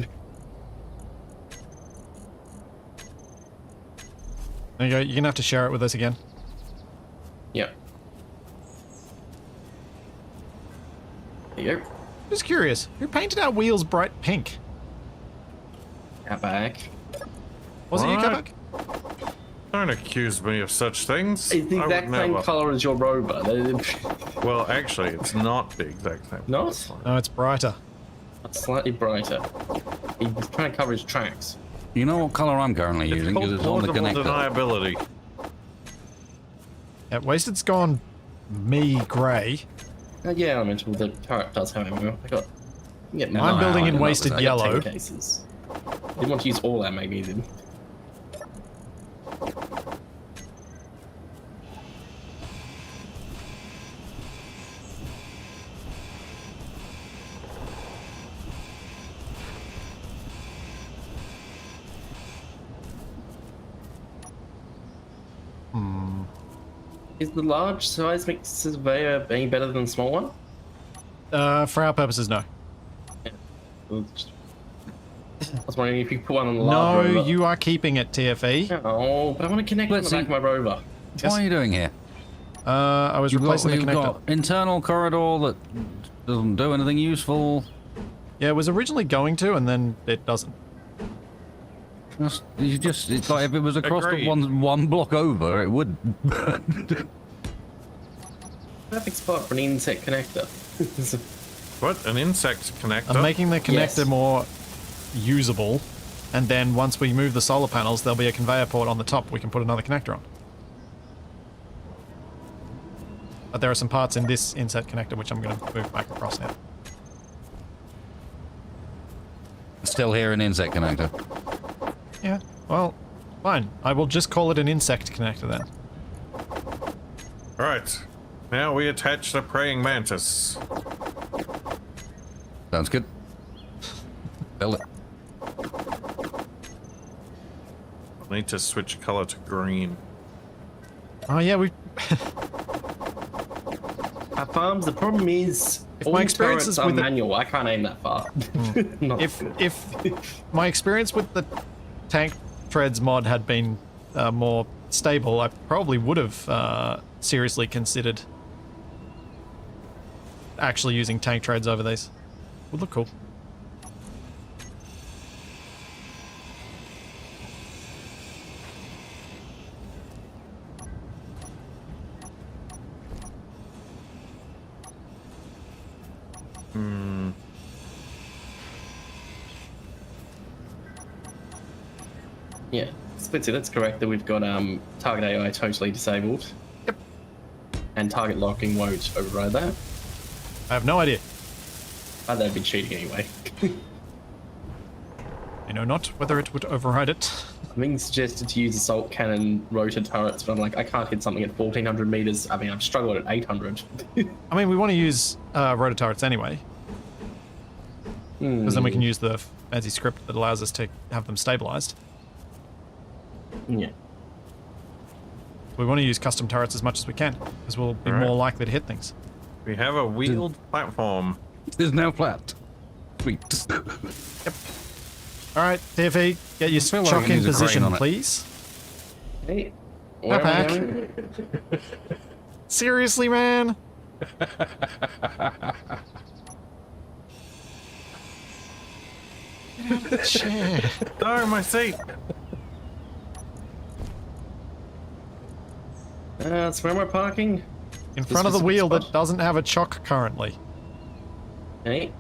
There you go. You're going to have to share it with us again. Yeah. There you go. Just curious, who painted our wheels bright pink? Capac. Was it you, What? Capac? Don't accuse me of such things. It's the I would exact same never. colour as your rover. Well, actually, it's not the exact same. Not? No, it's brighter. It's slightly brighter. He's trying to cover his tracks. You know what color I'm currently It's using? Because called it's on the plausible connector. deniability. Yeah, Wasted's gone me grey. Yeah, I mentioned the turret does have ammo. I got. Yeah, I'm building in I know, wasted I got yellow. 10 cases. Didn't want to use all our magnesium. Is the large seismic surveyor any better than the small one? For our purposes, no. I was wondering if you could put one on the No, large rover. you are keeping it, TFE. Oh, but I want to connect Let's on the back see. of my rover. Yes. What are you doing here? I was replacing the You've connector. got internal corridor that doesn't do anything useful. Yeah, it was originally going to, and then it doesn't. It's like if it was across Agreed. the one block over, it would. Perfect spot for an insect connector. What? An insect connector? I'm making the connector Yes. more usable, and then once we move the solar panels, there'll be a conveyor port on the top we can put another connector on. But there are some parts in this inset connector which I'm going to move back across now. Still here an insect connector. Yeah, well, fine. I will just call it an insect connector then. Right. Now we attach the praying mantis. Sounds good. Build it. I'll need to switch color to green. Oh yeah, we. Our farms, the problem is If all my experiences turrets are with the- manual. I can't aim that far. Not- if my experience with the tank treads mod had been more stable, I probably would have seriously considered actually using tank treads over these. Would look cool. yeah. Splitsy, that's correct that we've got target AI totally disabled. Yep. And target locking won't override that. I have no idea. They'd be cheating anyway. I know not whether it would override it. I'm being suggested to use assault cannon rotor turrets, but I'm like, I can't hit something at 1400 meters. I mean, I've struggled at 800. I mean, we want to use rotor turrets anyway. Because then we can use the fancy script that allows us to have them stabilized. Yeah. We want to use custom turrets as much as we can, because we'll be Alright. more likely to hit things. We have a wheeled platform. It is now flat. Sweet. Alright, TFE, get your feel like chock it in needs a crane position, on it. please. Hey, where am I Capac. going? Seriously, man? Get out of the chair. No, my seat. So where am I parking? In front of the specific wheel that spot? doesn't have a chock currently. Hey,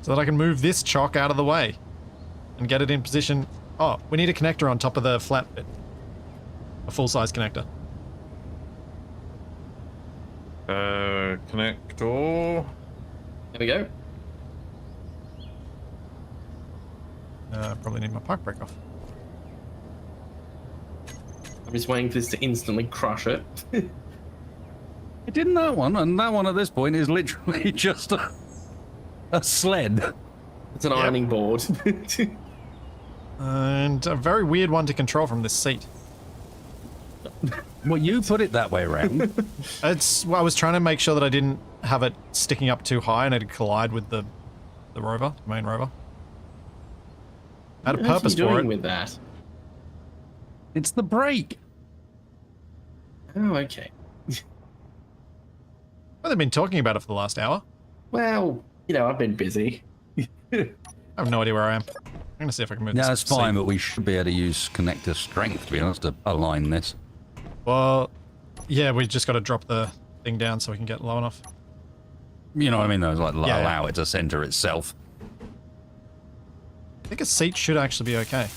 So that I can move this chock out of the way. And get it in position. Oh, we need a connector on top of the flat bit. A full-size connector. Connector. there we go. Probably need my park brake off. I'm just waiting for this to instantly crush it. It didn't that one, and that one at this point is literally just a sled. It's an ironing board. And a very weird one to control from this seat. Well, you put it that way around. Well, I was trying to make sure that I didn't have it sticking up too high and it'd collide with the rover, the main rover. I had a What else are purpose you for doing it. with that? It's the brake. Oh, okay. Well, they've been talking about it for the last hour. Well, you know, I've been busy. I have no idea where I am. I'm gonna see if I can move No, this it's fine, seat. but we should be able to use connector strength, to be honest, to align this. Well, yeah, we just got to drop the thing down so we can get low enough. You know what I mean? Though, like Yeah, yeah. allow it to center itself. I think a seat should actually be okay.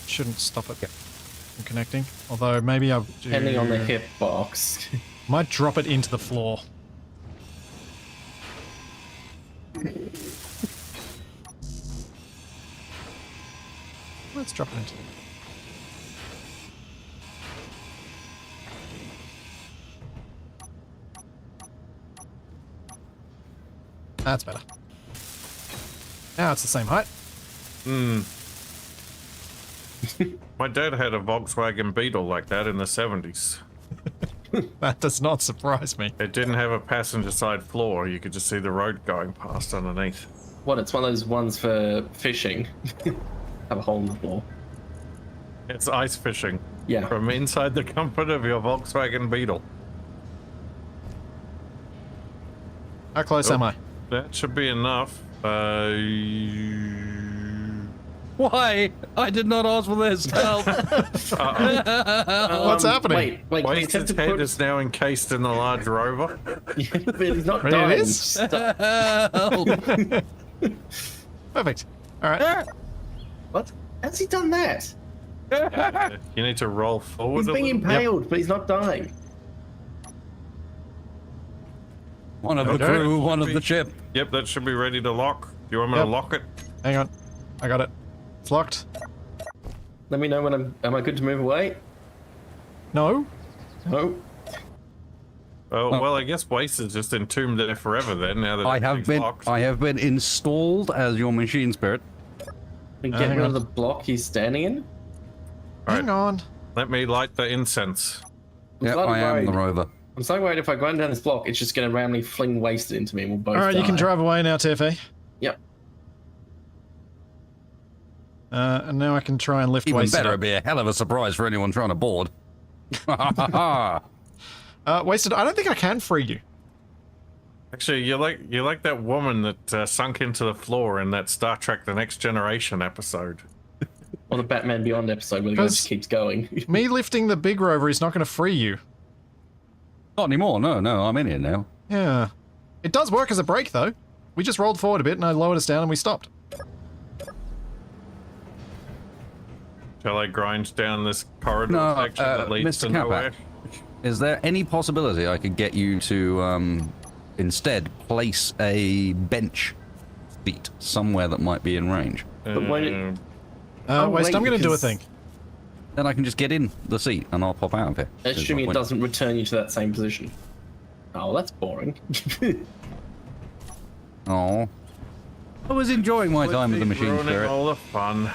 Shouldn't stop it from connecting. Although maybe I'll do... Depending on the hip box. Might drop it into the floor. Let's drop it into... That's better. Now it's the same height. My dad had a Volkswagen Beetle like that in the 70s. That does not surprise me. It didn't have a passenger side floor. You could just see the road going past underneath. What, it's one of those ones for fishing. Have a hole in the floor. It's ice fishing. Yeah. From inside the comfort of your Volkswagen Beetle. How close am I? That should be enough. Why? I did not ask for this. Help. What's happening? Wait, can you Wasted attempt to head put... is now encased in the large rover. But he's not Really, it dying. is? Stop. Help. Perfect. All right. What? How's he done that? You need to roll forward He's a being little. impaled, but he's not dying. One of the Okay. crew, one of the ship. Yep, that should be ready to lock. Do you want me Yep. to lock it? Hang on. I got it. It's locked. Let me know when am I good to move away? No. No. Oh, well, I guess Waste is just entombed there forever then, now that I everything's locked. have been installed as your machine spirit. We get hang rid on. of the block he's standing in? Hang on. Let me light the incense. I'm Yep, slightly I am worried. the rover. I'm so worried if I grind down this block, it's just going to randomly fling wasted into me and we'll both All right, you can die. drive away now, TFA. Yep. And now I can try and lift Even Wasted better, up. it'd be a hell of a surprise for anyone trying to board. Wasted, I don't think I can free you. Actually, you're like that woman that sunk into the floor in that Star Trek: The Next Generation episode. Or the Batman Beyond episode where the guy Because- just keeps going. Me lifting the big rover is not going to free you. Not anymore, no, I'm in here now. Yeah. It does work as a brake, though. We just rolled forward a bit and I lowered us down and we stopped. Shall I grind down this corridor No, section that leads Mr. to Capac, nowhere? is there any possibility I could get you to instead place a bench seat somewhere that might be in range? But when it, Wait, wait, I'm going to do a because- thing. Then I can just get in the seat and I'll pop out of here. assuming it doesn't return you to that same position. Oh, that's boring. Oh, I was enjoying my time with the machine Ruining spirit. all the fun.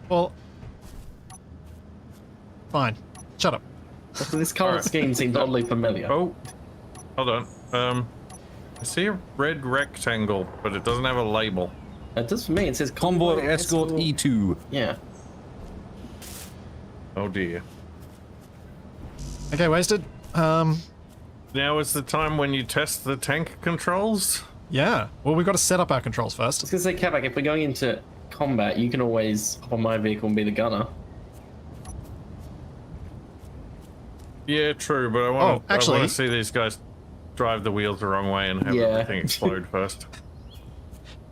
Well, fine. Shut up. This colour Alright. scheme seems oddly familiar. Oh, hold on. I see a red rectangle, but it doesn't have a label. It does for me. It says Convoy Escort E2. Yeah. Oh dear. Okay, wasted. Now is the time when you test the tank controls? Yeah. Well, we've got to set up our controls I first. was gonna say, Capac, if we're going into combat, you can always hop on my vehicle and be the gunner. Yeah, true, but I want Oh, actually- to see these guys drive the wheels the wrong way and have Yeah. everything explode first.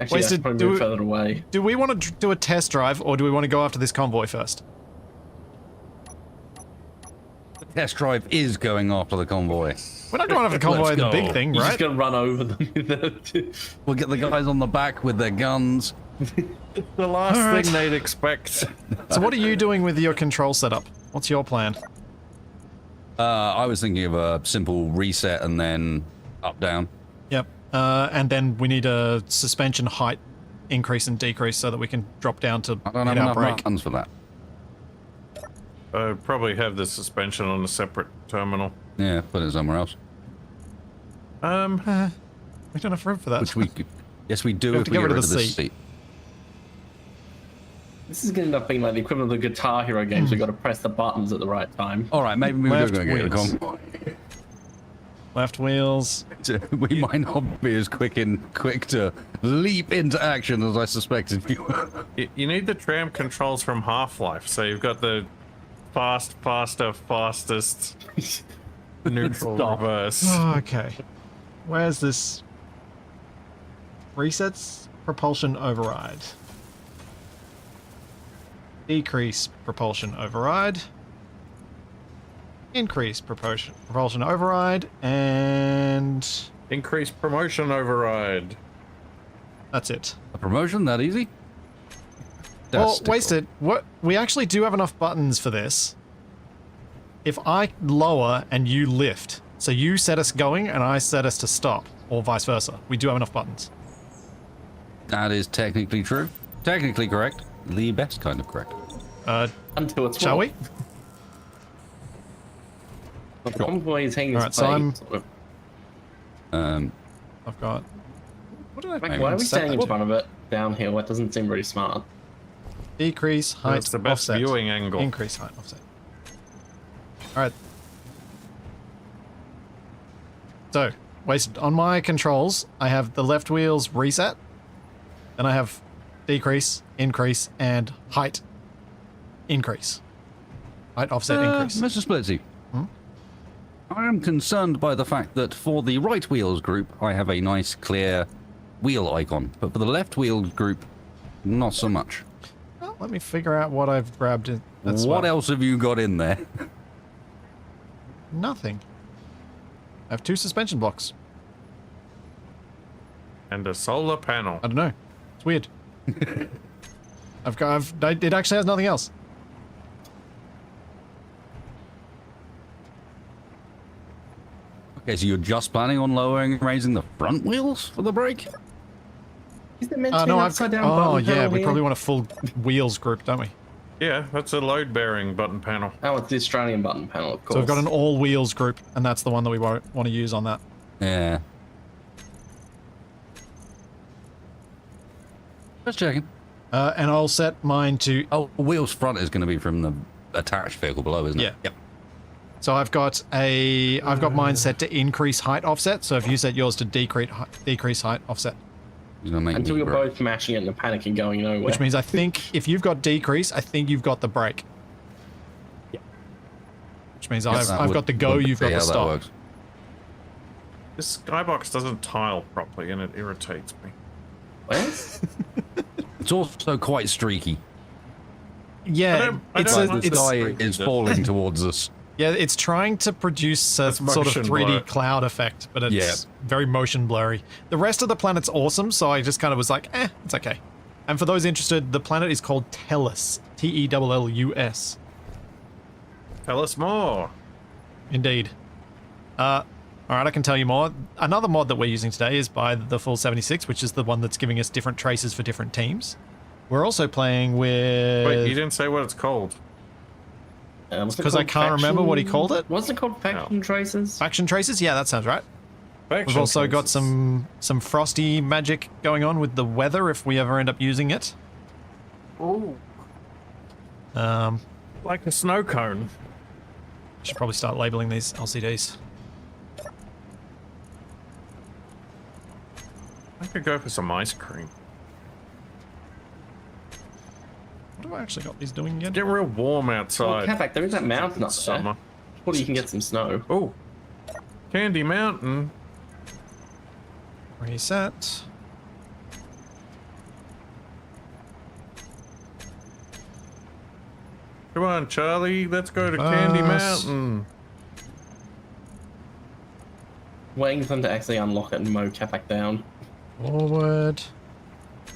Actually, Wasted, that's probably do move it- further away. Do we want to do a test drive, or do we want to go after this convoy first? The test drive is going after the convoy. We're not going after the convoy, Let's the go. big thing, You're right? just gonna run over them. We'll get the guys on the back with their guns. The last Alright. thing they'd expect. So what are you doing with your control setup? What's your plan? I was thinking of a simple reset and then up down. Yep. And then we need a suspension height increase and decrease so that we can drop down to I don't have hit our enough brake. buttons for that. I'd probably have the suspension on a separate terminal. Yeah, put it somewhere else. We don't have room for that. Which we could, yes, we do We have if to we get get rid rid of of the this seat. seat. This is gonna end up being like the equivalent of the Guitar Hero games. We've got to press the buttons at the right time. All right, maybe we're Left going to get the wheels. convoy. Left wheels. We might not be as quick to leap into action as I suspected we were. You need the tram controls from Half-Life, so you've got the fast, faster, fastest, neutral, Stop. reverse. Oh, okay. Where's this? Resets propulsion override. Decrease propulsion override. Increase propulsion override, and Increase promotion override. that's it. A promotion that easy? Well, That's wasted. What? We actually do have enough buttons for this. If I lower and you lift, so you set us going and I set us to stop, or vice versa, we do have enough buttons. That is technically true. Technically correct. The best kind of correct. Until it's Shall wrong. we? The Convoy is hanging Alright, its so fate. I'm- Um, I've got. What did I? Like, why are we set standing in that? front of it downhill? That doesn't seem very smart. Decrease height. That's the best offset. viewing angle. Increase height offset. All right. So, wasted on my controls. I have the left wheels reset, then I have decrease, increase, and height increase. Height offset increase. Mr. Splitsy, I am concerned by the fact that for the right wheels group, I have a nice clear wheel icon, but for the left wheels group, not so much. Well, let me figure out what I've grabbed. That's What else have you got in there? Nothing. I have 2 suspension blocks. And a solar panel. I don't know. It's weird. It actually has nothing else. Okay, so you're just planning on lowering and raising the front wheels for the brake? Is there meant to be No, an I've. upside down Oh, button yeah, panel we here? probably want a full wheels group, don't we? Yeah, that's a load-bearing button panel. Oh, it's the Australian button panel, of course. So we've got an all wheels group, and that's the one that we want to use on that. Yeah. Just checking. And I'll set mine to. Oh, wheels front is going to be from the attached vehicle below, isn't it? Yeah. Yep. So I've got mine set to increase height offset. So if you set yours to decrease height offset, He's gonna make Until me you're brake. both mashing it in a panic and going nowhere. which means I think if you've got decrease, I think you've got the brake. Yeah. Which means Yes, that I've would- got the go, would you've be got the how that stop. works. This skybox doesn't tile properly and it irritates me. Where? It's also quite streaky. Yeah, I it's don't The it's sky is falling towards us. yeah, it's trying to produce a It's sort of motion 3D blur. cloud effect, but it's Yeah. very motion blurry. The rest of the planet's awesome, so I just kind of was like, it's okay. And for those interested, the planet is called Tellus. Tellus. Tell us more. Indeed. Alright, I can tell you more. Another mod that we're using today is by the Full 76, which is the one that's giving us different traces for different teams. We're also playing with... Wait, you didn't say what it's called. Because I can't remember what he called it. Wasn't it called Faction Traces? Faction Traces? Yeah, that sounds right. We've Faction also got traces. some Frosty magic going on with the weather if we ever end up using it. Ooh, Um, like a snow cone. should probably start labeling these LCDs. I could go for some ice cream. What have I actually got these doing again? Get real warm Oh, outside. Capac, there is that mountain up It's there. summer. Surely you can get some snow. Oh, Candy Mountain. Reset. Come on, Charlie. Let's go to Candy Bus. Mountain. Waiting for them to actually unlock it and mow Capac down. Forward.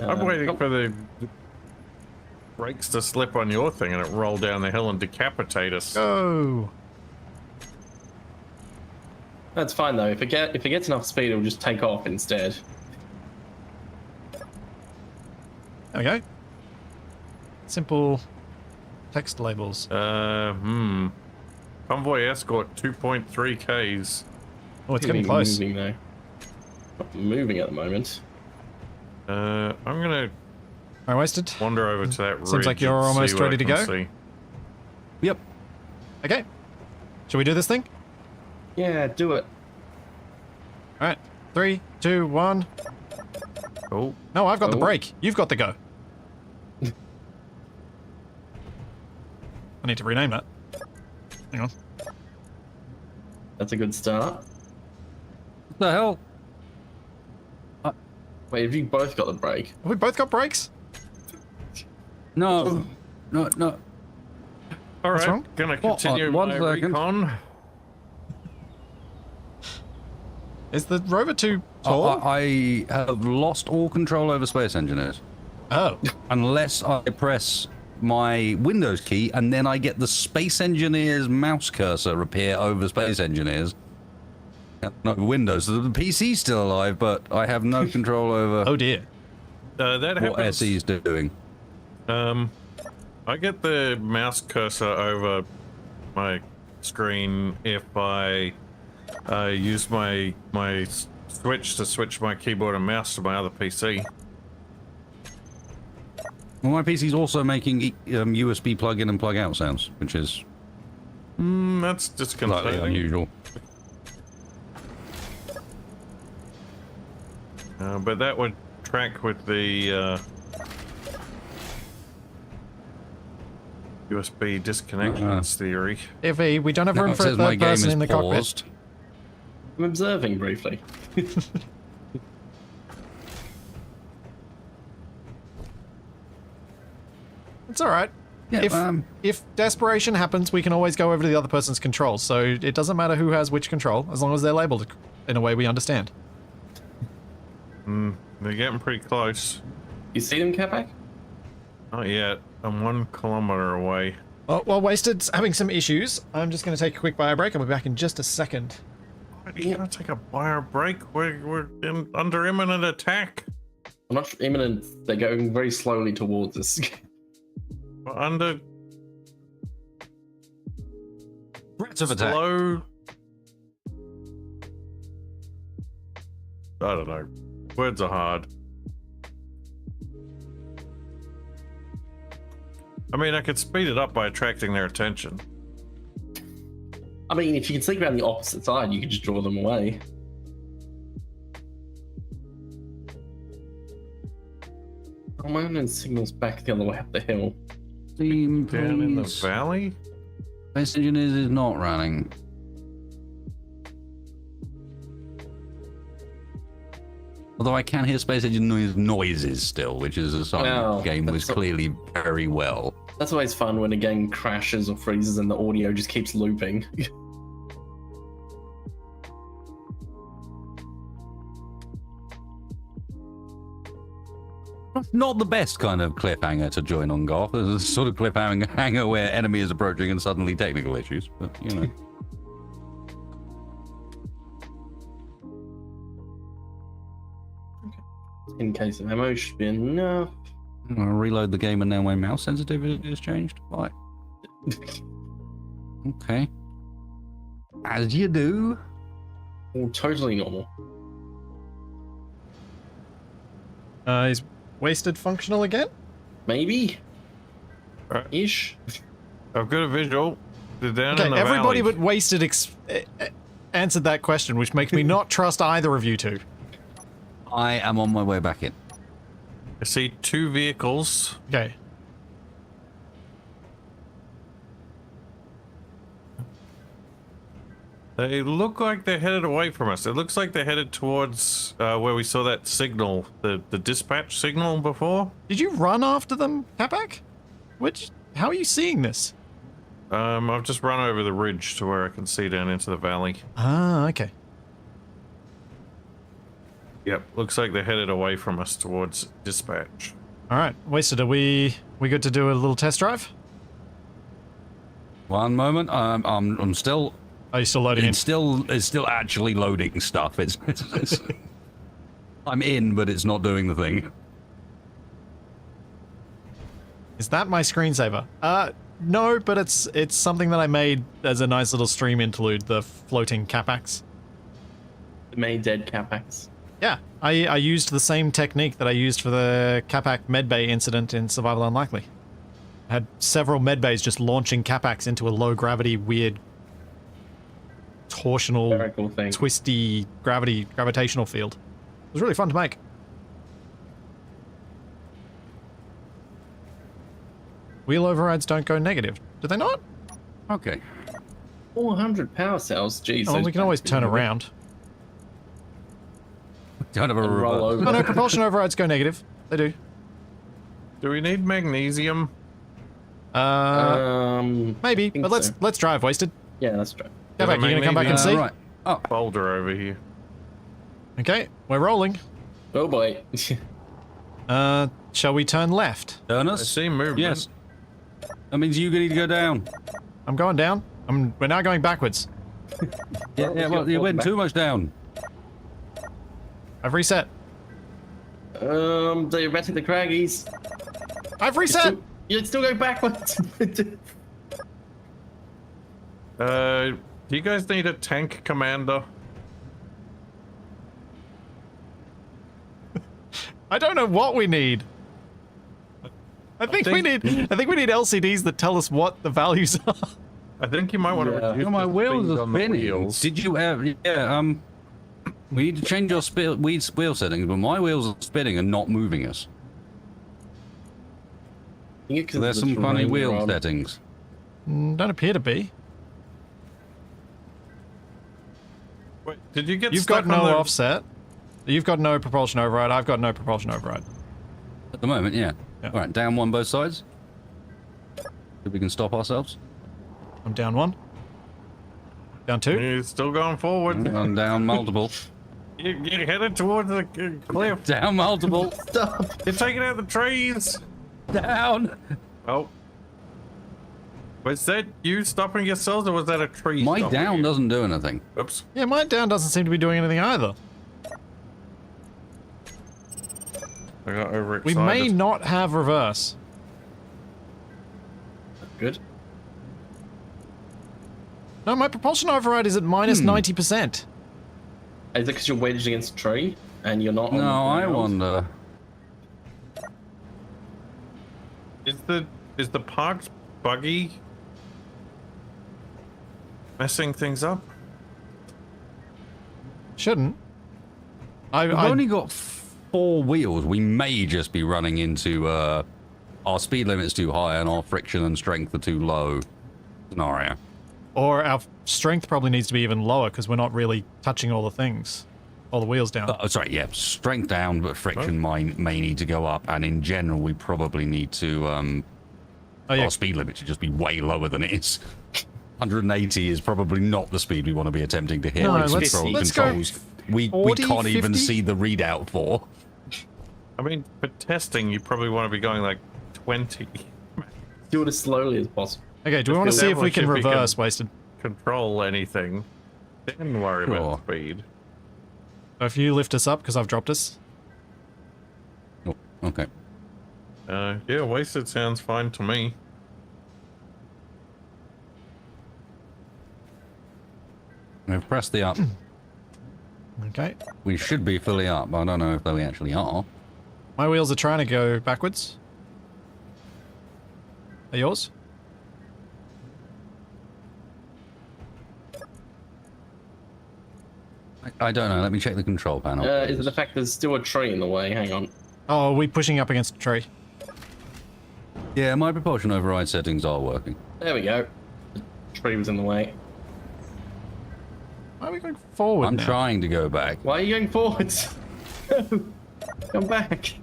I'm waiting oh, for the brakes to slip on your thing and it roll down the hill and decapitate us. Go! That's fine though. If it gets enough speed, it'll just take off instead. There we go. Simple text labels. Convoy escort 2.3 Ks. Oh, it's getting close. Moving though. Not moving at the moment. I'm gonna I wasted. wander over to that ridge. Seems like you're and see almost what ready I to can go. see. Yep. Okay. Should we do this thing? Yeah, do it. Alright. 3, 2, 1. Oh, No, I've got the Oh. brake. You've got the go. I need to rename that. Hang on. That's a good start. What the hell? Wait, have you both got the brake? Have we both got brakes? No. No, no. all right. wrong? Gonna What? continue One my second. recon. Is the rover too tall? I have lost all control over Space Engineers. Oh. Unless I press my Windows key and then I get the Space Engineers mouse cursor appear over Space Engineers. No Windows. So the PC's still alive, but I have no control over Oh dear. That what happens. SE's doing. I get the mouse cursor over my screen if I use my switch to switch my keyboard and mouse to my other PC. Well, my PC's also making USB plug-in and plug-out sounds, which is That's slightly disconcerting. unusual. But that would track with the USB disconnections theory. If we don't have Now room it for a says my third game person is in the cockpit. paused. I'm observing briefly. It's alright. Yeah, If desperation happens, we can always go over to the other person's controls, so it doesn't matter who has which control, as long as they're labeled in a way we understand. They're getting pretty close. You see them, Capac? Not yet. I'm 1 kilometer away. Well, while Wasted's having some issues, I'm just going to take a quick bio break. I'll be back in just a second. You gotta take a wire break. We're under imminent attack. I'm not imminent. They're going very slowly towards us. We're under threats of attack. slow. I don't know. Words are hard. I mean, I could speed it up by attracting their attention. I mean, if you can sneak around the opposite side, you could just draw them away. Oh, my own signal's back the other way up the hill. Team, Down in the please. valley? Space Engineers is not running. Although I can hear Space Engineers noises still, which is a sign Well, the game was that's a- clearly very well. That's always fun when a game crashes or freezes and the audio just keeps looping. Not the best kind of cliffhanger to join on, Garth. There's a sort of cliffhanger where enemy is approaching and suddenly technical issues, but you know. In case of ammo, should be enough. I'm gonna reload the game and now my mouse sensitivity has changed. Right. Okay. As you do. Oh, totally normal. Is wasted functional again? Maybe? Right. Ish. I've got a visual. They're down Okay, in the everybody valley. but wasted answered that question, which makes me not trust either of you two. I am on my way back in. I see 2 vehicles. Okay. They look like they're headed away from us. It looks like they're headed towards where we saw that signal, the dispatch signal before. Did you run after them, Capac? How are you seeing this? I've just run over the ridge to where I can see down into the valley. Ah, okay. Yep, looks like they're headed away from us towards dispatch. All right, wasted. Are we good to do a little test drive? One moment. I'm still. Are you still loading in? It's still actually loading stuff. It's I'm in, but it's not doing the thing. Is that my screensaver? No, but it's something that I made as a nice little stream interlude. The floating Capacs. Made dead Capacs. Yeah, I used the same technique that I used for the Capac medbay incident in Survival Unlikely. I had several medbays just launching Capacs into a low-gravity, weird, torsional, Very cool thing. twisty gravitational field. It was really fun to make. Wheel overrides don't go negative, do they not? Okay. 400 power cells, jeez. Oh, those we can always batteries turn are- around. Don't have a And roll reverse. over. Oh no, propulsion overrides go negative. They do. Do we need magnesium? Maybe, think but so. let's drive, wasted. Yeah, that's true. Capac, you gonna come back and magnesium? see? Right. Oh, Boulder over here. Okay, we're rolling. Oh boy. Shall we turn left? I Ernest? see movement. Yes. That means you need to go down. I'm going down. We're now going backwards. Yeah, well, you went too much down. I've reset. So you're back to the Craggies. I've reset! You're still going backwards. Do you guys need a tank commander? I don't know what we need. I think we need LCDs that tell us what the values are. I think you might want to Yeah. reduce My the wheels speed are on the spinning. wheels. Did you have? Yeah. We need to change our wheel settings, but my wheels are spinning and not moving us. So there's some funny wheel settings. Don't appear to be. Wait, did you get You've stuck got no on the... offset. You've got no propulsion override. I've got no propulsion override. At the moment, yeah. Yeah. All right, down one both sides. If we can stop ourselves. I'm down one. Down two. You're still going forward. And down multiple. You're headed towards the cliff. Down multiple. Stop. You're taking out the trees. Down. Oh. Was that you stopping yourselves or was that a tree My stopping down you? doesn't do anything. Oops. Yeah, my down doesn't seem to be doing anything either. I got overexcited. We may not have reverse. Good. No, my propulsion override is at minus 90%. Is it because you're wedged against a tree and you're not on No, the I ground? wonder. Is the parked buggy messing things up? Shouldn't. We've only got 4 wheels. We may just be running into our speed limit's too high and our friction and strength are too low scenario. Or our strength probably needs to be even lower because we're not really touching all the things. All the wheels down. Oh, sorry, yeah, strength down, but friction may need to go up. And in general, we probably need to Oh, yeah. Our speed limit should just be way lower than it is. 180 is probably not the speed we want to be attempting to hit. No, with let's go controls we 40, can't even 50? see the readout for. I mean, for testing, you probably want to be going like 20. Do it as slowly as possible. Okay, do we want to see if we can Definitely should be reverse Wasted? Control anything. Then worry Sure. about speed. If you lift us up, because I've dropped us. Oh, okay. Yeah, wasted sounds fine to me. We've pressed the up. Okay. We should be fully up, but I don't know if we actually are. My wheels are trying to go backwards. Are yours? I don't know. Let me check the control panel. Is it the fact there's still a tree in the way? Hang on. Oh, are we pushing up against a tree? Yeah, my propulsion override settings are working. There we go. The tree was in the way. Why are we going forward I'm now? trying to go back. Why are you going forwards? Come back.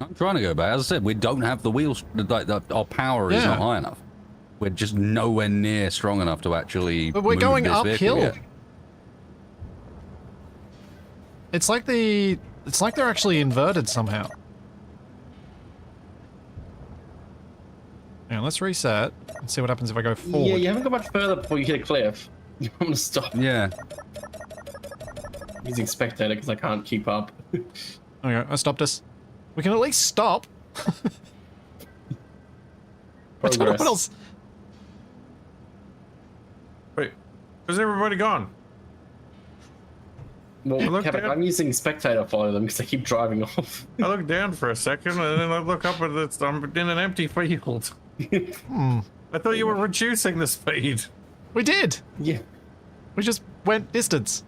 I'm trying to go back. As I said, we don't have the wheels. Our power is not Yeah. high enough. We're just nowhere near strong enough to actually. But we're move going this vehicle uphill. yet. It's like they're actually inverted somehow. Now let's reset and see what happens if I go forward. Yeah, you haven't got much further before you hit a cliff. I'm gonna stop Yeah. using spectator because I can't keep up. Okay, I stopped us. We can at least stop. I don't know what Progress. else. Wait, where's everybody gone? Well, Look Capac, down. I'm using spectator follow them because they keep driving off. I look down for a second and then I look up and I'm in an empty field. I thought you were reducing the speed. We did. Yeah. We just went distance.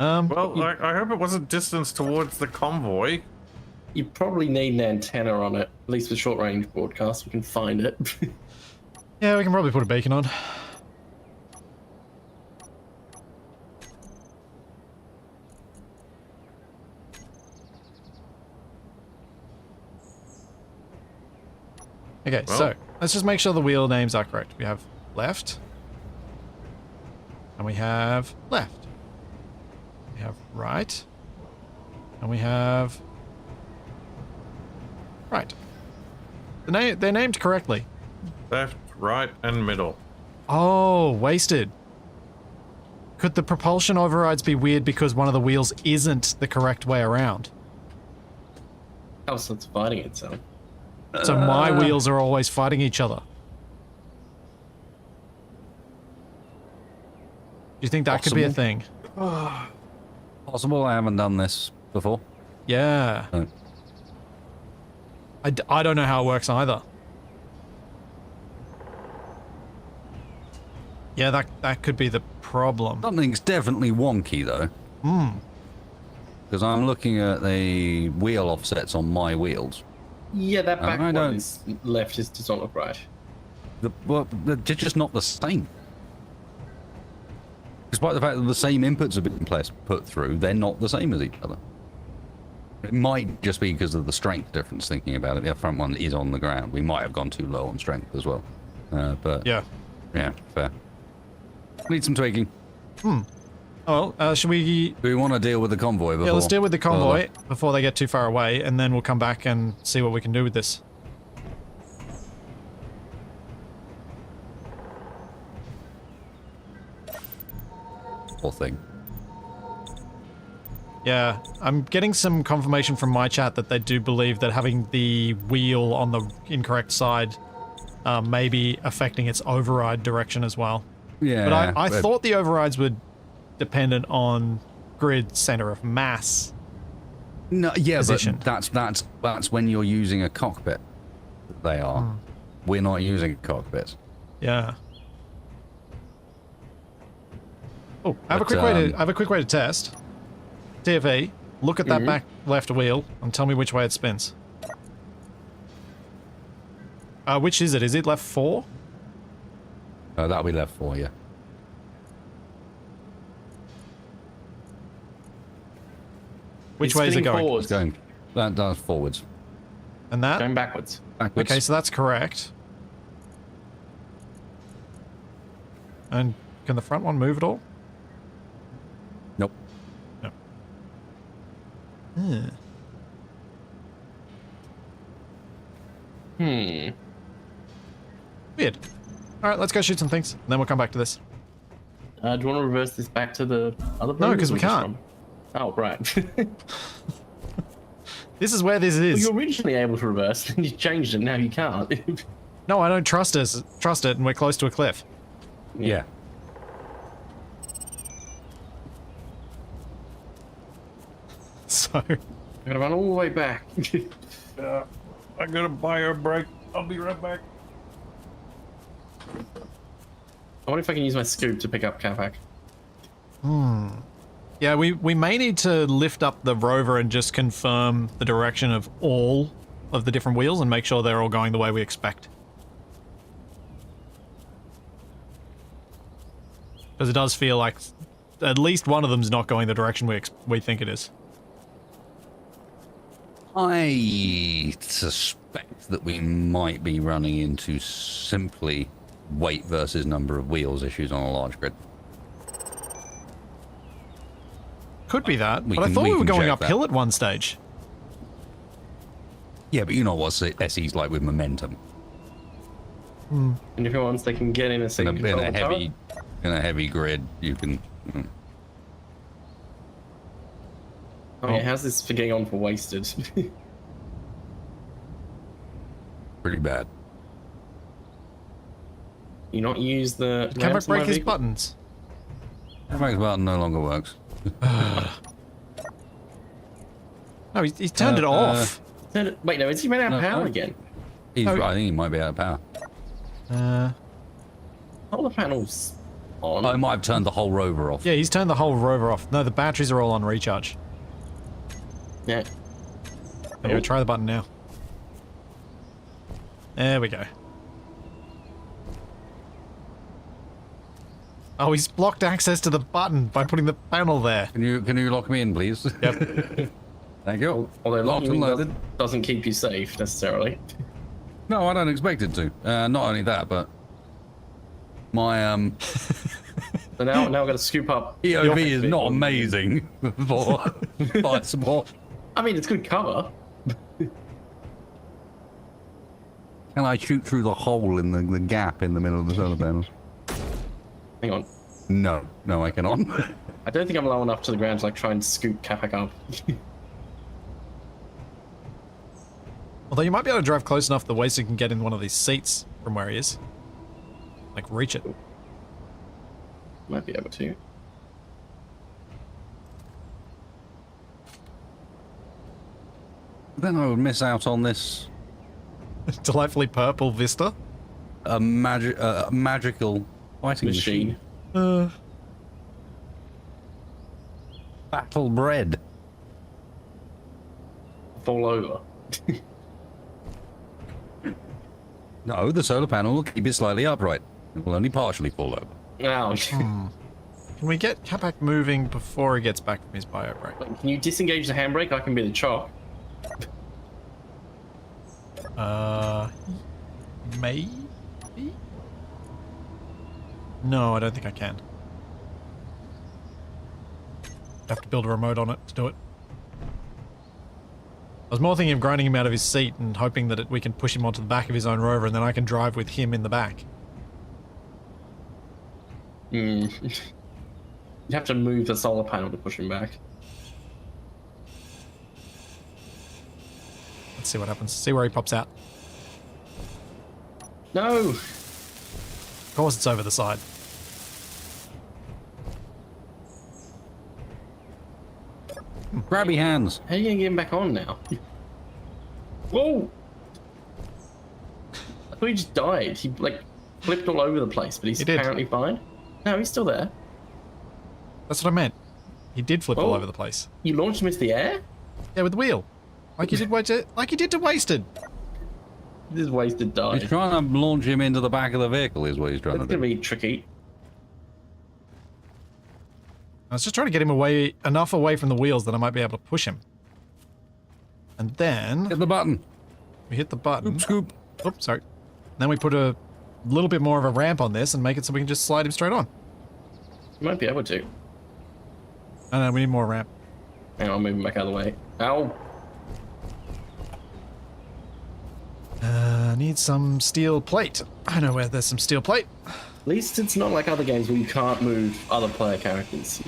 Well, I hope it wasn't distance towards the convoy. You probably need an antenna on it, at least with short range broadcast. We can find it. Yeah, we can probably put a beacon on. Okay, Well. so let's just make sure the wheel names are correct. We have left. And we have left. We have right. And we have right. They're named correctly. Left, right, and middle. Oh, wasted. Could the propulsion overrides be weird because one of the wheels isn't the correct way around? Oh, so it's fighting itself. So my wheels are always fighting each other. Do you think that could be a Possible. thing? Possible. I haven't done this before. Yeah. So, I don't know how it works either. Yeah, that could be the problem. something's definitely wonky though. Because I'm looking at the wheel offsets on my wheels. Yeah, that back I one don't- is left does not look right. They're just not the same. Despite the fact that the same inputs have been put through, they're not the same as each other. It might just be because of the strength difference, thinking about it. The front one is on the ground. We might have gone too low on strength as well. But Yeah. yeah, fair. Need some tweaking. Oh, should we... Do we want to deal with the convoy before? Yeah, let's deal with the convoy before they get too far away, and then we'll come back and see what we can do with this. Whole thing. Yeah, I'm getting some confirmation from my chat that they do believe that having the wheel on the incorrect side may be affecting its override direction as well. Yeah. But I thought the overrides were dependent on grid center of mass. No, yeah, position. but that's when you're using a cockpit. They are. We're not using a cockpit. Yeah. Oh, I have But, I have a quick way to test. TFE, look at that back left wheel and tell me which way it spins. Which is it? Is it left 4? That'll be left for you. Which It's way is it spinning going? forwards. It's going. That does forwards. And that? Going backwards. Backwards. Okay, so that's correct. And can the front one move at all? Nope. No. Hmm. Weird. Alright, let's go shoot some things. And then we'll come back to this. Do you want to reverse this back to the other No, boat, 'cause or we just can't. from- Oh, right. This is where this is. Well, you were originally able to reverse, then you changed it, now you can't. No, I don't trust it, and we're close to a cliff. Yeah. So, I'm gonna run all the way back. I gotta buy a break. I'll be right back. I wonder if I can use my scoop to pick up Capac. yeah, we may need to lift up the rover and just confirm the direction of all of the different wheels and make sure they're all going the way we expect. Because it does feel like at least one of them's not going the direction we think it is. I suspect that we might be running into simply weight versus number of wheels issues on a large grid. Could be that, We but I can- thought we we were can going check uphill that. at one stage. Yeah, but you know what SE's like with momentum. And if it wants, they can get in a In second. a heavy grid, you can. Oh yeah, how's this for getting on for wasted? Pretty bad. You not use the Can I ramps in my break his vehicle? buttons? Max button no longer works. No, he's turned it off. Wait, no, is he ran out of No, power no. again? No. I think he might be out of power. All the panels on. I might have turned the whole rover off. Yeah, he's turned the whole rover off. No, the batteries are all on recharge. Yeah. Anyway, try the button now. There we go. Oh, he's blocked access to the button by putting the panel there. Can you lock me in, please? Yep. Thank you. Although Locked locking and loaded. doesn't keep you safe necessarily. No, I don't expect it to. Not only that, but my So now I've got to scoop up. EOV is not amazing for fire support. I mean, it's good cover. Can I shoot through the hole in the gap in the middle of the solar panels? Hang on. No, I cannot. I don't think I'm low enough to the ground to like try and scoop Capac up. Although you might be able to drive close enough the way so you can get in one of these seats from where he is. Like, reach it. Might be able to. Then I would miss out on this Delightfully purple vista. magical fighting Machine. Battle bread. Fall over. No, the solar panel will keep it slightly upright. It will only partially fall over. Ow. Can we get Capac moving before he gets back from his bio break? Can you disengage the handbrake? I can be the chock. Maybe? No, I don't think I can. I have to build a remote on it to do it. I was more thinking of grinding him out of his seat and hoping that we can push him onto the back of his own rover and then I can drive with him in the back. Hmm. You have to move the solar panel to push him back. Let's see what happens. See where he pops out. No! Of course it's over the side. Grabby hands. How are you gonna get him back on now? Whoa! I thought he just died. He like flipped all over the place, but he's He did. apparently fine. No, he's still there. That's what I meant. He did flip all Oh. over the place. You launched him into the air? Yeah, with the wheel. Like you did to Wasted. This wasted die. He's trying to launch him into the back of the vehicle is what he's trying That's to gonna do. be tricky. I was just trying to get him enough away from the wheels that I might be able to push him. And then... Hit the button. We hit the button. Scoop. Oops, sorry. Then we put a little bit more of a ramp on this and make it so we can just slide him straight on. You might be able to. Oh no, we need more ramp. Hang on, I'll move him back out of the way. Ow! Need some steel plate. I know where there's some steel plate. At least it's not like other games where you can't move other player characters.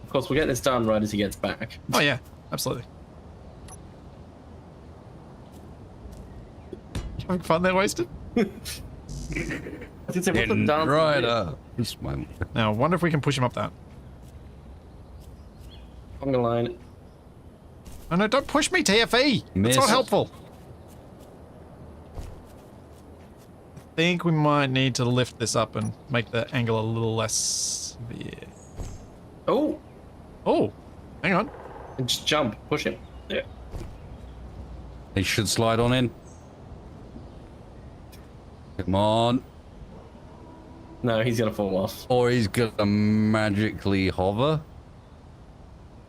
Of course, we'll get this done right as he gets back. Oh yeah, absolutely. You having fun there, Wasted? I was gonna say, what's the dance Right bit? up. This one. Now, I wonder if we can push him up that. I'm gonna line. Oh no, don't push me, TFE! That's Missed. not helpful. I think we might need to lift this up and make the angle a little less severe. Oh! Oh, hang on. And just jump. Push him. Yeah. He should slide on in. Come on. No, he's gonna fall off. Or he's gonna magically hover.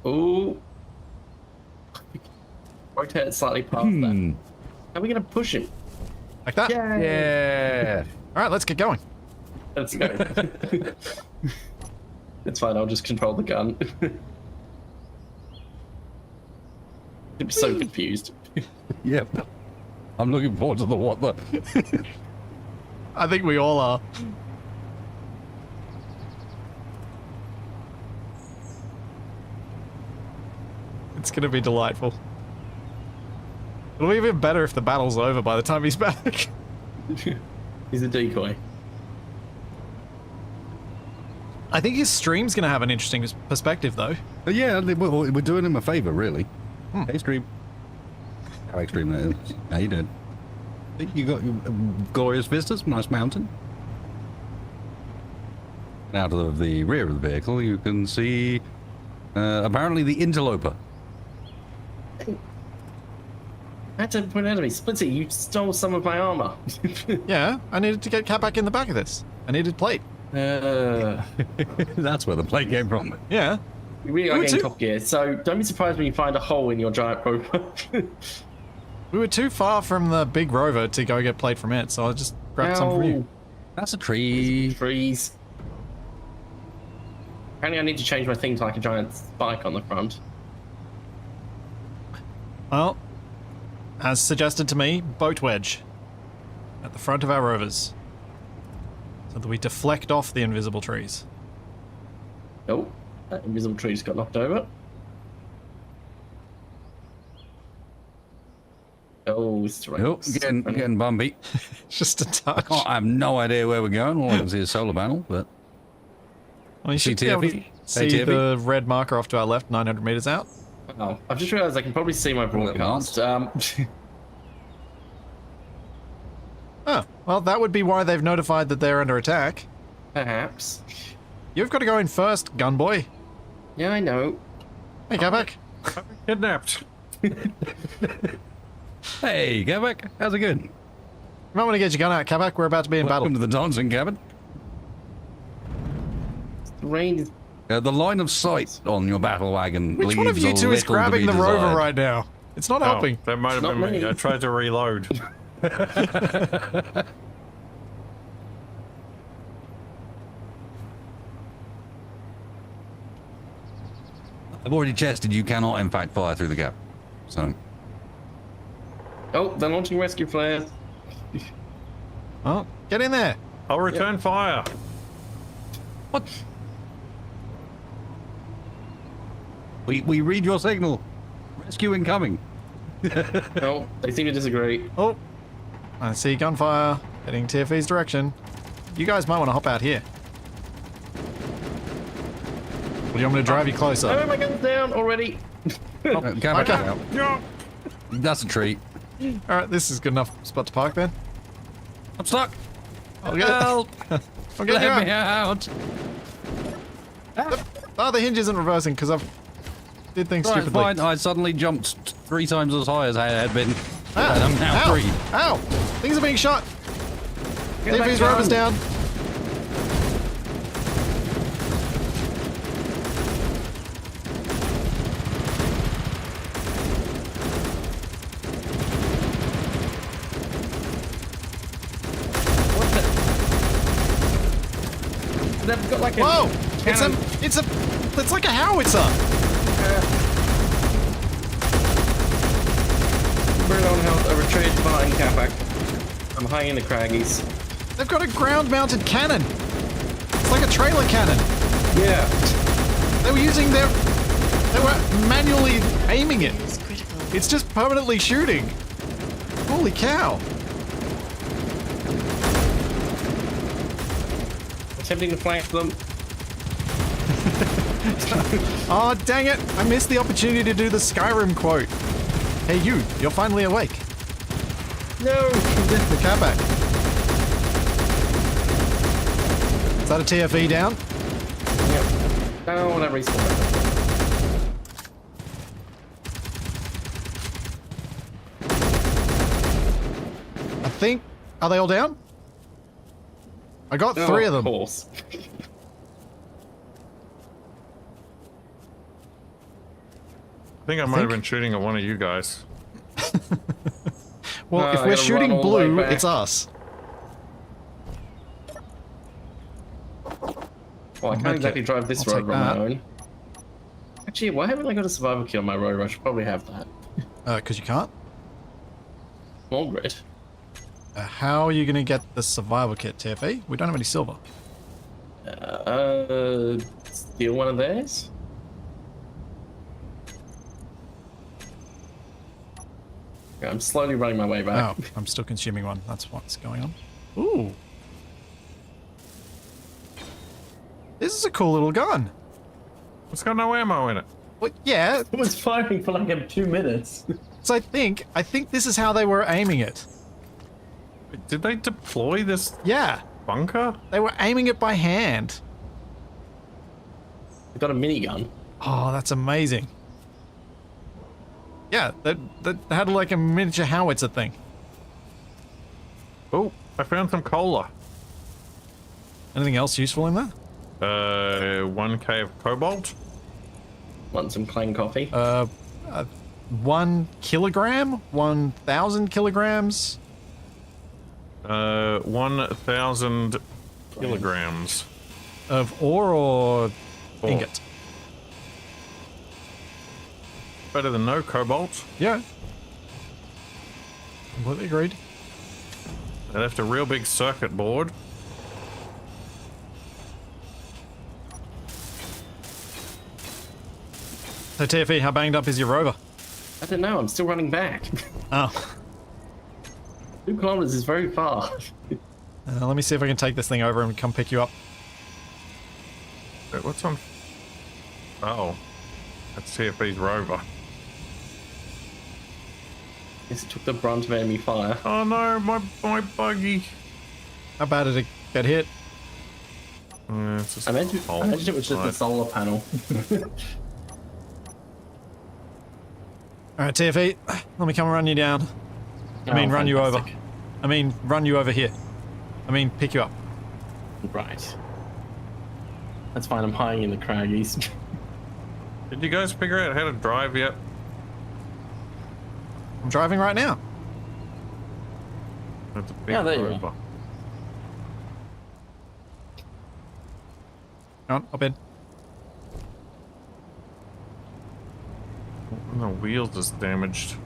Ooh. Rotate slightly past that. How are we gonna push him? Like that? Yeah. Alright, let's get going. Let's go. It's fine, I'll just control the gun. I'm so confused. Yep. I'm looking forward to the what the. I think we all are. It's gonna be delightful. It'll be even better if the battle's over by the time he's back. He's a decoy. I think his stream's gonna have an interesting perspective, though. But yeah, we're doing him a favor, really. Hey, stream. How extreme that is. How you doing? You got glorious vistas, nice mountain. Out of the rear of the vehicle, you can see apparently the interloper. I had to point out to me, Splitsy, you stole some of my armor. Yeah, I needed to get Capac in the back of this. I needed plate. That's where the plate came from. Yeah. We really We are were getting too- top gear, so don't be surprised when you find a hole in your giant rover. We were too far from the big rover to go get plate from it, so I just grabbed some from you. That's a tree. Trees. Apparently I need to change my thing to like a giant spike on the front. Well, as suggested to me, boat wedge at the front of our rovers, so that we deflect off the invisible trees. Oh, that invisible tree just got knocked over. Oh, it's right. Oh, getting bumpy. Just a touch. Oh, I have no idea where we're going. All I can see is solar panel, but Well, you should be able to TFE? see TFE? the red marker off to our left, 900 meters out. Oh, I've just realised I can probably see my broadcast. Oh, well, that would be why they've notified that they're under attack. Perhaps. You've got to go in first, gunboy. Yeah, I know. Hey, Capac. Kidnapped. hey, Capac, how's it going? You might want to get your gun out, Capac. We're about to be in Welcome battle. to the dancing cabin. The rain is... The line of sight on your battle wagon Which leaves one of you a two is little to grabbing be the rover desired. right now? It's not Oh, helping. that might have Not been me. me. I tried to reload. I've already tested you cannot, in fact, fire through the gap. So, Oh, they're launching rescue flares. Oh, get in there. I'll return fire. what? We read your signal. Rescue incoming. Oh, they seem to disagree. Oh, I see gunfire heading TFE's direction. You guys might want to hop out here. Or do you want me to drive you Oh, closer? my gun's down already. Capac okay. out. No. That's a treat. Alright, this is good enough spot to park then. I'm stuck. I'll get Help! I'm getting Let you me out. out. Oh, the hinge isn't reversing because I've did things Right, stupidly. fine. I suddenly jumped 3 times as high as I had been. Ah, And I'm now ow, 3. Ow! Things are being shot. Get back TFE's rover's down. down. got like a Whoa! cannon. It's like a howitzer. Burn on health. I retreat behind Capac. I'm high in the craggies. They've got a ground-mounted cannon. It's like a trailer cannon. Yeah. They were manually aiming it. Is critical. It's just permanently shooting. Holy cow. Attempting to flank them. Oh, dang it. I missed the opportunity to do the Skyrim quote. Hey, you're finally awake. No. The Capac. Is that a TFE down? Yep. Oh, whatever. He's still back. I think. Are they all down? I got 3 of them. Of course. I think I might have been shooting at one of you guys. Well, No, if I we're gotta shooting run all the way blue, back. it's us. Well, I can't Okay. exactly drive this I'll road take on my that. own. Actually, why haven't I got a survival kit on my road? I should probably have that. Because you can't? Small grid. How are you going to get the survival kit, TFE? We don't have any silver. Steal one of theirs? Yeah, I'm slowly running my way back. Oh, I'm still consuming one. That's what's going on. Ooh. This is a cool little gun. It's got no ammo in it. Well, yeah. It was firing for like 2 minutes. So I think this is how they were aiming it. Did they deploy this Yeah. bunker? They were aiming it by hand. I've got a minigun. Oh, that's amazing. Yeah, that had like a miniature howitzer thing. Oh, I found some cola. Anything else useful in there? 1k of cobalt. Want some plain coffee? 1 kilogram? 1,000 kilograms? 1,000 kilograms. Of ore or Ore. ingot? Better than no cobalt. Yeah. Completely agreed. They left a real big circuit board. So TFE, how banged up is your rover? I don't know, I'm still running back. Oh. 2 kilometers is very far. Let me see if I can take this thing over and come pick you up. Wait, what's on? Oh, that's TFE's rover. Yes, it took the brunt of enemy fire. Oh no, my buggy. How bad did it get hit? It's just I imagine it was just the solar panel. Alright, TFE, let me come run you down. I mean, run you over. fantastic. I mean, run you over here. I mean, pick you up. Right. That's fine, I'm hiding in the craggies. Did you guys figure out how to drive yet? I'm driving right now. That's a big Yeah, there you rover. Come on, hop in. And the wheels is damaged.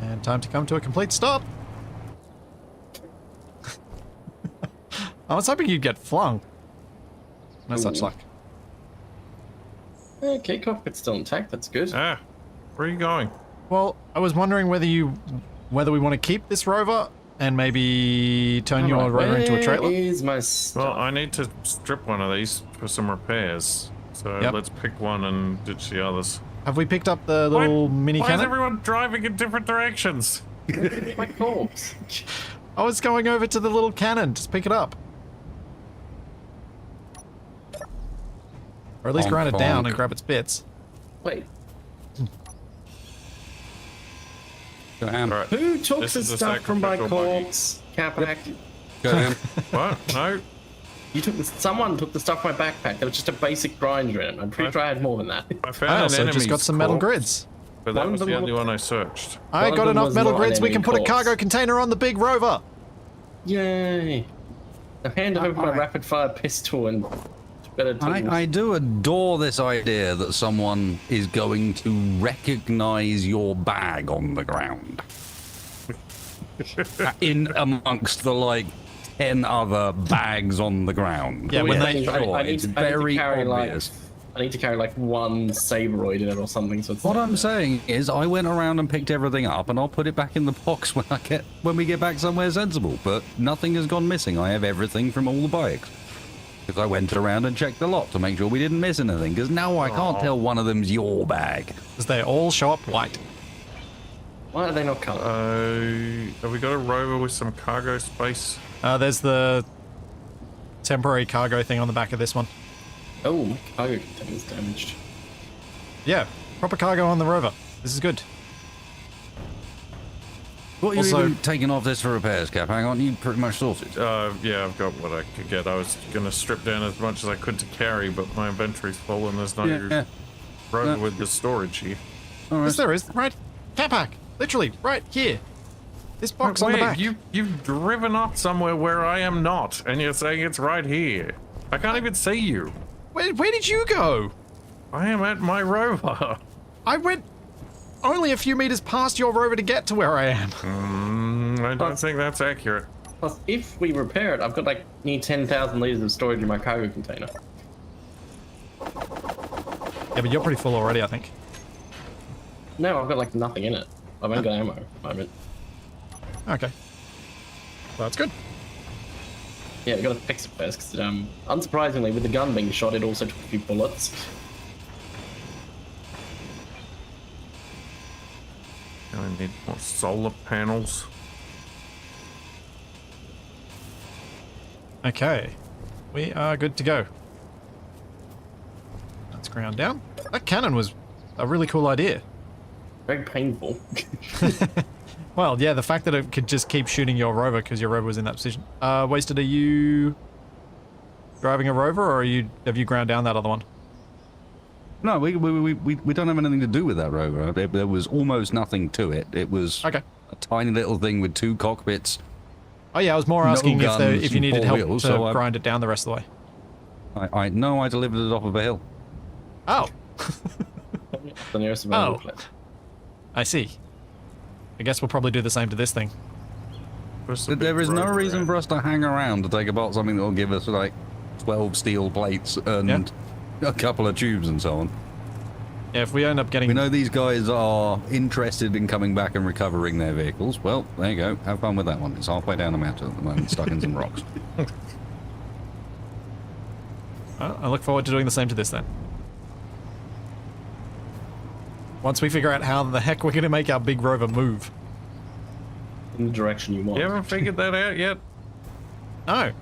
And time to come to a complete stop. I was hoping you'd get flung. No such Ooh. luck. Okay, cockpit's still intact, that's good. Ah, where are you going? Well, I was wondering whether we want to keep this rover and maybe turn your rover into a trailer. Where is my stuff? Well, I need to strip one of these for some repairs. So Yep. let's pick one and ditch the others. Have we picked up the little mini Why is cannon? everyone driving in different directions? My corpse. I was going over to the little cannon. Just pick it up. Or at least Honk, grind it down honk. and grab its bits. Wait, Go ham. Alright. who took This the is a stuff from my sacrificial buggy. corpse? Capac. Go ham. What? No. Someone took the stuff from my backpack. There was just a basic grinder in it. I'm pretty sure I had more than that. I found I an also just enemy's got some metal corpse. grids. But that was the only one I searched. I One of got them enough was metal not grids. an We can enemy put a corpse. cargo container on the big rover. Yay! Now hand over my rapid fire pistol and better tools. I do adore this idea that someone is going to recognize your bag on the ground. In amongst the, like, 10 other bags on the ground. Yeah, when I they- need- I need it's to- I need to very carry, obvious. I need to carry like one Sabroid in it or something. So it's What I'm saying is, I went around and picked everything up, and I'll put it back in the box when we get back somewhere sensible. But nothing has gone missing. I have everything from all the bikes. Because I went around and checked the lot to make sure we didn't miss anything. Because now I can't tell one of them's your bag. Because they all show up white. Why are they not coloured? Have we got a rover with some cargo space? There's the temporary cargo thing on the back of this one. Oh, my cargo container's damaged. Yeah, proper cargo on the rover. This is good. What are Also- you even taking off this for repairs, Cap? Hang on, you pretty much sorted. Yeah, I've got what I could get. I was gonna strip down as much as I could to carry, but my inventory's full and there's no Yeah. rover No. with the storage here. All right. Yes, there is. Right. Capac. Literally, right here. This box on the Wait, back. you've driven off somewhere where I am not, and you're saying it's right here. I can't even see you. Where did you go? I am at my rover. I went only a few meters past your rover to get to where I am. I don't think that's accurate. Plus, if we repair it, I've got like near 10,000 liters of storage in my cargo container. Yeah, but you're pretty full already, I think. No, I've got like nothing in it. I've only got ammo at the moment. Okay. Well, that's good. Yeah, we gotta fix it first, because unsurprisingly, with the gun being shot, it also took a few bullets. I need more solar panels. Okay. We are good to go. That's ground down. That cannon was a really cool idea. Very painful. Well, yeah, the fact that it could just keep shooting your rover because your rover was in that position. Wasted, are you driving a rover, or have you ground down that other one? No, we don't have anything to do with that rover. There was almost nothing to it. It was Okay. a tiny little thing with 2 cockpits. Oh yeah, I was more No asking guns if you and needed 4 help wheels, to so I- grind it down the rest of the way. I know I delivered it off of a hill. Oh, The nearest available Oh. place. I see. I guess we'll probably do the same to this thing. But there is no reason for us to hang around to take apart something that will give us like 12 steel plates and a couple of tubes and so on. Yeah, if we end up getting... We know these guys are interested in coming back and recovering their vehicles. Well, there you go. Have fun with that one. It's halfway down the mountain at the moment, stuck in some rocks. Well, I look forward to doing the same to this then. Once we figure out how the heck we're going to make our big rover move. In the direction you want. You haven't figured that out yet? No.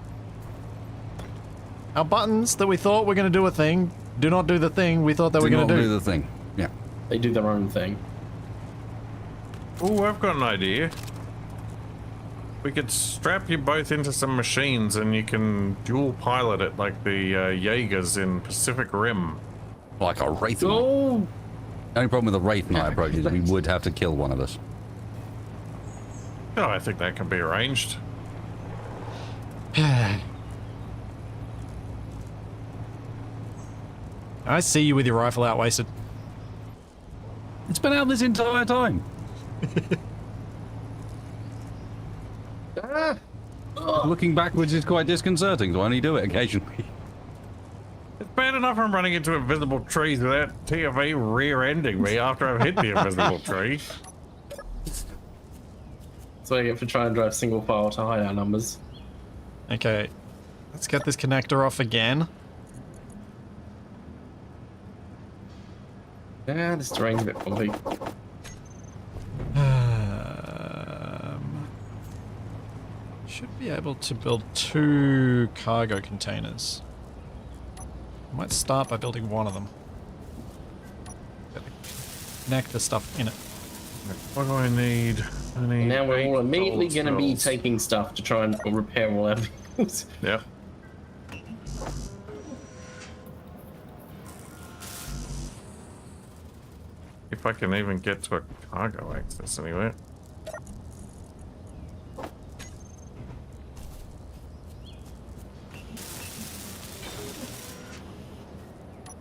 Our buttons that we thought were going to do a thing do not do the thing we thought they were Do going not to do do. the thing. Yeah. They do their own thing. Oh, I've got an idea. We could strap you both into some machines and you can dual pilot it like the Jaegers in Pacific Rim. Like a Wraith. Oh! The only problem with the Wraith Knight approach is we would have to kill one of us. Oh, I think that can be arranged. I see you with your rifle out wasted. It's been out this entire time. Looking backwards is quite disconcerting, so I only do it occasionally. It's bad enough I'm running into invisible trees without TFA rear-ending me after I've hit the invisible tree. So I get for trying to drive single file to hide our numbers. Okay. Let's get this connector off again. Yeah, this terrain's a bit bumpy. Should be able to build 2 cargo containers. I might start by building one of them. Connect the stuff in it. What do I need? I need Now we're 8 all immediately solar going to be cells. taking stuff to try and repair all our vehicles. Yep. If if I can even get to a cargo access anywhere.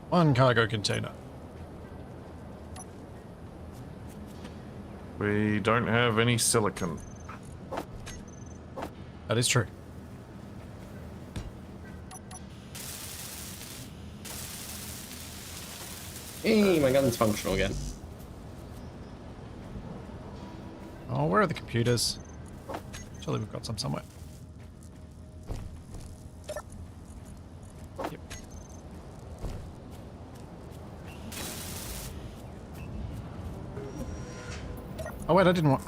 One cargo container. We don't have any silicon. That is true. Hey, my gun's functional again. Oh, where are the computers? Surely we've got some somewhere. Yep. Oh wait, I didn't want...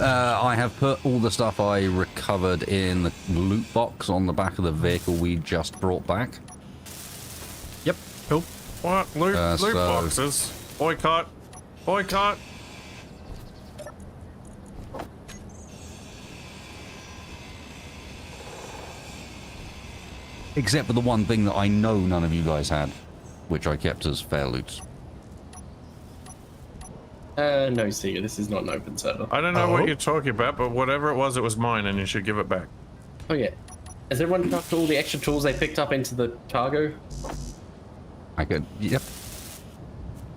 I have put all the stuff I recovered in the loot box on the back of the vehicle we just brought back. Yep, cool. What? Loot So- boxes? Boycott! Boycott! Except for the one thing that I know none of you guys had, which I kept as fair loot. No, see, this is not an open server. I don't know Oh. what you're talking about, but whatever it was mine, and you should give it back. Oh yeah. Has everyone tucked all the extra tools they picked up into the cargo? I could, yep.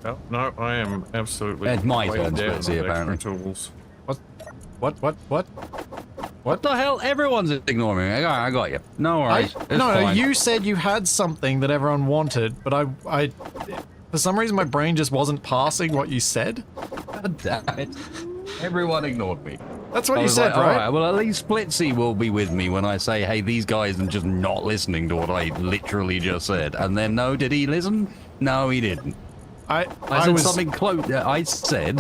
Oh, no, I am absolutely. It's my way turn, down on Splitsy, extra apparently. Tools. What? What the hell? Everyone's ignoring me. I got you. No I, worries. It's no, fine. you said you had something that everyone wanted, but I, for some reason my brain just wasn't passing what you said. God damn it. Everyone ignored me. That's what I you was said, like, all right? right, well, at least Splitsy will be with me when I say, hey, these guys are just not listening to what I literally just said. And then, no, did he listen? No, he didn't. I I said was something close. I said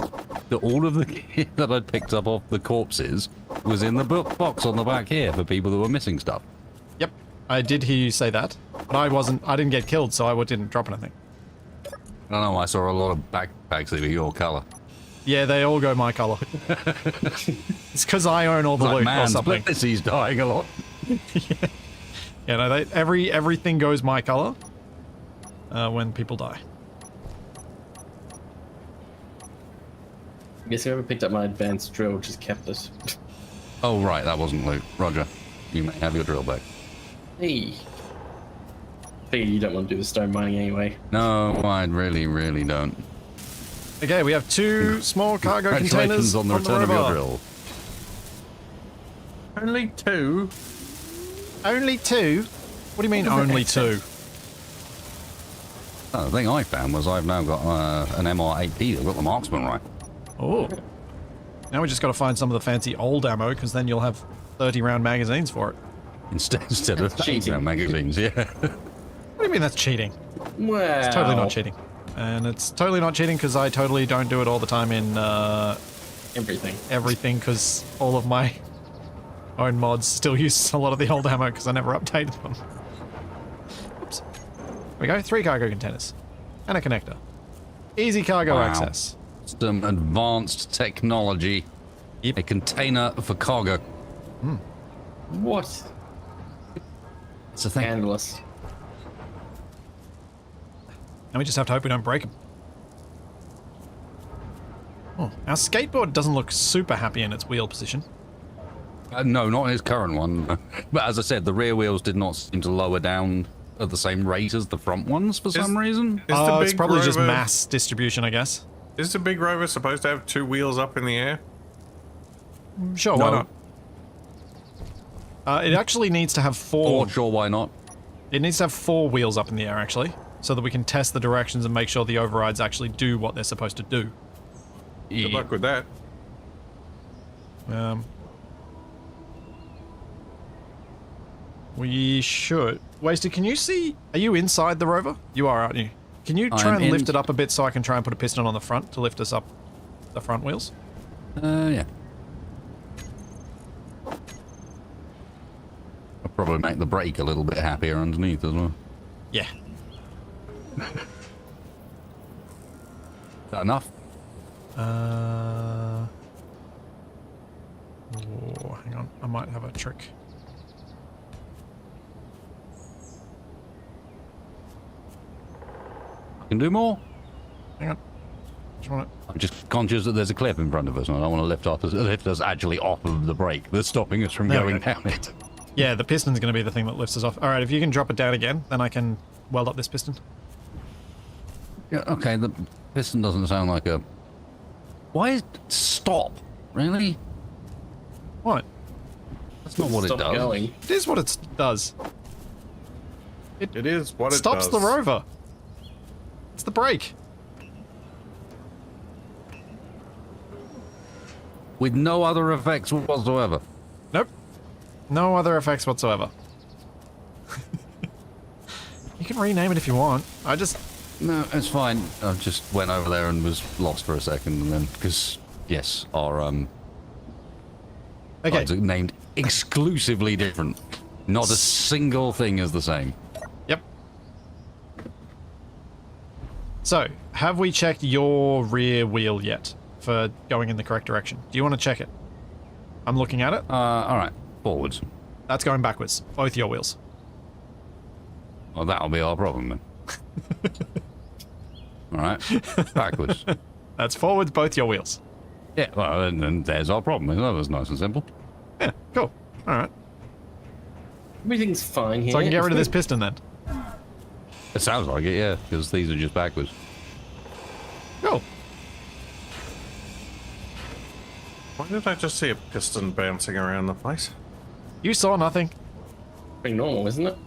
that all of the gear that I picked up off the corpses was in the box on the back here for people who were missing stuff. Yep, I did hear you say that, but I didn't get killed, so I didn't drop anything. I don't know, I saw a lot of backpacks that were your colour. Yeah, they all go my color. It's because I own all the Like, loot or man, something. Splitsy's dying a lot. Yeah, no, everything goes my color when people die. I guess whoever picked up my advanced drill just kept it. Oh, right, that wasn't loot. Roger. You may have your drill back. Hey. Figure you don't want to do the stone mining anyway. No, I really, really don't. Okay, we have 2 small cargo containers Congratulations on the return of your rover. drill. Only 2? Only 2? What do you mean only 2? Oh, the thing I found was I've now got an MR8P. I've got the marksman right. Oh. Now we just got to find some of the fancy old ammo, because then you'll have 30-round magazines for it. Instead of cheating. magazines, yeah. What do you mean that's cheating? Wow. It's totally not cheating. And it's totally not cheating because I totally don't do it all the time in Everything. because all of my own mods still use a lot of the old ammo because I never updated them. Oops. There we go, 3 cargo containers. And a connector. Easy cargo Wow. access. Some advanced technology. Yep. A container for cargo. What? It's a thing. Scandalous. And we just have to hope we don't break them. Oh, our skateboard doesn't look super happy in its wheel position. No, not his current one. But as I said, the rear wheels did not seem to lower down at the same rate as the front ones for some reason. Is the It's big probably just rover- mass distribution, I guess. Is the big rover supposed to have 2 wheels up in the air? Sure, why No. not? It actually needs to have 4. Or sure, why not? It needs to have 4 wheels up in the air, actually, so that we can test the directions and make sure the overrides actually do what they're supposed to do. Good luck with that. We should. Wasted, can you see? Are you inside the rover? You are, aren't you? Can you try I'm and lift in- it up a bit so I can try and put a piston on the front to lift us up the front wheels? Yeah. I'll probably make the brake a little bit happier underneath as well. Yeah. Is that enough? Oh, hang on. I might have a trick. I can do more. Hang on. Just want I'm just conscious that there's a cliff in front of us, and I don't want to lift us actually off of the brake that's stopping us from There we going go. down it. Yeah, the piston's going to be the thing that lifts us off. All right, if you can drop it down again, then I can weld up this piston. Yeah, okay, the piston doesn't sound like a... Why is... Stop. Really? What? That's not what it Stop does. going. It is what it does. It is what it Stops does. the rover. It's the brake. With no other effects whatsoever. Nope. No other effects whatsoever. You can rename it if you want. I just... No, it's fine. I just went over there and was lost for a second, and then... Because, yes, our, Okay. lines are named exclusively different. Not a single thing is the same. Yep. So, have we checked your rear wheel yet for going in the correct direction? Do you want to check it? I'm looking at it. Alright, forwards. That's going backwards. Both your wheels. Well, that'll be our problem then. Alright, backwards. That's forwards, both your wheels. Yeah, well, then there's our problem. That was nice and simple. Yeah, cool. Alright. Everything's fine here. So I can get rid of this piston then. It sounds like it, yeah, because these are just backwards. Cool. Why did I just see a piston bouncing around the place? You saw nothing. Pretty normal, isn't it?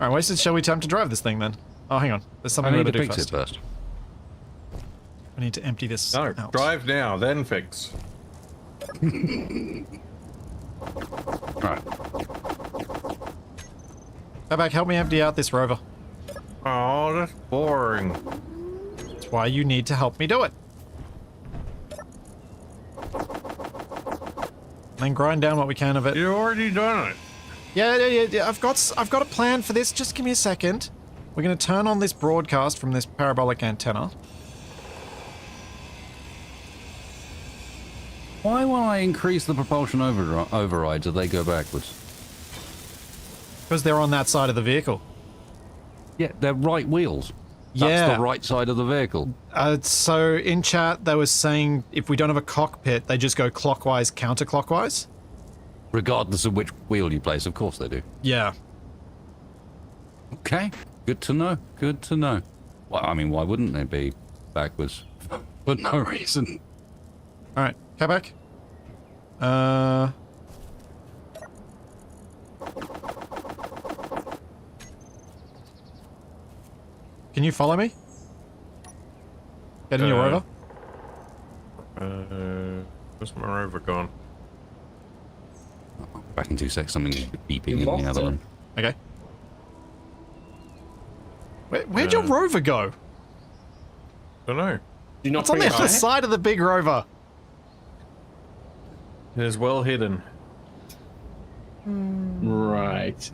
Alright, wasted. Shall we attempt to drive this thing then? Oh, hang on. There's something I we need gotta to do fix first. it first. I need to empty this No, out. drive now, then fix. Alright. Capac, help me empty out this rover. Oh, that's boring. That's why you need to help me do it. And then grind down what we can of it. You already done it. Yeah. I've got a plan for this. Just give me a second. We're going to turn on this broadcast from this parabolic antenna. Why when I increase the propulsion override do they go backwards? Because they're on that side of the vehicle. Yeah, they're right wheels. That's Yeah. the right side of the vehicle. So in chat, they were saying if we don't have a cockpit, they just go clockwise, counterclockwise. Regardless of which wheel you place, of course they do. Yeah. Okay, good to know. Good to know. Well, I mean, why wouldn't they be backwards? For no reason. All right, Capac. Can you follow me? Get in your rover. Where's my rover gone? Back in 2 seconds, something's beeping You in lost the other it. one. Okay. Where'd your rover go? Don't know. Do you not It's on the bring it other back? side of the big rover. It is well hidden. Right.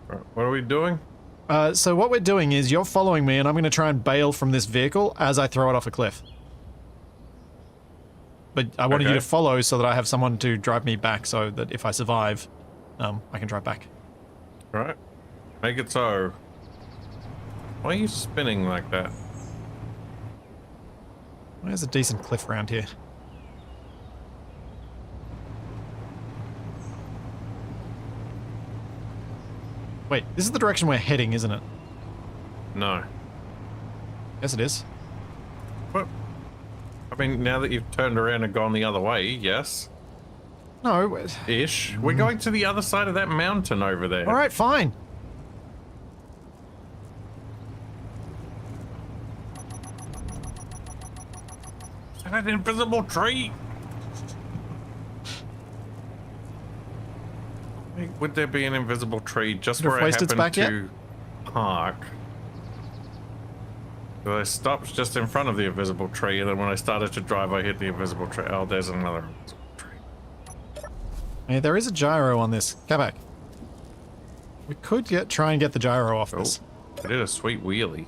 Right, what are we doing? So what we're doing is you're following me and I'm going to try and bail from this vehicle as I throw it off a cliff. But I wanted you Okay. to follow so that I have someone to drive me back so that if I survive, I can drive back. Right. Make it so. Why are you spinning like that? There's a decent cliff around here. Wait, this is the direction we're heading, isn't it? No. Yes, it is. What? I mean, now that you've turned around and gone the other way, yes. No. Ish. We're going to the other side of that mountain over there. All right, fine. An invisible tree. Would there be an invisible tree just Wonder where if I Wasted's happened back yet? to park? So I stopped just in front of the invisible tree, and then when I started to drive, I hit the invisible tree. Oh, there's another invisible tree. Yeah, there is a gyro on this. Capac. We could try and get the gyro off this. I did a sweet wheelie.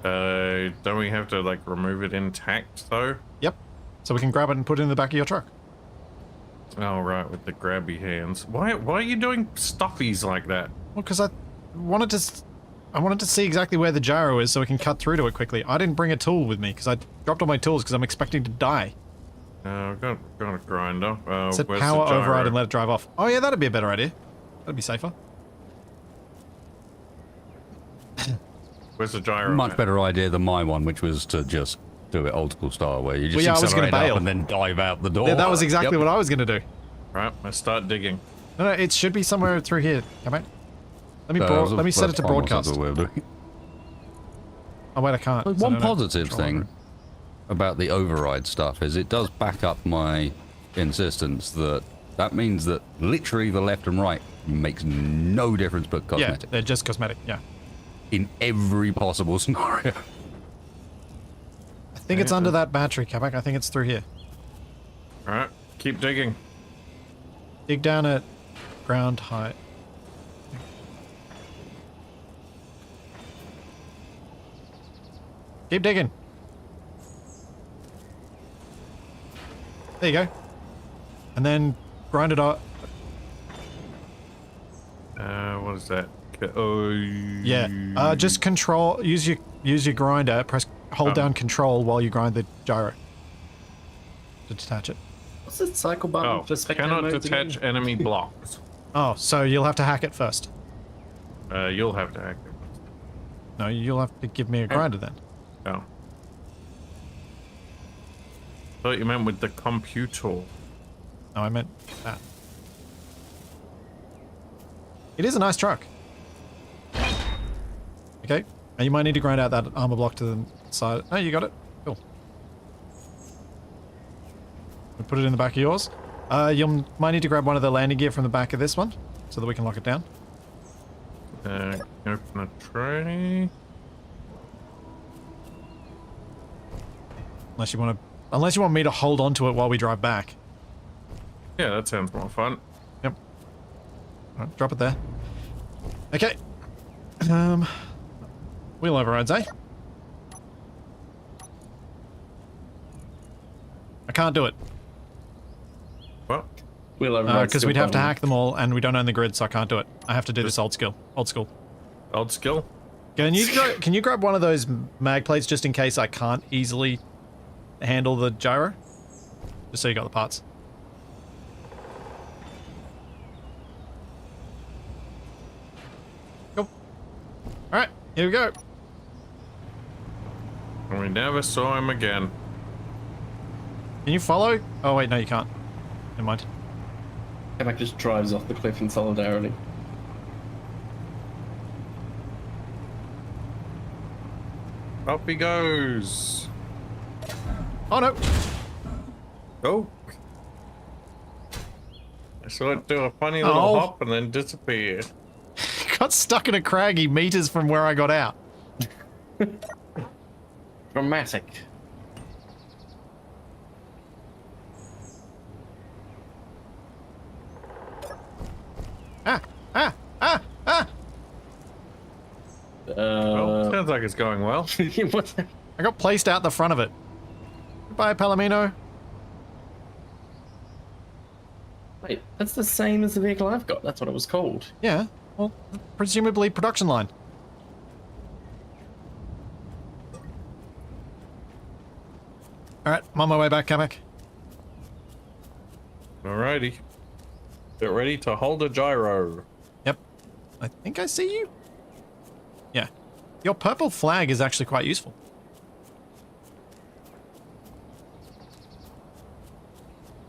Don't we have to, like, remove it intact, though? Yep. So we can grab it and put it in the back of your truck. Oh, right, with the grabby hands. Why are you doing stuffies like that? Well, because I wanted to... I wanted to see exactly where the gyro is so we can cut through to it quickly. I didn't bring a tool with me because I dropped all my tools because I'm expecting to die. I've got a grinder. It said where's power the gyro? override and let it drive off. Oh yeah, that'd be a better idea. That'd be safer. Where's the gyro? Much at? better idea than my one, which was to just do it old school style, where you just Well, yeah, I was gonna accelerate bail. up and then dive out the door. Yeah, that was exactly Yep. what I was going to do. Right, let's start digging. No, it should be somewhere through here. Come back. Let me let me set it to That's almost broadcast. the way of doing it. Oh wait, I can't. But 'cause I one don't have positive control over thing about the override stuff is it does back up my insistence that means that literally the left and right makes no difference but it. Yeah, cosmetic they're just cosmetic. Yeah. in every possible scenario. I think it's under that battery, Capac. I think it's through here. Alright, keep digging. Dig down at ground height. Keep digging. There you go. And then grind it up. What is that? Oh, Yeah. Just control. Use your grinder. Hold down control while you grind the gyro to detach it. What's the cycle button Oh, for spectator cannot modes detach again? enemy blocks. Oh, so you'll have to hack it first. You'll have to hack it. No, you'll have to give me a grinder then. Oh. Thought you meant with the computer. No, I meant that. It is a nice truck. Okay. Now you might need to grind out that armor block to the side. No, you got it. Cool. We put it in the back of yours. You might need to grab one of the landing gear from the back of this one so that we can lock it down. Open a tray. Unless you want me to hold on to it while we drive back. Yeah, that sounds more fun. Yep. Alright, drop it there. Okay. Wheel overrides, eh? I can't do it. What? We'll override Because skill we'd have to button. hack them all, and we don't own the grid, so I can't do it. I have to do this old school. Old skill? Can you grab one of those mag plates just in case I can't easily handle the gyro? Just so you got the parts. Cool. Alright, here we go. And we never saw him again. Can you follow? Oh wait, no you can't. Never mind. Capac just drives off the cliff in solidarity. Up he goes. Oh no! Oh. I saw it do a funny little Oh. hop and then disappear. Got stuck in a craggy meters from where I got out. Dramatic. Ah! Ah! Ah! Ah! Well, sounds like it's going well. What's that? I got placed out the front of it. Goodbye, Palomino. Wait, that's the same as the vehicle I've got. That's what it was called. Yeah, well, presumably production line. Alright, I'm on my way back, Capac. Alrighty. Get ready to hold a gyro. Yep. I think I see you. Yeah. Your purple flag is actually quite useful.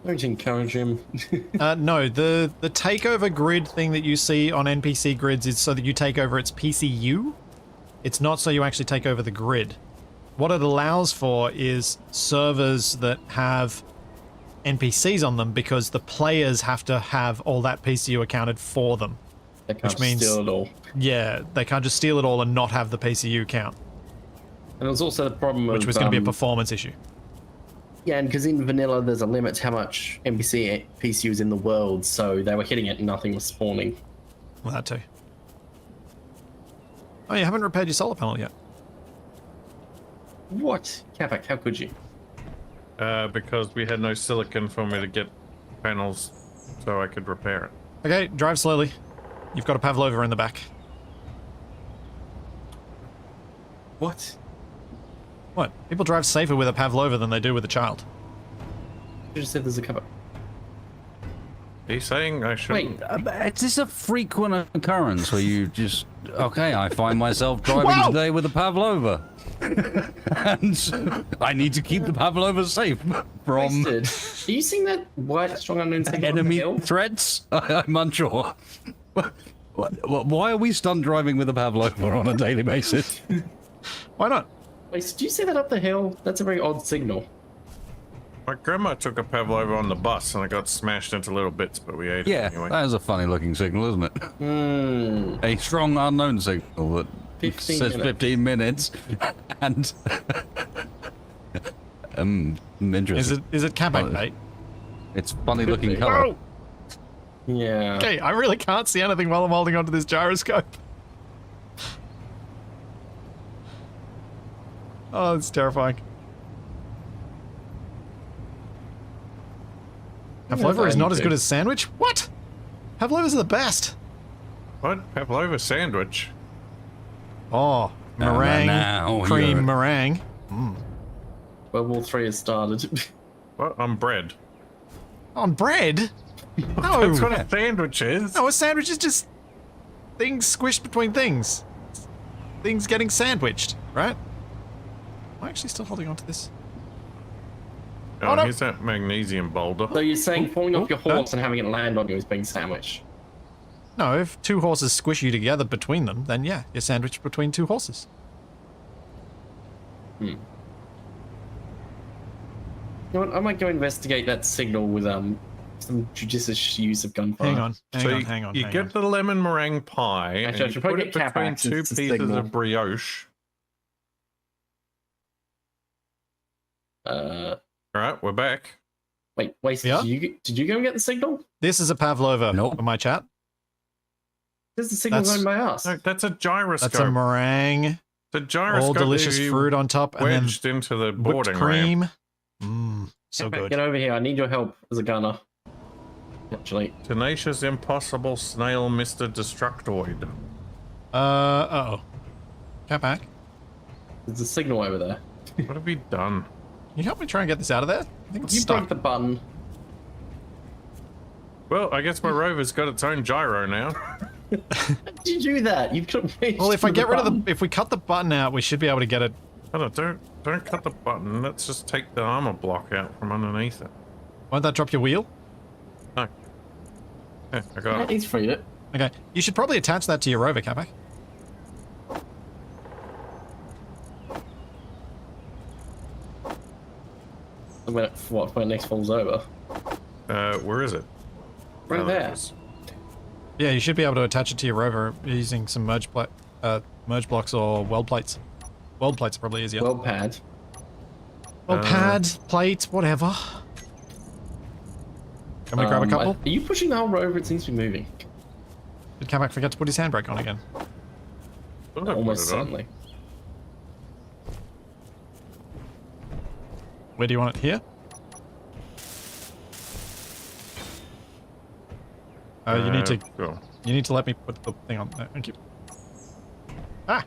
Don't encourage him. No, the takeover grid thing that you see on NPC grids is so that you take over its PCU. It's not so you actually take over the grid. What it allows for is servers that have NPCs on them because the players have to have all that PCU accounted for them. They can't Which means- steal it all. Yeah, they can't just steal it all and not have the PCU count, And there's also the problem which of, was going to be a performance issue. yeah, and because in vanilla there's a limit to how much NPC PCUs in the world, so they were hitting it and nothing was spawning. Well, that too. Oh, you haven't repaired your solar panel yet. What? Capac, how could you? Because we had no silicon for me to get panels so I could repair it. Okay, drive slowly. You've got a Pavlova in the back. What? What? People drive safer with a Pavlova than they do with a child. You just said there's a Capac. He's saying I shouldn't. Wait, is this a frequent occurrence where you just... Okay, I find myself driving today with a Pavlova. And I need to keep the Pavlova safe from Wasted. Are you seeing that white strong unknown signal on the enemy hill? threats. I'm unsure. Why are we stunt driving with a Pavlova on a daily basis? Why not? Wait, did you see that up the hill? That's a very odd signal. My grandma took a pavlova on the bus and it got smashed into little bits, but we ate it Yeah, anyway. that is a funny looking signal, isn't it? A strong unknown signal that 15 says minutes. 15 minutes and interesting. Is it Capac bait? It's funny looking be. color. Whoa! Yeah. Okay, I really can't see anything while I'm holding onto this gyroscope. Oh, it's terrifying. Pavlova is not as good as sandwich? What? Pavlovas are the best. What? Pavlova sandwich? Oh, meringue, now cream you're- meringue. World War 3 has started. What? On bread. On bread? No. That's what a sandwich is. No, a sandwich is just things squished between things. Things getting sandwiched, right? Am I actually still holding on to this? Oh, no. here's that magnesium boulder. So you're saying falling off your no. horse and having it land on you is being sandwiched? No, if two horses squish you together between them, then yeah, you're sandwiched between two horses. You know what? I might go investigate that signal with some judicious use of gunfire. Hang on, So hang on. you get the lemon meringue pie Actually, I and should you probably put it get between Capac since two it's a pieces signal. of brioche. All right, we're back. Wait, Yeah? did you go and get the signal? This is a Pavlova Nope. for my chat. This is the signal That's- owned by us. No, that's a gyroscope. That's a meringue, the gyroscope all delicious that you fruit on top, and then wedged into the whipped boarding ramp. cream. So Capac, good. Get over here. I need your help as a gunner. Actually, Tenacious, impossible snail, Mr. Destructoid. Uh-oh. Capac, there's a signal over there. What have you done? can you help me try and get this out of there? I think it's You stuck. broke the button. Well, I guess my rover's got its own gyro now. How did you do that? You could have Well, if I get rid of the, if we cut the button out, we should be able to get it. Hold on, don't cut the button. Let's just take the armor block out from underneath it. Won't that drop your wheel? No. Yeah, I got it. He's freed it. Okay, you should probably attach that to your rover, Capac. When it next falls over. Where is it? Right Oh, there. it is. Yeah, you should be able to attach it to your rover using some merge blocks or weld plates. Weld plates are probably easier. Weld pad. Well, pads, plates, whatever. Can we grab a couple? Are you pushing the whole rover? It seems to be moving. Did Capac forget to put his handbrake on again? Thought I put Almost it on. certainly. Where do you want it? Here? You need to. Cool. You need to let me put the thing on. Thank you. Ah.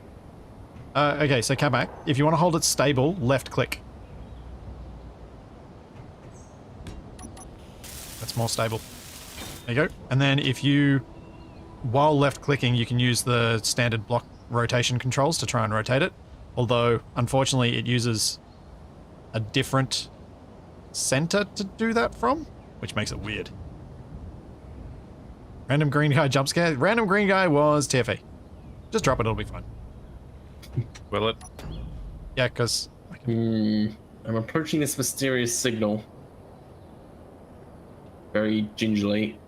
Okay, so Capac, if you want to hold it stable, left click. That's more stable. There you go. And then if you, while left clicking, you can use the standard block rotation controls to try and rotate it. Although, unfortunately, it uses a different center to do that from, which makes it weird. Random green guy jump scare. Random green guy was TFE. Just drop it, it'll be fine. Will it? Yeah, because I'm approaching this mysterious signal. Very gingerly.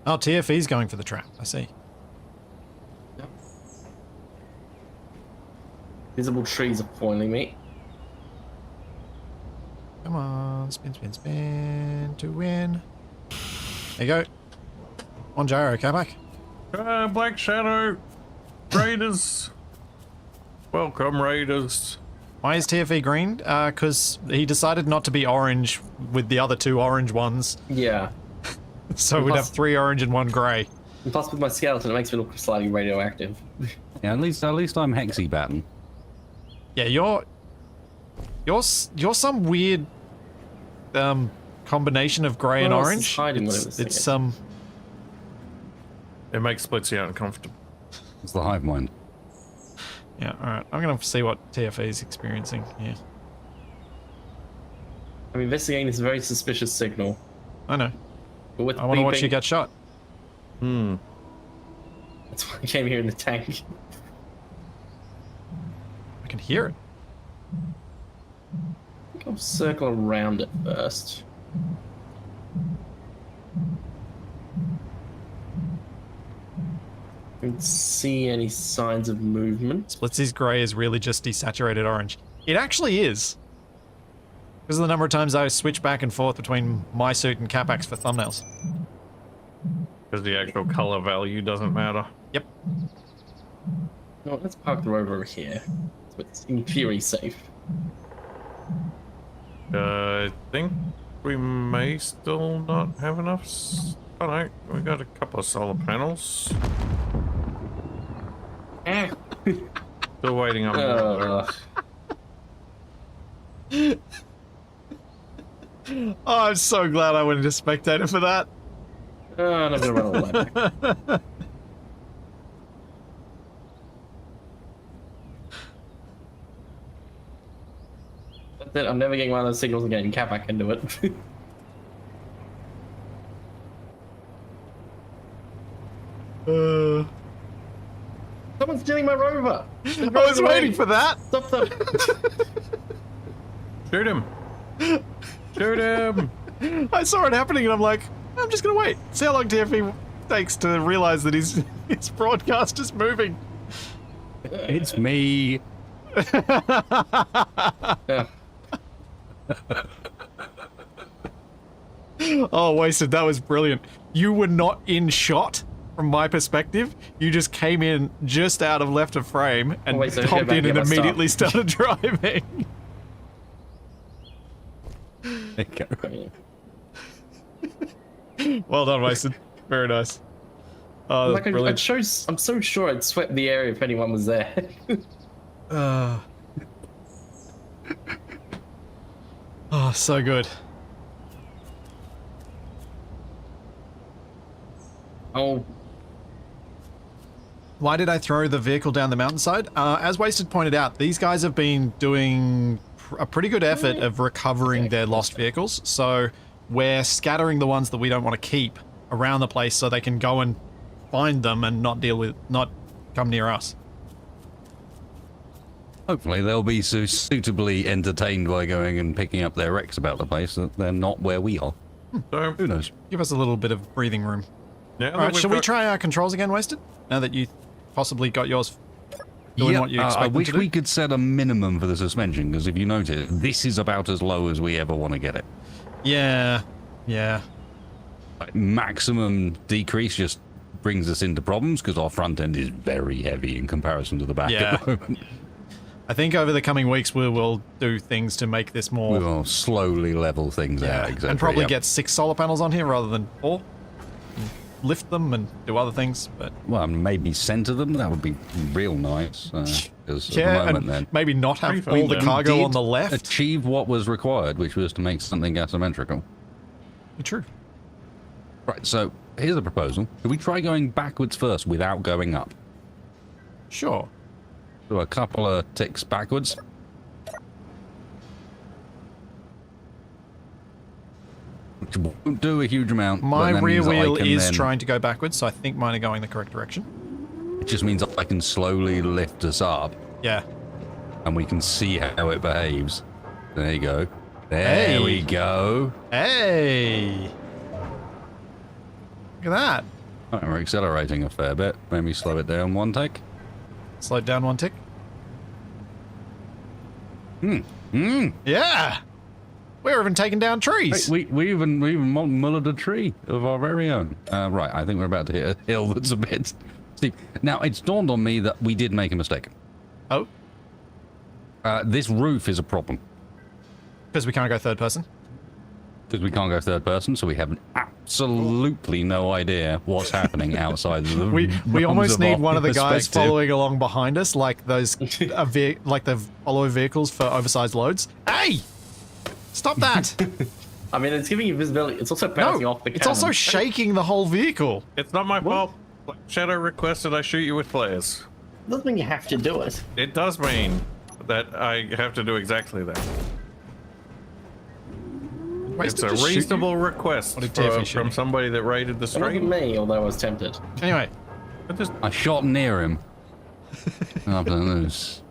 oh, TFE's going for the trap. I see. Yep. Visible trees are foiling me. Come on, spin, spin, spin to win. There you go. One gyro, Capac. Black Shadow! Raiders! Welcome, Raiders. Why is TFE green? Because he decided not to be orange with the other two orange ones. Yeah. So we'd have 3 orange and 1 grey. And plus, with my skeleton, it makes me look slightly radioactive. Yeah, at least I'm hexy batting. Yeah, you're some weird combination of grey and What else is orange. hiding whatever this thing It's is? It makes Splitsy uncomfortable. It's the hive mind. Yeah, alright. I'm gonna see what TFE is experiencing here. I'm investigating this very suspicious signal. I know. But with I want to watch beeping- you get shot. That's why I came here in the tank. I can hear it. I think I'll circle around it first. Don't see any signs of movement. Splitsy's grey is really just desaturated orange. It actually is. Because of the number of times I switch back and forth between my suit and Capac's for thumbnails. Because the actual color value doesn't matter. Yep. No, let's park the rover over here. So it's in theory safe. I think we may still not have enough. Oh no, we got a couple of solar panels. Ah. Still waiting on more. Oh, I'm so glad I went into spectator for that. Oh, I'm not gonna run all the way back. That's it, I'm never getting one of those signals again. Capac can do it. Someone's stealing my rover! I was waiting for that. Stop them! Shoot him! Shoot him! I saw it happening and I'm like, I'm just gonna wait. See how long TFE takes to realize that his broadcast is moving. It's me. Yeah. Oh, wasted. That was brilliant. You were not in shot from my perspective. You just came in just out of left of frame and Oh, wait, so hopped Capac in and gave us stuff. immediately started driving. There you go. Well done, wasted. Very nice. Oh, that's Like brilliant. I'm so sure I'd swept the area if anyone was there. Oh, so good. Oh, Why did I throw the vehicle down the mountainside? As Wasted pointed out, these guys have been doing a pretty good effort of recovering their lost vehicles. So we're scattering the ones that we don't want to keep around the place so they can go and find them and not come near us. Hopefully they'll be so suitably entertained by going and picking up their wrecks about the place that they're not where we are. So, Who knows? Give us a little bit of breathing room. now All right, that shall we got- try our controls again, Wasted? Now that you possibly got yours doing what you expect I them wish to do? we could set a minimum for the suspension, because if you notice, this is about as low as we ever want to get it. Yeah, yeah. Like, maximum decrease just brings us into problems, because our front end is very heavy in comparison to the back Yeah. at the moment. I think over the coming weeks we will do things to make this more... We will slowly level things out, etc. and probably Yep. get 6 solar panels on here rather than 4. And lift them and do other things, but... Well, maybe center them. That would be real nice. Because at the Yeah, moment, and then maybe not have Pretty all the fun, cargo did on the left. achieve what was required, which was to make something asymmetrical. True. Right. So here's a proposal: could we try going backwards first without going up? Sure. Do a couple of ticks backwards. Which won't do a huge amount. but My that rear means that I wheel can is then- trying to go backwards, so I think mine are going the correct direction. It just means I can slowly lift us up, Yeah. and we can see how it behaves. There you go. There Hey. we go. Hey! Look at that. All right, we're accelerating a fair bit. Maybe slow it down one tick. Slow down one tick. Yeah! We're even taking down trees. We even mullered a tree of our very own. Right, I think we're about to hit a hill that's a bit steep. Now, it's dawned on me that we did make a mistake. Oh, This roof is a problem. because we can't go third person. Because we can't go third person, so we have absolutely no idea what's happening outside of the We realms almost need our one of the guys perspective. following along behind us, like those, like the follow vehicles for oversized loads. Hey! Stop that! I mean, it's giving you visibility. It's also bouncing No, off the cannon. it's also shaking the whole vehicle. It's not my fault. Shadow requested I shoot you with flares. Doesn't mean you have to do it. It does mean that I have to do exactly that. Wasted It's a to shoot you. reasonable request What did Tiffany shoot from you? somebody that raided the It wasn't stream. me, although I was tempted. Anyway, I just I shot near him. Up the nose.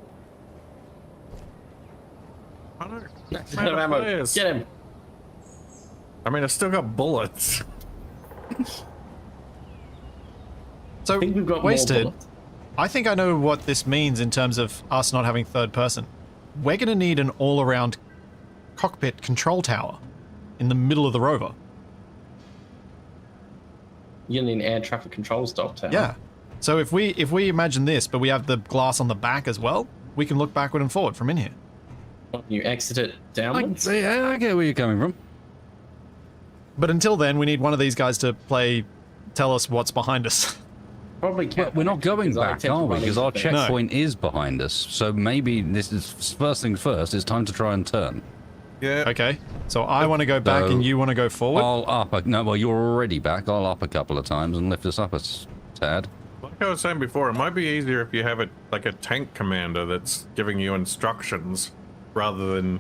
I don't Out man, of ammo. flares. Get him. I mean, I still got bullets. so I think we've got Wasted, more bullets. I think I know what this means in terms of us not having third person. We're going to need an all-around cockpit control tower in the middle of the rover. You need an air traffic control stop tower. Yeah. So if we imagine this, but we have the glass on the back as well, we can look backward and forward from in here. You exit it downwards. Yeah, I get where you're coming from. But until then, we need one of these guys to tell us what's behind us. Probably But can't. we're not going back, are we? Because our checkpoint No. is behind us. So maybe this is first things first. It's time to try and turn. Yeah. Okay. So I want to go back So and you want to go forward. I'll up. No, well, you're already back. I'll up a couple of times and lift us up a tad. Like I was saying before, it might be easier if you have it like a tank commander that's giving you instructions rather than.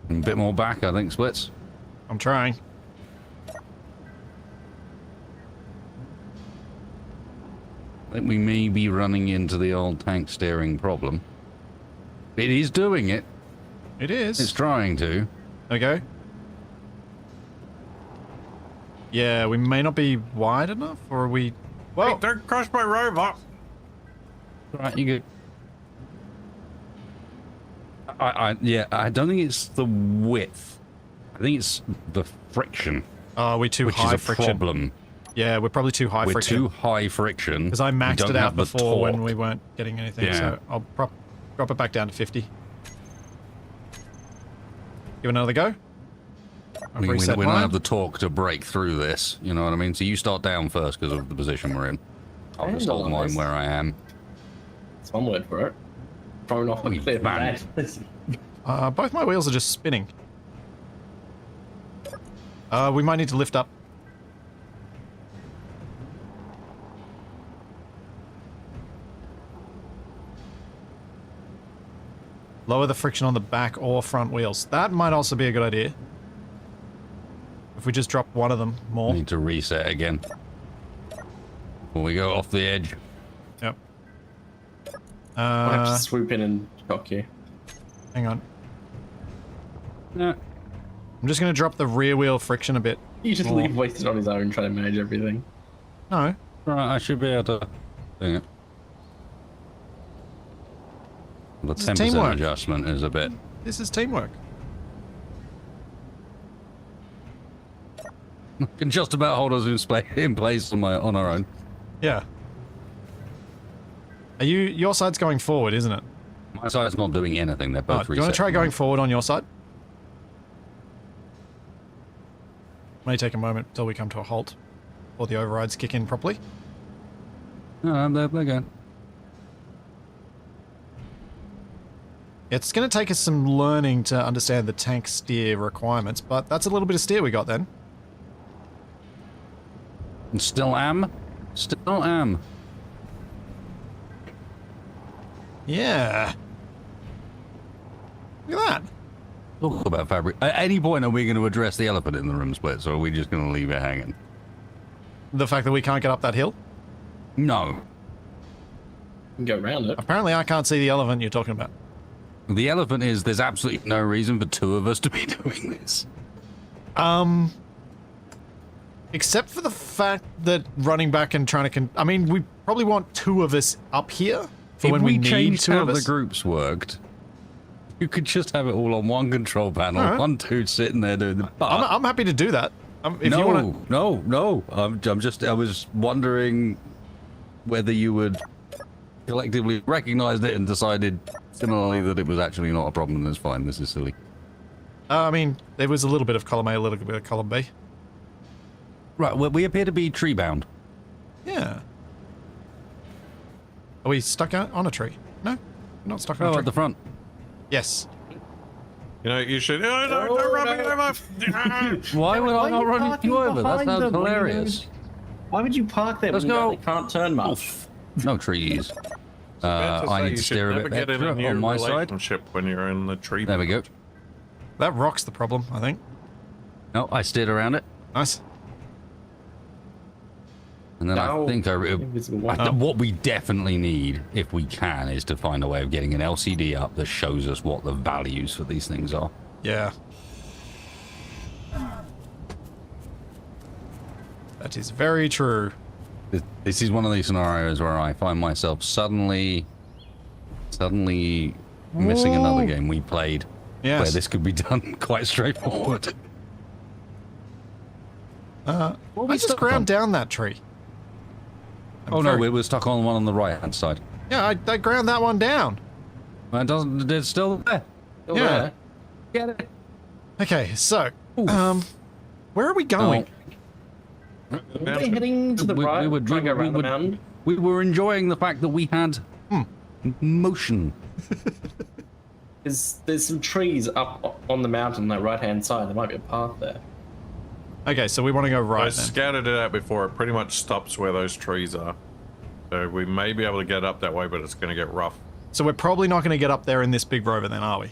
A bit more back, I think, Splits. I'm trying. I think we may be running into the old tank steering problem. It is doing it. It is. It's trying to. Okay. Yeah, we may not be wide enough, or are we... Hey, Well, don't crush my rover! Right, you good. Yeah, I don't think it's the width. I think it's the friction, are we too which high is a friction? problem. Yeah, we're probably too high We're friction. too high friction. Because I We maxed don't it out have the before when torque. we weren't getting anything, Yeah. so I'll drop it back down to 50. Give it another go. I've We reset don't mine. have the torque to break through this. You know what I mean? So you start down first because of the position we're in. I'll just hold mine Nice. where I am. That's one word for it. Thrown off a Oh, cliff. man. Both my wheels are just spinning. We might need to lift up. Lower the friction on the back or front wheels. That might also be a good idea. If we just drop one of them more. Need to reset again. Before we go off the edge. Yep. I'll have to swoop in and shock you. Hang on. Yeah. I'm just going to drop the rear wheel friction a bit. You just more. leave Wasted on his own trying to manage everything. No. Right, I should be able to do it. The This is 10% teamwork. adjustment is a bit. This is teamwork. Can just about hold us in place on our own. Yeah. Are your side's going forward, isn't it? My side's not doing anything. They're both Do you want to try resetting. going forward on your side? May take a moment until we come to a halt, or the overrides kick in properly. No, they're going. It's going to take us some learning to understand the tank steer requirements, but that's a little bit of steer we got then. And still am. Still am. Yeah. Look at that. Talk about fabric. At any point, are we going to address the elephant in the room Splits, or are we just going to leave it hanging? The fact that we can't get up that hill? No. You can go around it. Apparently I can't see the elephant you're talking about. The elephant is there's absolutely no reason for two of us to be doing this. Except for the fact that running back and trying to... I mean, we probably want two of us up here for If when we need changed two how of the us. groups worked, you could just have it all on one control panel, Alright. one dude sitting there doing the... I'm happy to do that. If no, you want to... no. I was wondering whether you would collectively recognized it and decided similarly that it was actually not a problem and it's fine. This is silly. I mean, there was a little bit of column A, a little bit of column B. Right, well, we appear to be tree bound. Yeah. Are we stuck out on a tree? No, we're not stuck on a Oh, tree. at the front. Yes. You know, you should. Oh, no, don't run me over. Why would I not you run parking you over? That behind sounds them when you hilarious. Why would you park there Let's when you know go. they can't turn much? No trees. About to I say need you to should steer a never bit get in a extra new on my side. relationship when you're in the tree. There we go. That rock's the problem, I think. No, I steered around it. Nice. And then Now, I think invisible one. what we definitely need, if we can, is to find a way of getting an LCD up that shows us what the values for these things are. Yeah. That is very true. This is one of these scenarios where I find myself suddenly missing another game we played where Yes. this could be done quite straightforward. I we just stuck ground on? down that tree. I'm Oh no, very- we were stuck on one on the right hand side. Yeah, I ground that one down. It doesn't. It's still there. Still Yeah. there. Get it. Okay, so, where are we Oh, going? Are they heading to the We- right? we would- Try and go we around the would- mountain? we were enjoying the fact that we had motion. There's some trees up on the mountain on the right-hand side. There might be a path there. Okay, so we want to go I right then. scouted it out before. It pretty much stops where those trees are. So we may be able to get up that way, but it's going to get rough. So we're probably not going to get up there in this big rover then, are we?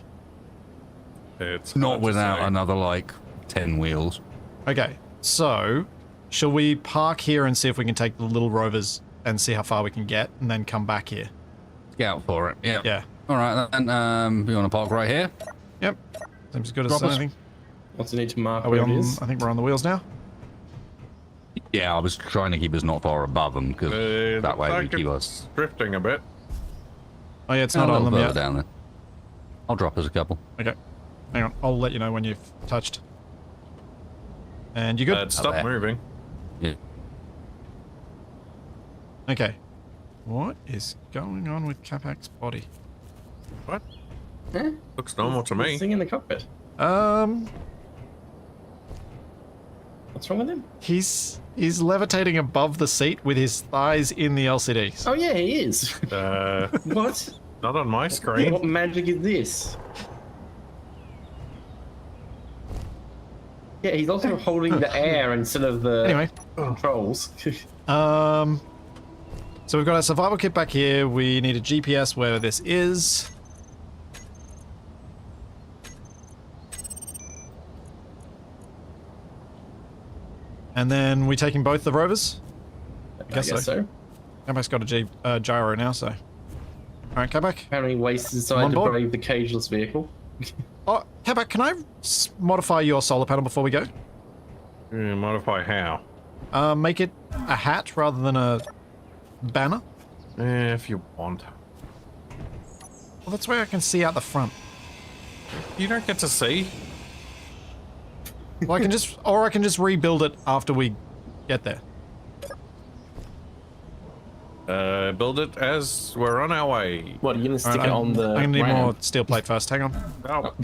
It's Not hard to without say. another like 10 wheels. Okay, so shall we park here and see if we can take the little rovers and see how far we can get and then come back here? Scout for it. Yeah. Yeah. All right. Then you want to park right here? Yep. Seems as good as Drop us. anything. What's the need to mark Are we where on? it is? I think we're on the wheels now. Yeah, I was trying to keep us not far above them because that looks way we like keep it's us drifting a bit. Oh yeah, it's a not on little them further yet. down there. I'll drop us a couple. Okay. Hang on. I'll let you know when you've touched. And you good? Stop there. moving. Yeah. Okay. What is going on with Capac's body? What? Huh? Looks normal to me. Sing in the cockpit. What's wrong with him? He's levitating above the seat with his thighs in the LCDs. Oh yeah, he is. What? Not on my screen. What magic is this? Yeah, he's also holding the air instead of the Anyway. controls. So we've got our survival kit back here. We need a GPS where this is. And then we taking both the rovers? I guess so. Capac's got a gyro now, so. Alright, Capac. Apparently wasted On decided to board. brave the cageless vehicle. Oh, Capac, can I modify your solar panel before we go? Modify how? Make it a hat rather than a banner? If you want. Well, that's where I can see out the front. You don't get to see. Well, I can just rebuild it after we get there. Build it as we're on our way. What, are you gonna stick Alright, it on the I'm gonna need ramp? more steel plate first. Hang on. Oh.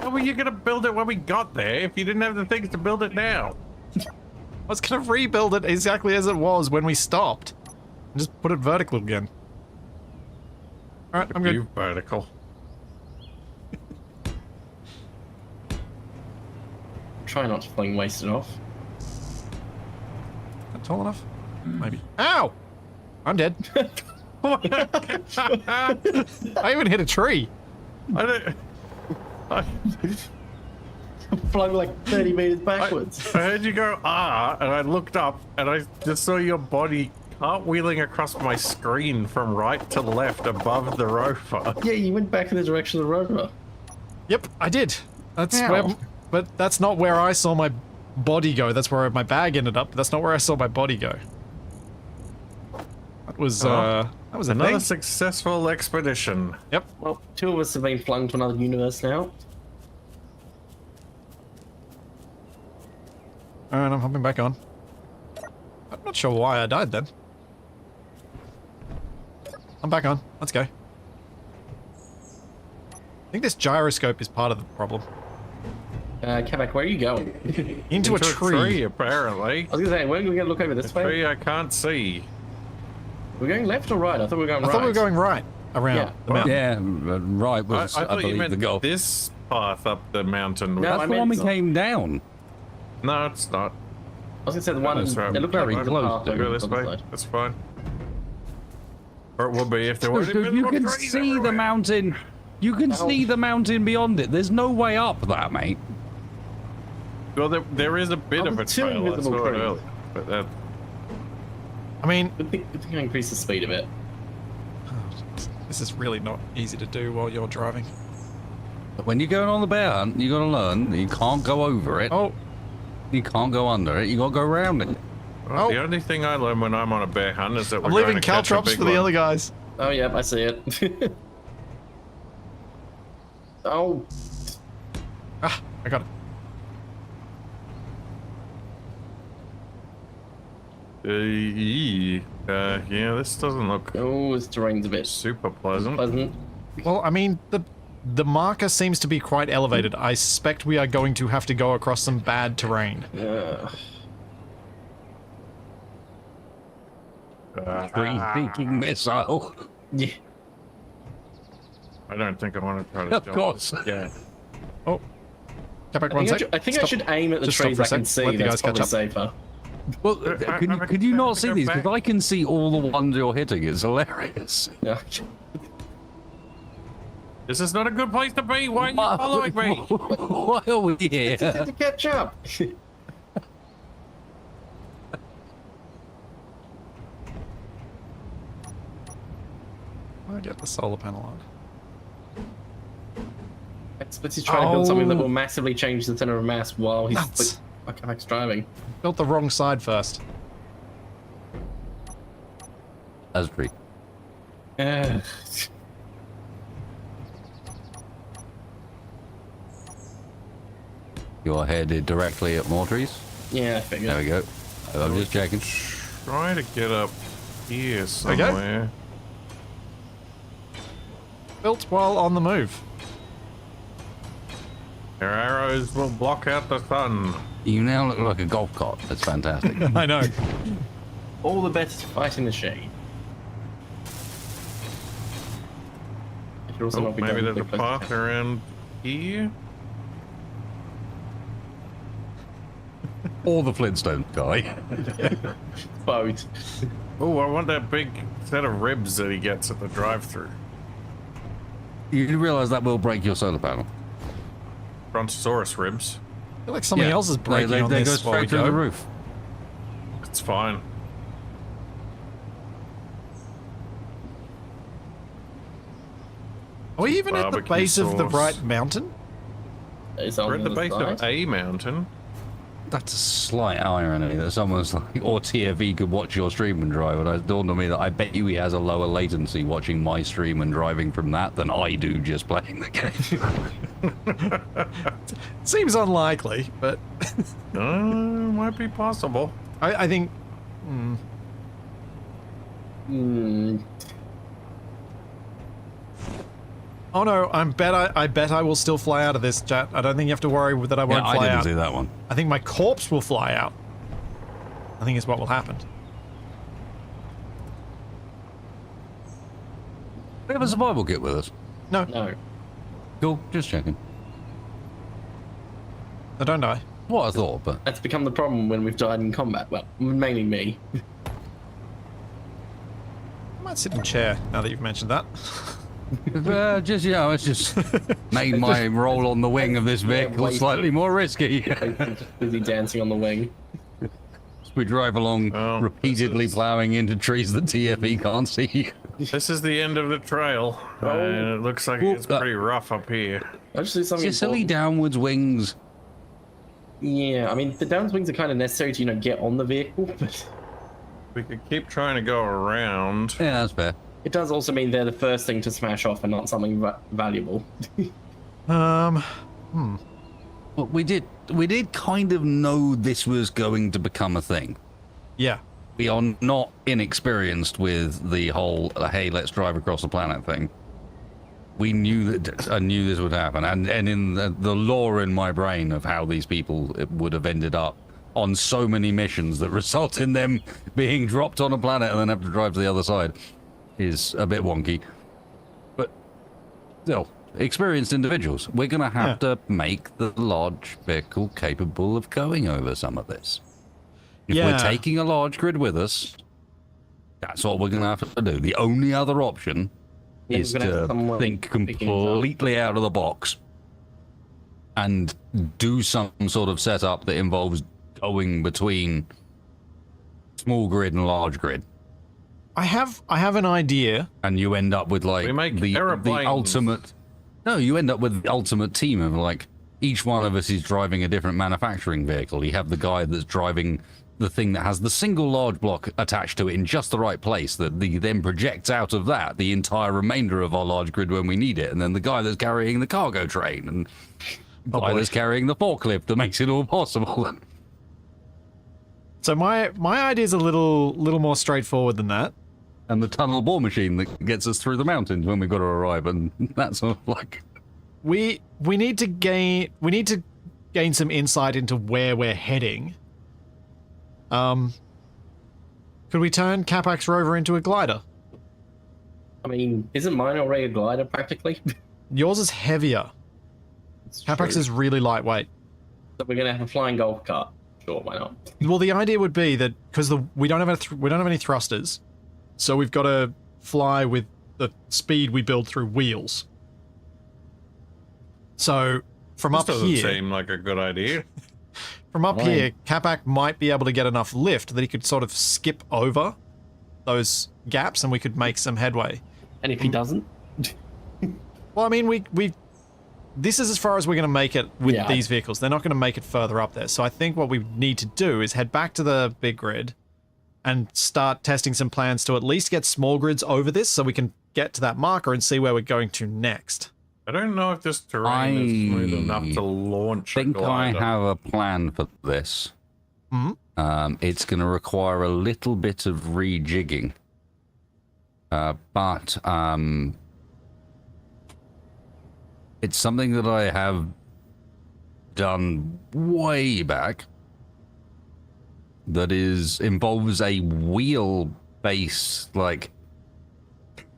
How were you gonna build it when we got there if you didn't have the things to build it now? I was gonna rebuild it exactly as it was when we stopped. And just put it vertical again. Alright, I'm good. You vertical. Try not to fling waste it off. Not tall enough? Maybe. Ow! I'm dead. I even hit a tree. I don't. Flung like 30 meters backwards. I heard you go and I looked up and I just saw your body cartwheeling across my screen from right to left above the rover. Yeah, you went back in the direction of the rover. Yep, I did. That's Ow. where, but that's not where I saw my body go. That's where my bag ended up. But that's not where I saw my body go. That was a Another thing. successful expedition. Yep. Well, two of us have been flung to another universe now. Alright, I'm hopping back on. I'm not sure why I died then. I'm back on. Let's go. I think this gyroscope is part of the problem. Capac, where are you going? Into a tree. apparently. I was gonna say, we're gonna look over this way. Tree I can't see. We're going left or right? I thought we were going I right. thought we were going right around Yeah. the mountain. Yeah, right I was, I, thought you believe, meant the goal. this path up the mountain. No, That's I the one we meant- came down. No, it's not. I was gonna say the one. That's right. It looked Very like the close path to over Go the this other way. side. That's fine. Or it would be if there weren't Dude, you can see the mountain. You can see the mountain beyond it. There's no way up that, mate. Well, there is a bit Oh, of a there's two trail. I invisible saw it trees. earlier. But that, I mean, Good thing I increase the speed a bit. this is really not easy to do while you're driving. But when you're going on the bear hunt, you got to learn that you can't go over it. Oh, You can't go under it. You got to go around it. well, Oh. the only thing I learn when I'm on a bear hunt is that I'm we're leaving going to catch a caltrops big for the one. other guys. Oh yeah, I see it. Oh, Ah, I got it. Yeah, this doesn't look oh, this terrain's a bit super pleasant. pleasant. Well, I mean, the marker seems to be quite elevated. I suspect we are going to have to go across some bad terrain. Free-thinking missile. Yeah. I don't think I want to try to Of jump course. this. Yeah. Oh, Capac, one sec. I think I Stop. should aim at the Just stop trees for a I can sec. Let see. the That's guys catch probably up. safer. Well, could you not see go these? back. Because I can see all the ones you're hitting. It's hilarious. Yeah. This is not a good place to be. Why are you following me? Why are we here? To catch up. I'll get the solar panel on. But he's trying to build something that Oh. will massively change the center of mass while he's Nuts. Capac's driving. Built the wrong side first. That's true. You're headed directly at more trees. Yeah, I figured. There we go. I'm just checking. Try to get up here we go. somewhere. Built while on the move. Your arrows will block out the sun. You now look like a golf cart. That's fantastic. I know. All the better to fight in the shade. It should also Oh, not be maybe going there's a too close to path around here. Or the Flintstone guy. boat. Oh, I want that big set of ribs that he gets at the drive-through. You do realize that will break your solar panel. Brontosaurus ribs. I feel like something else is breaking they on go this while we straight through the go. roof. It's fine. Are we even at the Barbecue base of the sauce. right mountain? It's We're on at the base side. of a mountain. That's a slight irony that someone's like, or TFE could watch your stream and drive, and it dawned on me that I bet you he has a lower latency watching my stream and driving from that than I do just playing the game. Seems unlikely, but Might be possible. I think Hmm. Oh no, I bet I will still fly out of this, chat. I don't think you have to worry that I won't Yeah, I fly didn't out. see that one. I think my corpse will fly out. I think is what will happen. We have a survival kit with us. No, No. Cool, just checking. I don't die. What I thought, but That's become the problem when we've died in combat. Well, mainly me. I might sit in a chair now that you've mentioned that. just it's just made my roll on the wing of this vehicle wait. slightly more risky. I'm just busy dancing on the wing. We drive along, Well, repeatedly this is- plowing into trees that TFE can't see. This is the end of the trail. And it looks like it gets pretty rough up here. I just do something Sicily important. downwards wings. Yeah, I mean, the down swings are kind of necessary to, get on the vehicle, but We could keep trying to go around. Yeah, that's fair. it does also mean they're the first thing to smash off and not something valuable. Um, But we did kind of know this was going to become a thing. yeah. We are not inexperienced with the whole, hey, let's drive across the planet thing. We knew that. I knew this would happen, and in the lore in my brain of how these people would have ended up on so many missions that result in them being dropped on a planet and then have to drive to the other side is a bit wonky. But still, experienced individuals. We're going to have to make the large vehicle capable of going over some of this. If we're taking a large grid with us, that's what we're going to have to do. The only other option is to think completely out of the box and do some sort of setup that involves going between small grid and large grid. I have an idea. And you end up with like the ultimate. No, you end up with the ultimate team of like each one of us is driving a different manufacturing vehicle. You have the guy that's driving the thing that has the single large block attached to it in just the right place that then projects out of that the entire remainder of our large grid when we need it, and then the guy that's carrying the cargo train, and the guy that's carrying the forklift that makes it all possible. So my idea is a little more straightforward than that. And the tunnel bore machine that gets us through the mountains when we've got to arrive, and that's sort of like we need to gain some insight into where we're heading. Could we turn Capac's rover into a glider? I mean, isn't mine already a glider practically? Yours is heavier. Capac's is really lightweight. So we're gonna have a flying golf cart. Sure, why not? Well, the idea would be that because we don't have any thrusters, so we've got to fly with the speed we build through wheels. So from up doesn't here, seem like a good idea. From up here, Capac might be able to get enough lift that he could sort of skip over those gaps and we could make some headway. And if he doesn't? Well, I mean, this is as far as we're going to make it with these vehicles. They're not going to make it further up there. So I think what we need to do is head back to the big grid and start testing some plans to at least get small grids over this so we can get to that marker and see where we're going to next. I don't know if this terrain is smooth enough to launch a glider. I think I have a plan for this. Mm-hmm. It's going to require a little bit of rejigging. But it's something that I have done way back that involves a wheel-based, like,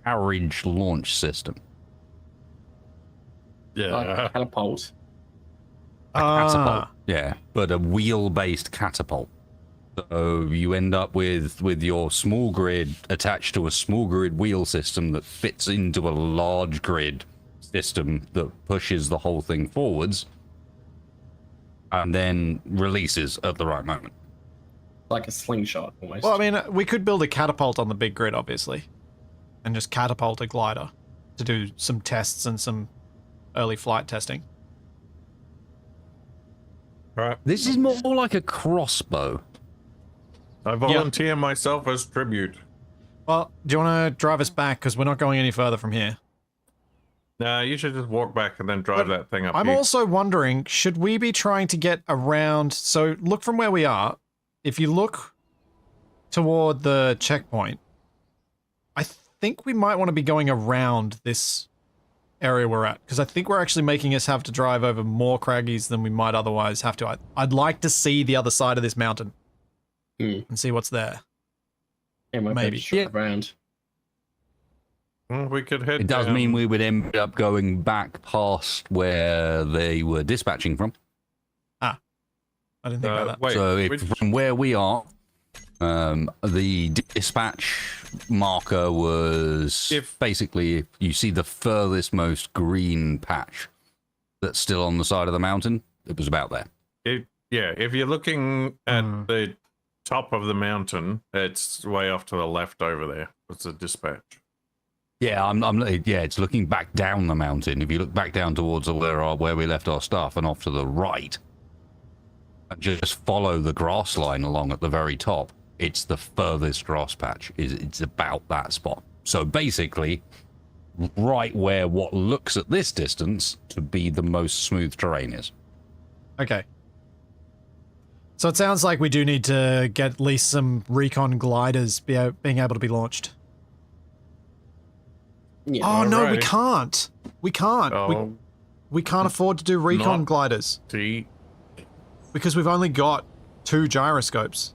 carriage launch system. Yeah. Catapult. A catapult, yeah, but a wheel-based catapult. So you end up with your small grid attached to a small grid wheel system that fits into a large grid system that pushes the whole thing forwards and then releases at the right moment. Like a slingshot, almost. Well, I mean, we could build a catapult on the big grid, obviously, and just catapult a glider to do some tests and some early flight testing. Right. This is more like a crossbow. I volunteer myself as tribute. Well, do you want to drive us back? Because we're not going any further from here. Nah, you should just walk back and then drive that thing up. I'm here. also wondering, should we be trying to get around... So, look from where we are. If you look toward the checkpoint, I think we might want to be going around this area we're at. Because I think we're actually making us have to drive over more craggies than we might otherwise have to. I'd like to see the other side of this mountain. And see what's there. Yeah, maybe. Around. Well, we could head It does down. mean we would end up going back past where they were dispatching from. I didn't think about that. Wait, So from where we are, the dispatch marker was basically, you see the furthest most green patch that's still on the side of the mountain. It was about there. if you're looking at the top of the mountain, it's way off to the left over there. It's a dispatch. Yeah, it's looking back down the mountain. If you look back down towards where we left our stuff and off to the right, and just follow the grass line along at the very top, it's the furthest grass patch. It's about that spot. So basically, right where what looks at this distance to be the most smooth terrain is. Okay. So it sounds like we do need to get at least some recon gliders being able to be launched. Yeah. Oh, no, we Alright. can't. We can't. Oh, We can't afford to do recon Not- gliders see, because we've only got 2 gyroscopes.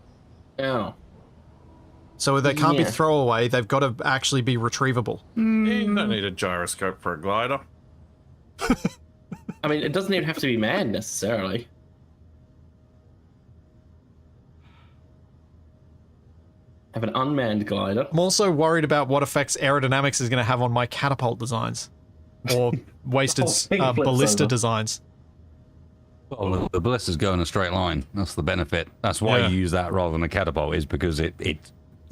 Oh. So they can't be Yeah. throwaway. They've got to actually be retrievable. you don't need a gyroscope for a glider. I mean, it doesn't even have to be manned necessarily. Have an unmanned glider. I'm also worried about what effects aerodynamics is going to have on my catapult designs. Or wasted whole thing flips ballista over. designs. Well, the ballista's go in a straight line. That's the benefit. That's why Yeah. you use that rather than a catapult, is because the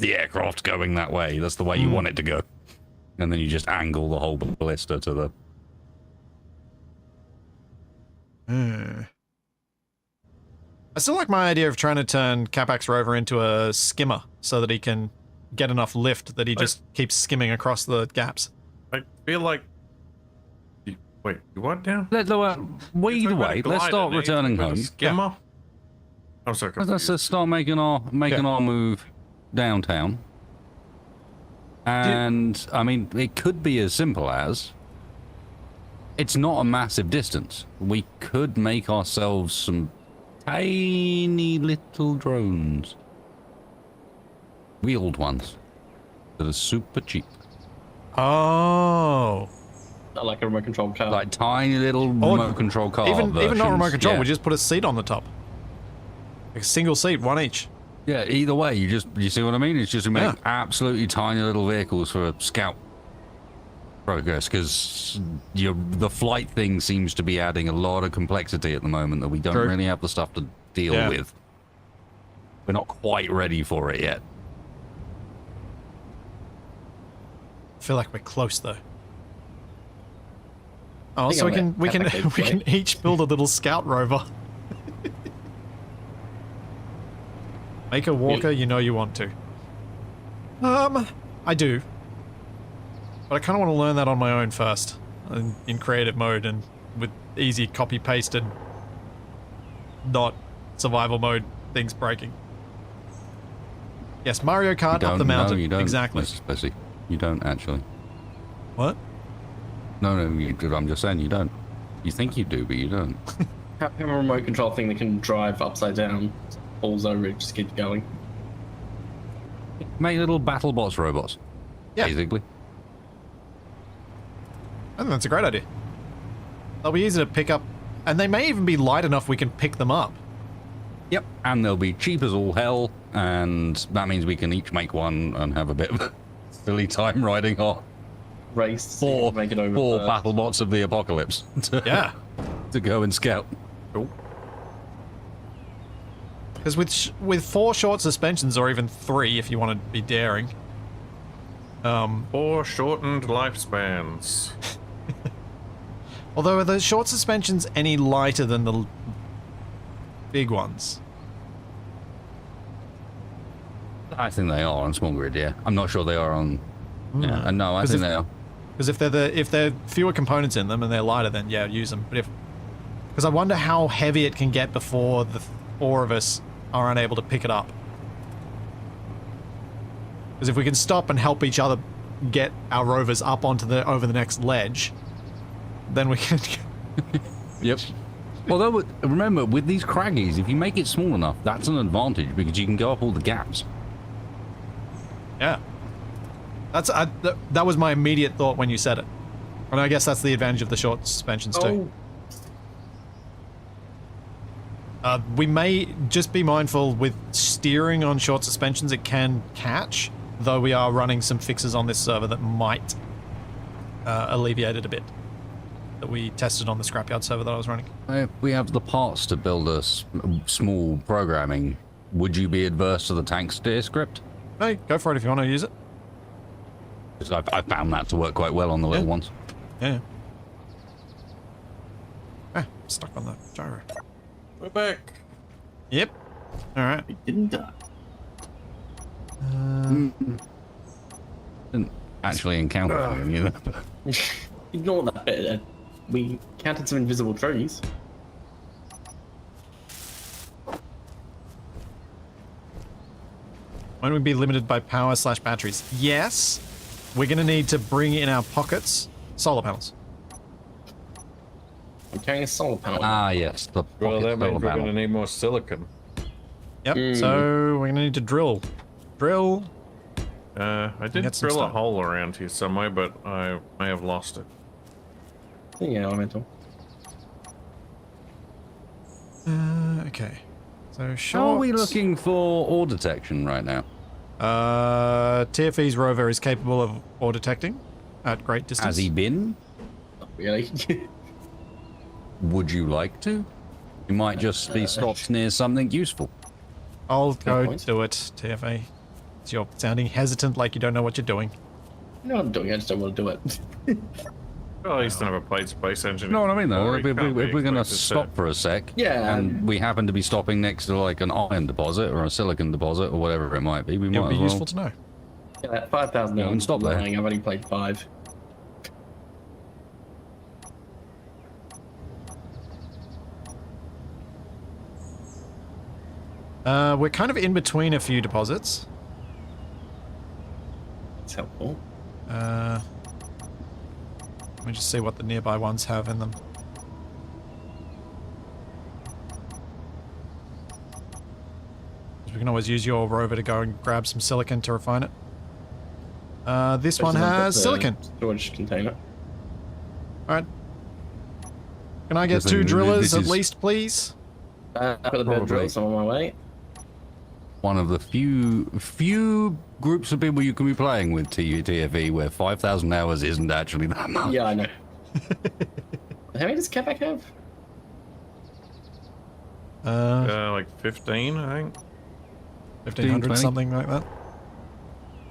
aircraft's going that way. That's the way you want it to go. And then you just angle the whole ballista to the... I still like my idea of trying to turn Capac's rover into a skimmer so that he can get enough lift that he just keeps skimming across the gaps. I feel like. Wait, you what now? Either You're talking about a way, let's glider, start now. returning You're talking about a home. Skimmer? I'm so confused. Let's just start making our move downtown. And I mean, it could be as simple as it's not a massive distance. We could make ourselves some tiny little drones, wheeled ones that are super cheap, Oh. Not like a remote control car. like tiny little Or remote control car. Even not remote versions. control, Yeah. we just put a seat on the top. Like a single seat, one each. Yeah, either way, you see what I mean? It's just to make Yeah. absolutely tiny little vehicles for scout progress, because the flight thing seems to be adding a lot of complexity at the moment that we don't True. really have the stuff to deal Yeah. with. We're not quite ready for it yet. I feel like we're close though. Oh, think so we I'm can at we can each build a little scout rover. Make a walker, you know you want to. I do. But I kind of want to learn that on my own first, in creative mode and with easy copy pasted, not survival mode things breaking. Yes, Mario Kart up the mountain. No, you don't. Exactly. Mrs. Bessie. You don't actually. What? No, I'm just saying you don't. You think you do, but you don't. Have a remote control thing that can drive upside down, falls over, it just keeps going. Make little battle bots robots. Yeah. Basically. I think that's a great idea. They'll be easy to pick up, and they may even be light enough we can pick them up. Yep. And they'll be cheap as all hell, and that means we can each make one and have a bit of a silly time riding our Race, four make it over. battle bots of the apocalypse to, Yeah. to go and scout. Because with 4 short suspensions, or even 3 if you want to be daring. 4 shortened lifespans. Although are the short suspensions any lighter than the big ones? I think they are on small grid, yeah. I'm not sure they are on... Yeah, no, I think they are. Because if they're fewer components in them and they're lighter, then yeah, use them. But because I wonder how heavy it can get before the 4 of us are unable to pick it up. Because if we can stop and help each other get our rovers up onto over the next ledge, then we can. Yep. Although, remember, with these craggies, if you make it small enough, that's an advantage because you can go up all the gaps. Yeah. That was my immediate thought when you said it. And I guess that's the advantage of the short suspensions too. We may just be mindful with steering on short suspensions, it can catch, though we are running some fixes on this server that might alleviate it a bit. That we tested on the scrapyard server that I was running. If we have the parts to build a small programming, would you be adverse to the tank steer script? No, go for it if you want to use it. Because I found that to work quite well on the little ones. Yeah. Ah, stuck on the gyro. We're back. Yep. Alright. It didn't die. Didn't actually encounter them either. Ignore that bit. We counted some invisible trees. Won't we be limited by power/batteries? Yes. We're going to need to bring in our pockets solar panels. I'm carrying a solar panel. Ah, yes. The Well, pocket that means solar we're panel. going to need more silicon. Yep. So we're gonna need to drill. Drill. I did Get some drill a stuff. hole around here somewhere, but I may have lost it. Yeah, elemental. Okay. So How are we short. looking for ore detection right now? TFE's rover is capable of ore detecting at great distance. Has he been? Not really. Would you like to? You might just be stopped near something useful. I'll go point. do it, TFA. You're sounding hesitant like you don't know what you're doing. You know what I'm doing, I just don't want to do it. Well, I used to have a paid space engineer. You know what I mean, though? before, If, he if, can't be if we're going to expected stop for a sec, Yeah. and we happen to be stopping next to like an iron deposit or a silicon deposit or whatever it might be, we It might would be as well. useful to know. Yeah, that 5,000 Yeah, and stop there. I've only played 5. We're kind of in between a few deposits. It's helpful. Let me just see what the nearby ones have in them. We can always use your rover to go and grab some silicon to refine it. This one I've got has the silicon. Storage container. Alright. Can I get Listen, 2 drillers this at is- least, please? I've got the bed Probably. drills on my way. One of the few groups of people you can be playing with TFE where 5,000 hours isn't actually that much. Yeah, I know. How many does Capac have? Like 15, I think. 1500, 20. something like that.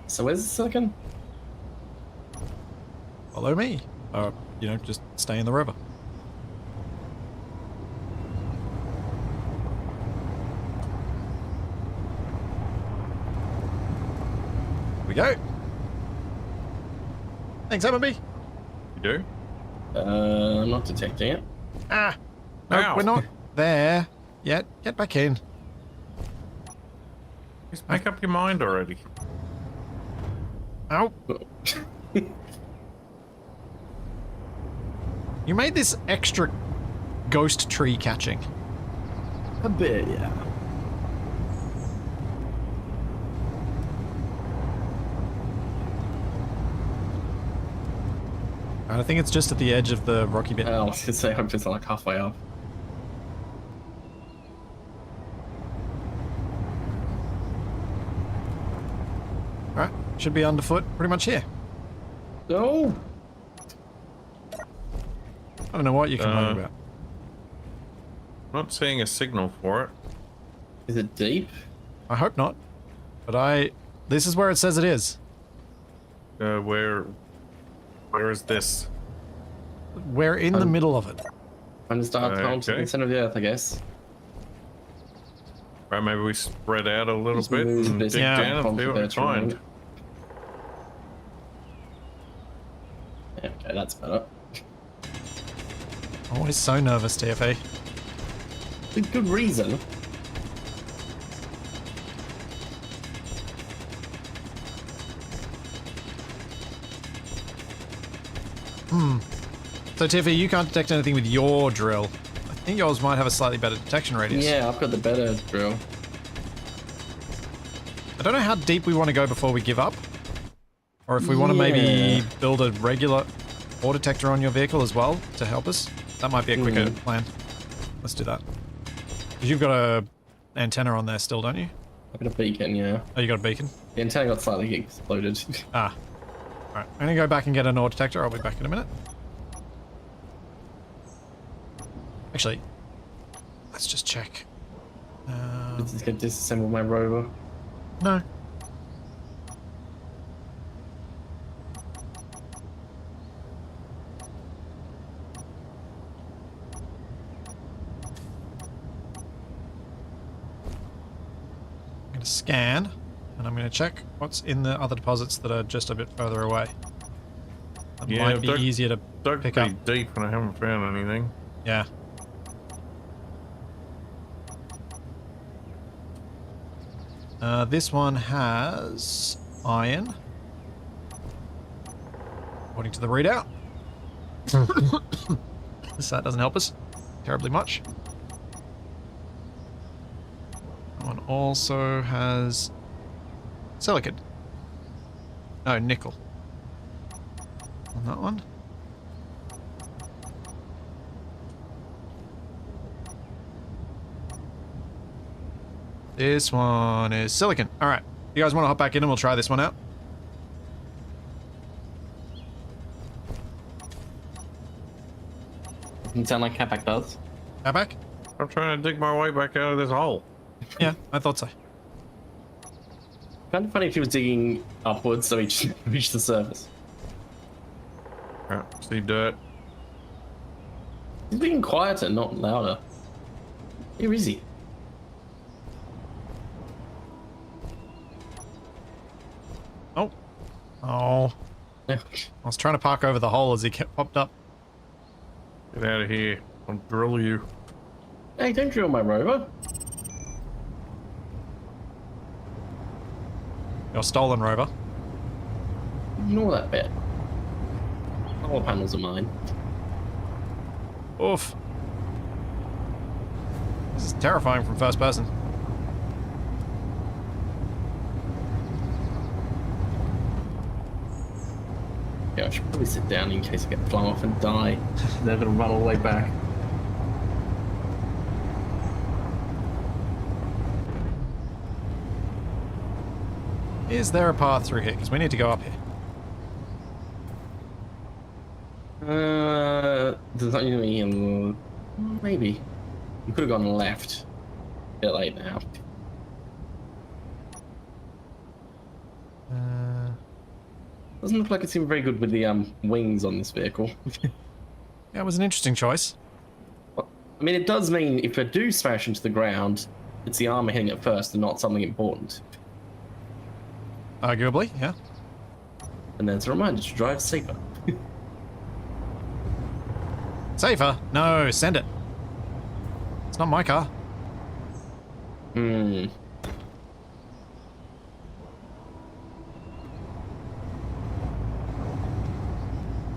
So where's the silicon? Follow me. Or, you know, just stay in the river. Here we go. Thanks, Hammerby. You do? I'm not detecting it. Ah! No, Ow. we're not there yet. Get back in. Just make up your mind already. Ow. You made this extra ghost tree catching. A bit, yeah. And I think it's just at the edge of the rocky bit. I was gonna say I'm just like halfway up. Alright, should be underfoot pretty much here. No. I don't know what you're complaining about. Not seeing a signal for it. Is it deep? I hope not. But this is where it says it is. Where is this? We're in the middle of it. I'm just up to Okay. the center of the earth, I guess. Right, maybe we spread out a little Just bit move and this dig Yeah. down and see what we That's right. find. Yeah, okay, that's better. I'm always so nervous, TFA. With good reason. So TFA, you can't detect anything with your drill. I think yours might have a slightly better detection radius. Yeah, I've got the better drill. I don't know how deep we want to go before we give up. Or if we want to maybe Yeah. build a regular ore detector on your vehicle as well to help us. That might be a quicker plan. Let's do that. Because you've got a antenna on there still, don't you? I've got a beacon, yeah. Oh, you got a beacon? The antenna got slightly exploded. Ah. Alright, I'm gonna go back and get an ore detector. I'll be back in a minute. Actually, let's just check. Let's just get disassemble my rover. No. I'm gonna scan, and I'm gonna check what's in the other deposits that are just a bit further away. That Yeah, might be dug- easier to Dug pick pretty up. deep and I haven't found anything. Yeah. This one has iron. According to the readout. That doesn't help us terribly much. That one also has silicon. No, nickel. On that one. This one is silicon. Alright. You guys want to hop back in and we'll try this one out? Doesn't sound like Capac does. Capac? I'm trying to dig my way back out of this hole. Yeah, I thought so. Kind of funny if he was digging upwards so he just reached the surface. See dirt. He's being quieter, not louder. Where is he? Oh. Oh. I was trying to park over the hole as he kept popped up. Get out of here. I'll drill you. Hey, don't drill my rover. Your stolen rover. Ignore that bit. All the panels are mine. Oof. This is terrifying from first person. Yeah, I should probably sit down in case I get flung off and die. They're gonna run all the way back. Is there a path through here? Because we need to go up here. There's not even maybe. You could have gone left. A bit late now. Doesn't look like it's even very good with the wings on this vehicle. Yeah, it was an interesting choice. I mean, it does mean if I do smash into the ground, it's the armor hitting it first and not something important. Arguably, yeah. And then it's a reminder to drive safer. Safer? No, send it. It's not my car. Hmm.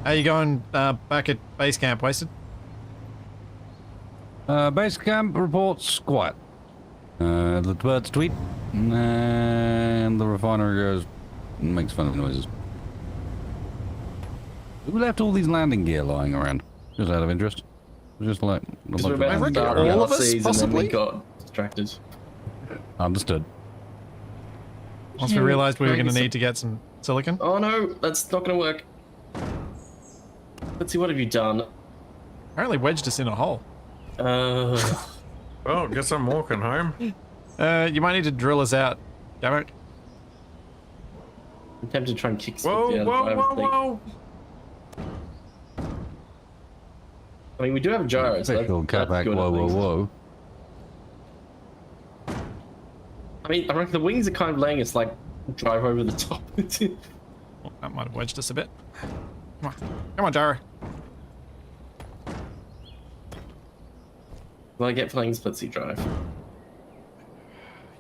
How you going back at base camp, Wasted? Base camp reports quiet. The birds tweet, and the refinery goes and makes funny noises. Who left all these landing gear lying around? Just out of interest. Just like a bunch of About reckon dark all of us, galaxies, and then we possibly? got distracted. Understood. Once we realized we were going to need to get some silicon. Oh no, that's not gonna work. Let's see, what have you done? Apparently wedged us in a hole. Well, guess I'm walking home. You might need to drill us out, Capac. I'm tempted to try and kick Whoa, the whoa, driver's whoa, seat. whoa! I mean, we do have gyros. So Special that's Capac, good, whoa, at whoa, least. whoa. I mean, I reckon the wings are kind of letting us like drive over the top. Oh, that might have wedged us a bit. Come on, Gyro. Will I get playing split seat drive?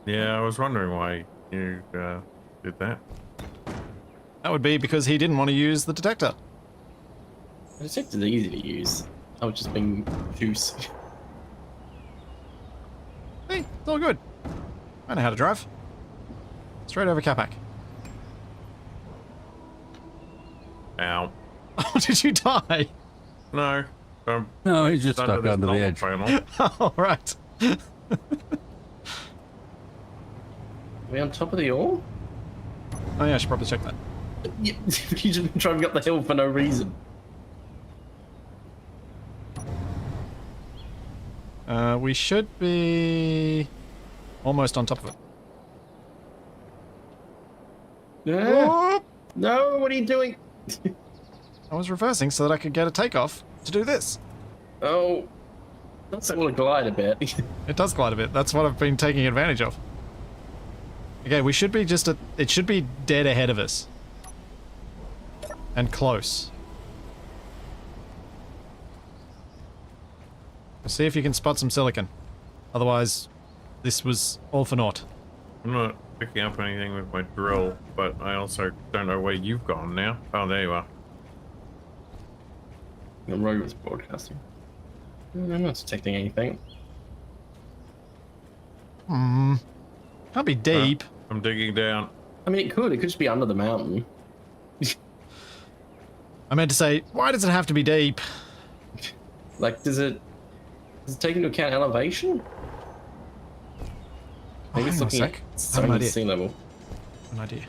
Yeah, I was wondering why you did that. That would be because he didn't want to use the detector. The detector's easy to use. I was just being juice. Hey, it's all good. I know how to drive. Straight over Capac. Ow. Oh, did you die? No. I'm No, he's just stuck this under the normal edge. panel. Oh, right. Are we on top of the ore? Oh yeah, I should probably check that. You just been driving up the hill for no reason. We should be almost on top of it. Yeah. No, what are you doing? I was reversing so that I could get a takeoff to do this. Oh, that's want to glide a bit. It does glide a bit. That's what I've been taking advantage of. Okay, we should be just it should be dead ahead of us. And close. See if you can spot some silicon. Otherwise, this was all for naught. I'm not picking up anything with my drill, but I also don't know where you've gone now. Oh, there you are. The rover's broadcasting. I'm not detecting anything. Can't be deep. I'm digging down. I mean, it could just be under the mountain. I meant to say, why does it have to be deep? Like, does it take into account elevation? Maybe it's hang on a looking sec. at I have an some idea. sea level. An idea.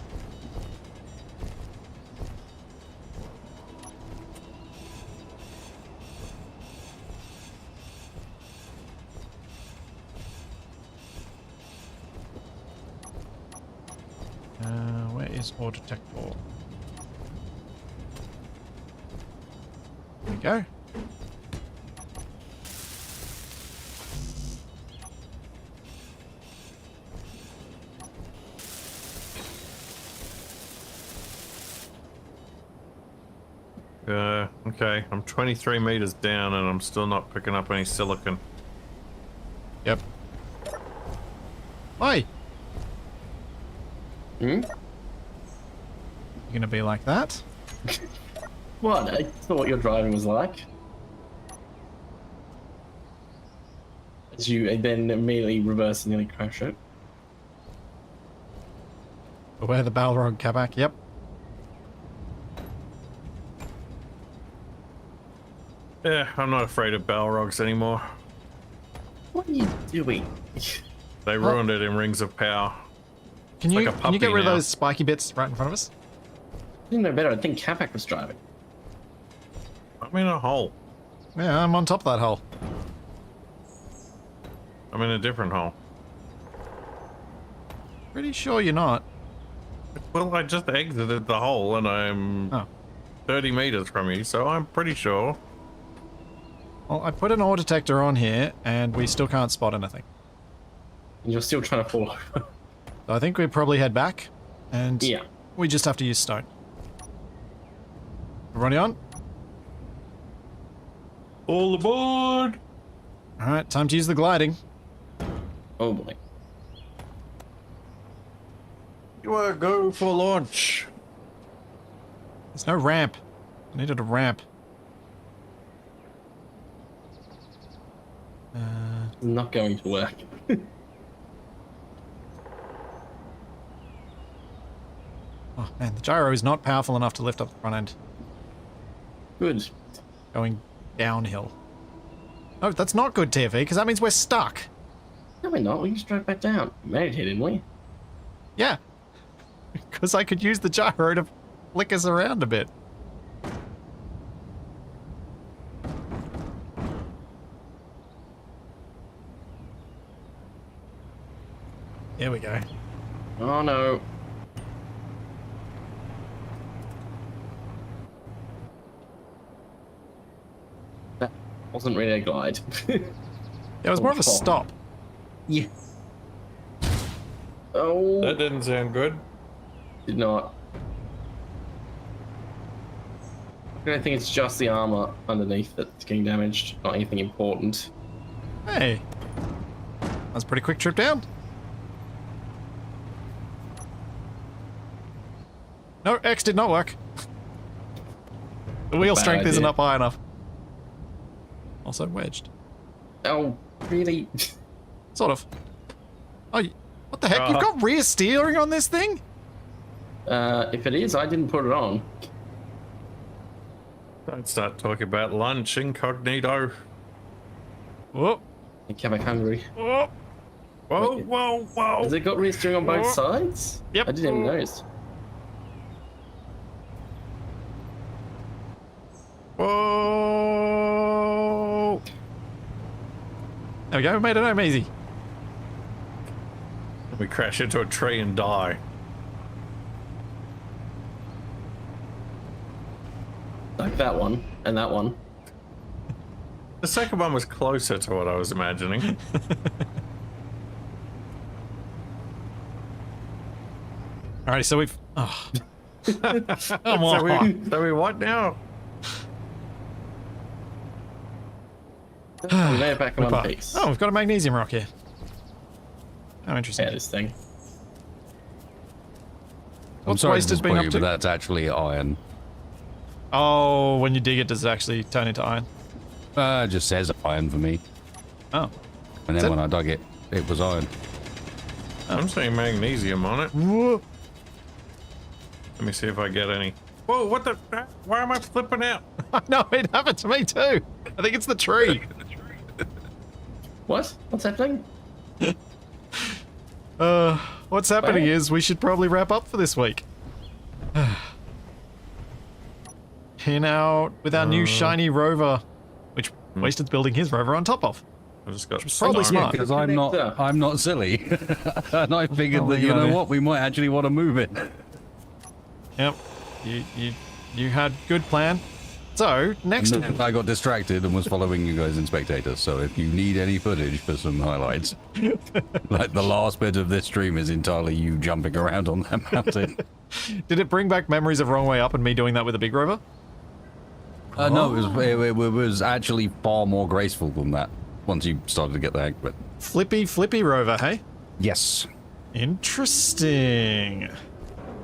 Where is ore detector? There we go. Okay. I'm 23 meters down and I'm still not picking up any silicon. Yep. Oi! Hmm? You gonna be like that? What? I thought what your driving was like. As you then immediately reverse and nearly crash it. Where the Balrog Capac? Yep. Yeah, I'm not afraid of Balrogs anymore. What are you doing? They ruined it in Rings of Power. Can you like a can you get puppy rid of now. those spiky bits right in front of us? I didn't know better. I think Capac was driving. I'm in a hole. Yeah, I'm on top of that hole. I'm in a different hole. Pretty sure you're not. Well, I just exited the hole and I'm Oh. 30 meters from you, so I'm pretty sure. Well, I put an ore detector on here, and we still can't spot anything. And you're still trying to fall over. So I think we probably head back, and Yeah. we just have to use stone. Everybody on? All aboard! Alright, time to use the gliding. Oh boy. You are go for launch. There's no ramp. I needed a ramp. Not going to work. Oh man, the gyro is not powerful enough to lift up the front end. Good. Going downhill. Oh, that's not good, TFE, because that means we're stuck. No, we're not. We just drove back down. We made it here, didn't we? Yeah. Because I could use the gyro to flick us around a bit. There we go. Oh no. That wasn't really a glide. It was more of a stop. Yeah. Oh. That didn't sound good. Did not. I think it's just the armor underneath that's getting damaged, not anything important. Hey. That's a pretty quick trip down. No, X did not work. The wheel Bad strength isn't idea. up high enough. Also wedged. Oh, really? Sort of. Oh, what the heck? You've got rear steering on this thing? If it is, I didn't put it on. Don't start talking about lunch incognito. Whoa. I kept hungry. Whoa. Whoa, Wait. whoa, whoa. Has it got rear steering on both Whoa. sides? Yep. I didn't even notice. Whoa. There we go. We made it home easy. We crash into a tree and die. Like that one, and that one. The second one was closer to what I was imagining. Alrighty, so we've... Oh. Come on. So we what now? We made it back in one piece. Oh, we've got a magnesium rock here. How interesting. Yeah, this thing. I'm What's sorry to wasted been disappoint up you, to? but that's actually iron. Oh, when you dig it, does it actually turn into iron? It just says iron for me. Oh. And then when I dug it, it was iron. I'm seeing magnesium on it. Whoa. Let me see if I get any. Whoa, what the? Why am I flipping out? No, it happened to me too. I think it's the tree. What? What's happening? What's happening is we should probably wrap up for this week. With our new shiny rover, which Wasted's building his rover on top of. I just got Probably some iron. smart. Because I'm not silly. And I figured Oh, that, you yeah, know man. what, we might actually want to move it. Yep. You had good plan. So next And then I got distracted and was following you guys in spectators. So if you need any footage for some highlights, like the last bit of this stream is entirely you jumping around on that mountain. did it bring back memories of Wrong Way Up and me doing that with a big rover? No, it was actually far more graceful than that once you started to get the hang of it. Flippy rover, hey? Yes. Interesting.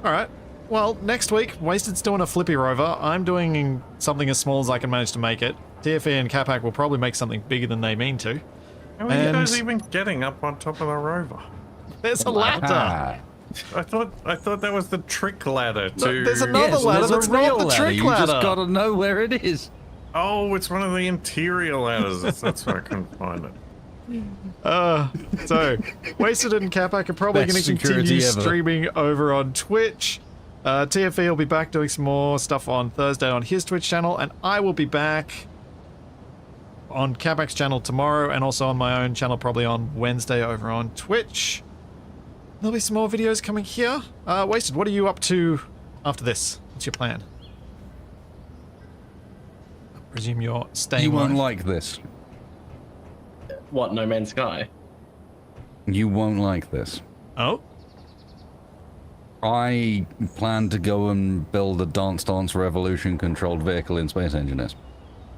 All right. Well, next week, Wasted's doing a flippy rover. I'm doing something as small as I can manage to make it. TFE and Capac will probably make something bigger than they mean to. How are you guys even getting up on top of the rover? There's a ladder. Ah. I thought that was the trick ladder to. There's another ladder that's not the trick You ladder. just gotta know where it is. Oh, it's one of the interior ladders. That's why I couldn't find it. So, Wasted and Capac are probably going Best to continue security ever. streaming over on Twitch. TFE will be back doing some more stuff on Thursday on his Twitch channel, and I will be back on Capac's channel tomorrow, and also on my own channel probably on Wednesday over on Twitch. There'll be some more videos coming here. Wasted, what are you up to after this? What's your plan? I presume you're staying You won't live. like this. What, No Man's Sky? You won't like this. Oh? I plan to go and build a Dance Dance Revolution controlled vehicle in Space Engineers.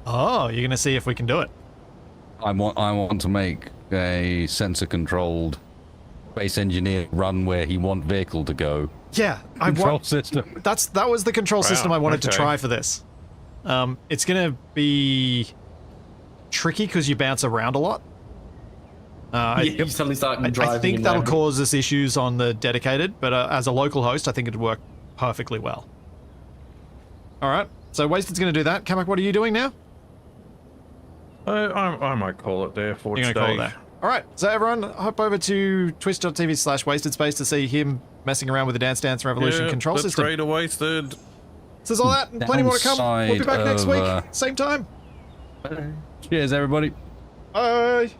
Oh, you're going to see if we can do it. I want to make a sensor controlled Space Engineer run where he want vehicle to go. Yeah, Control system. that was the control system I wanted to okay. try for this. It's gonna be tricky because you bounce around a lot. You suddenly start driving. I think in that'll there. cause us issues on the dedicated, but as a local host, I think it'd work perfectly well. All right, so Wasted's gonna do that. Kamak, what are you doing now? I might call it there for You're today. gonna call it there. All right, so everyone, hop over to twitch.tv/wastedspace to see him messing around with the Dance Dance Revolution control the system. trader wasted. So there's all that and plenty more to come. We'll be back next Downside week, same time. Cheers, everybody. Bye.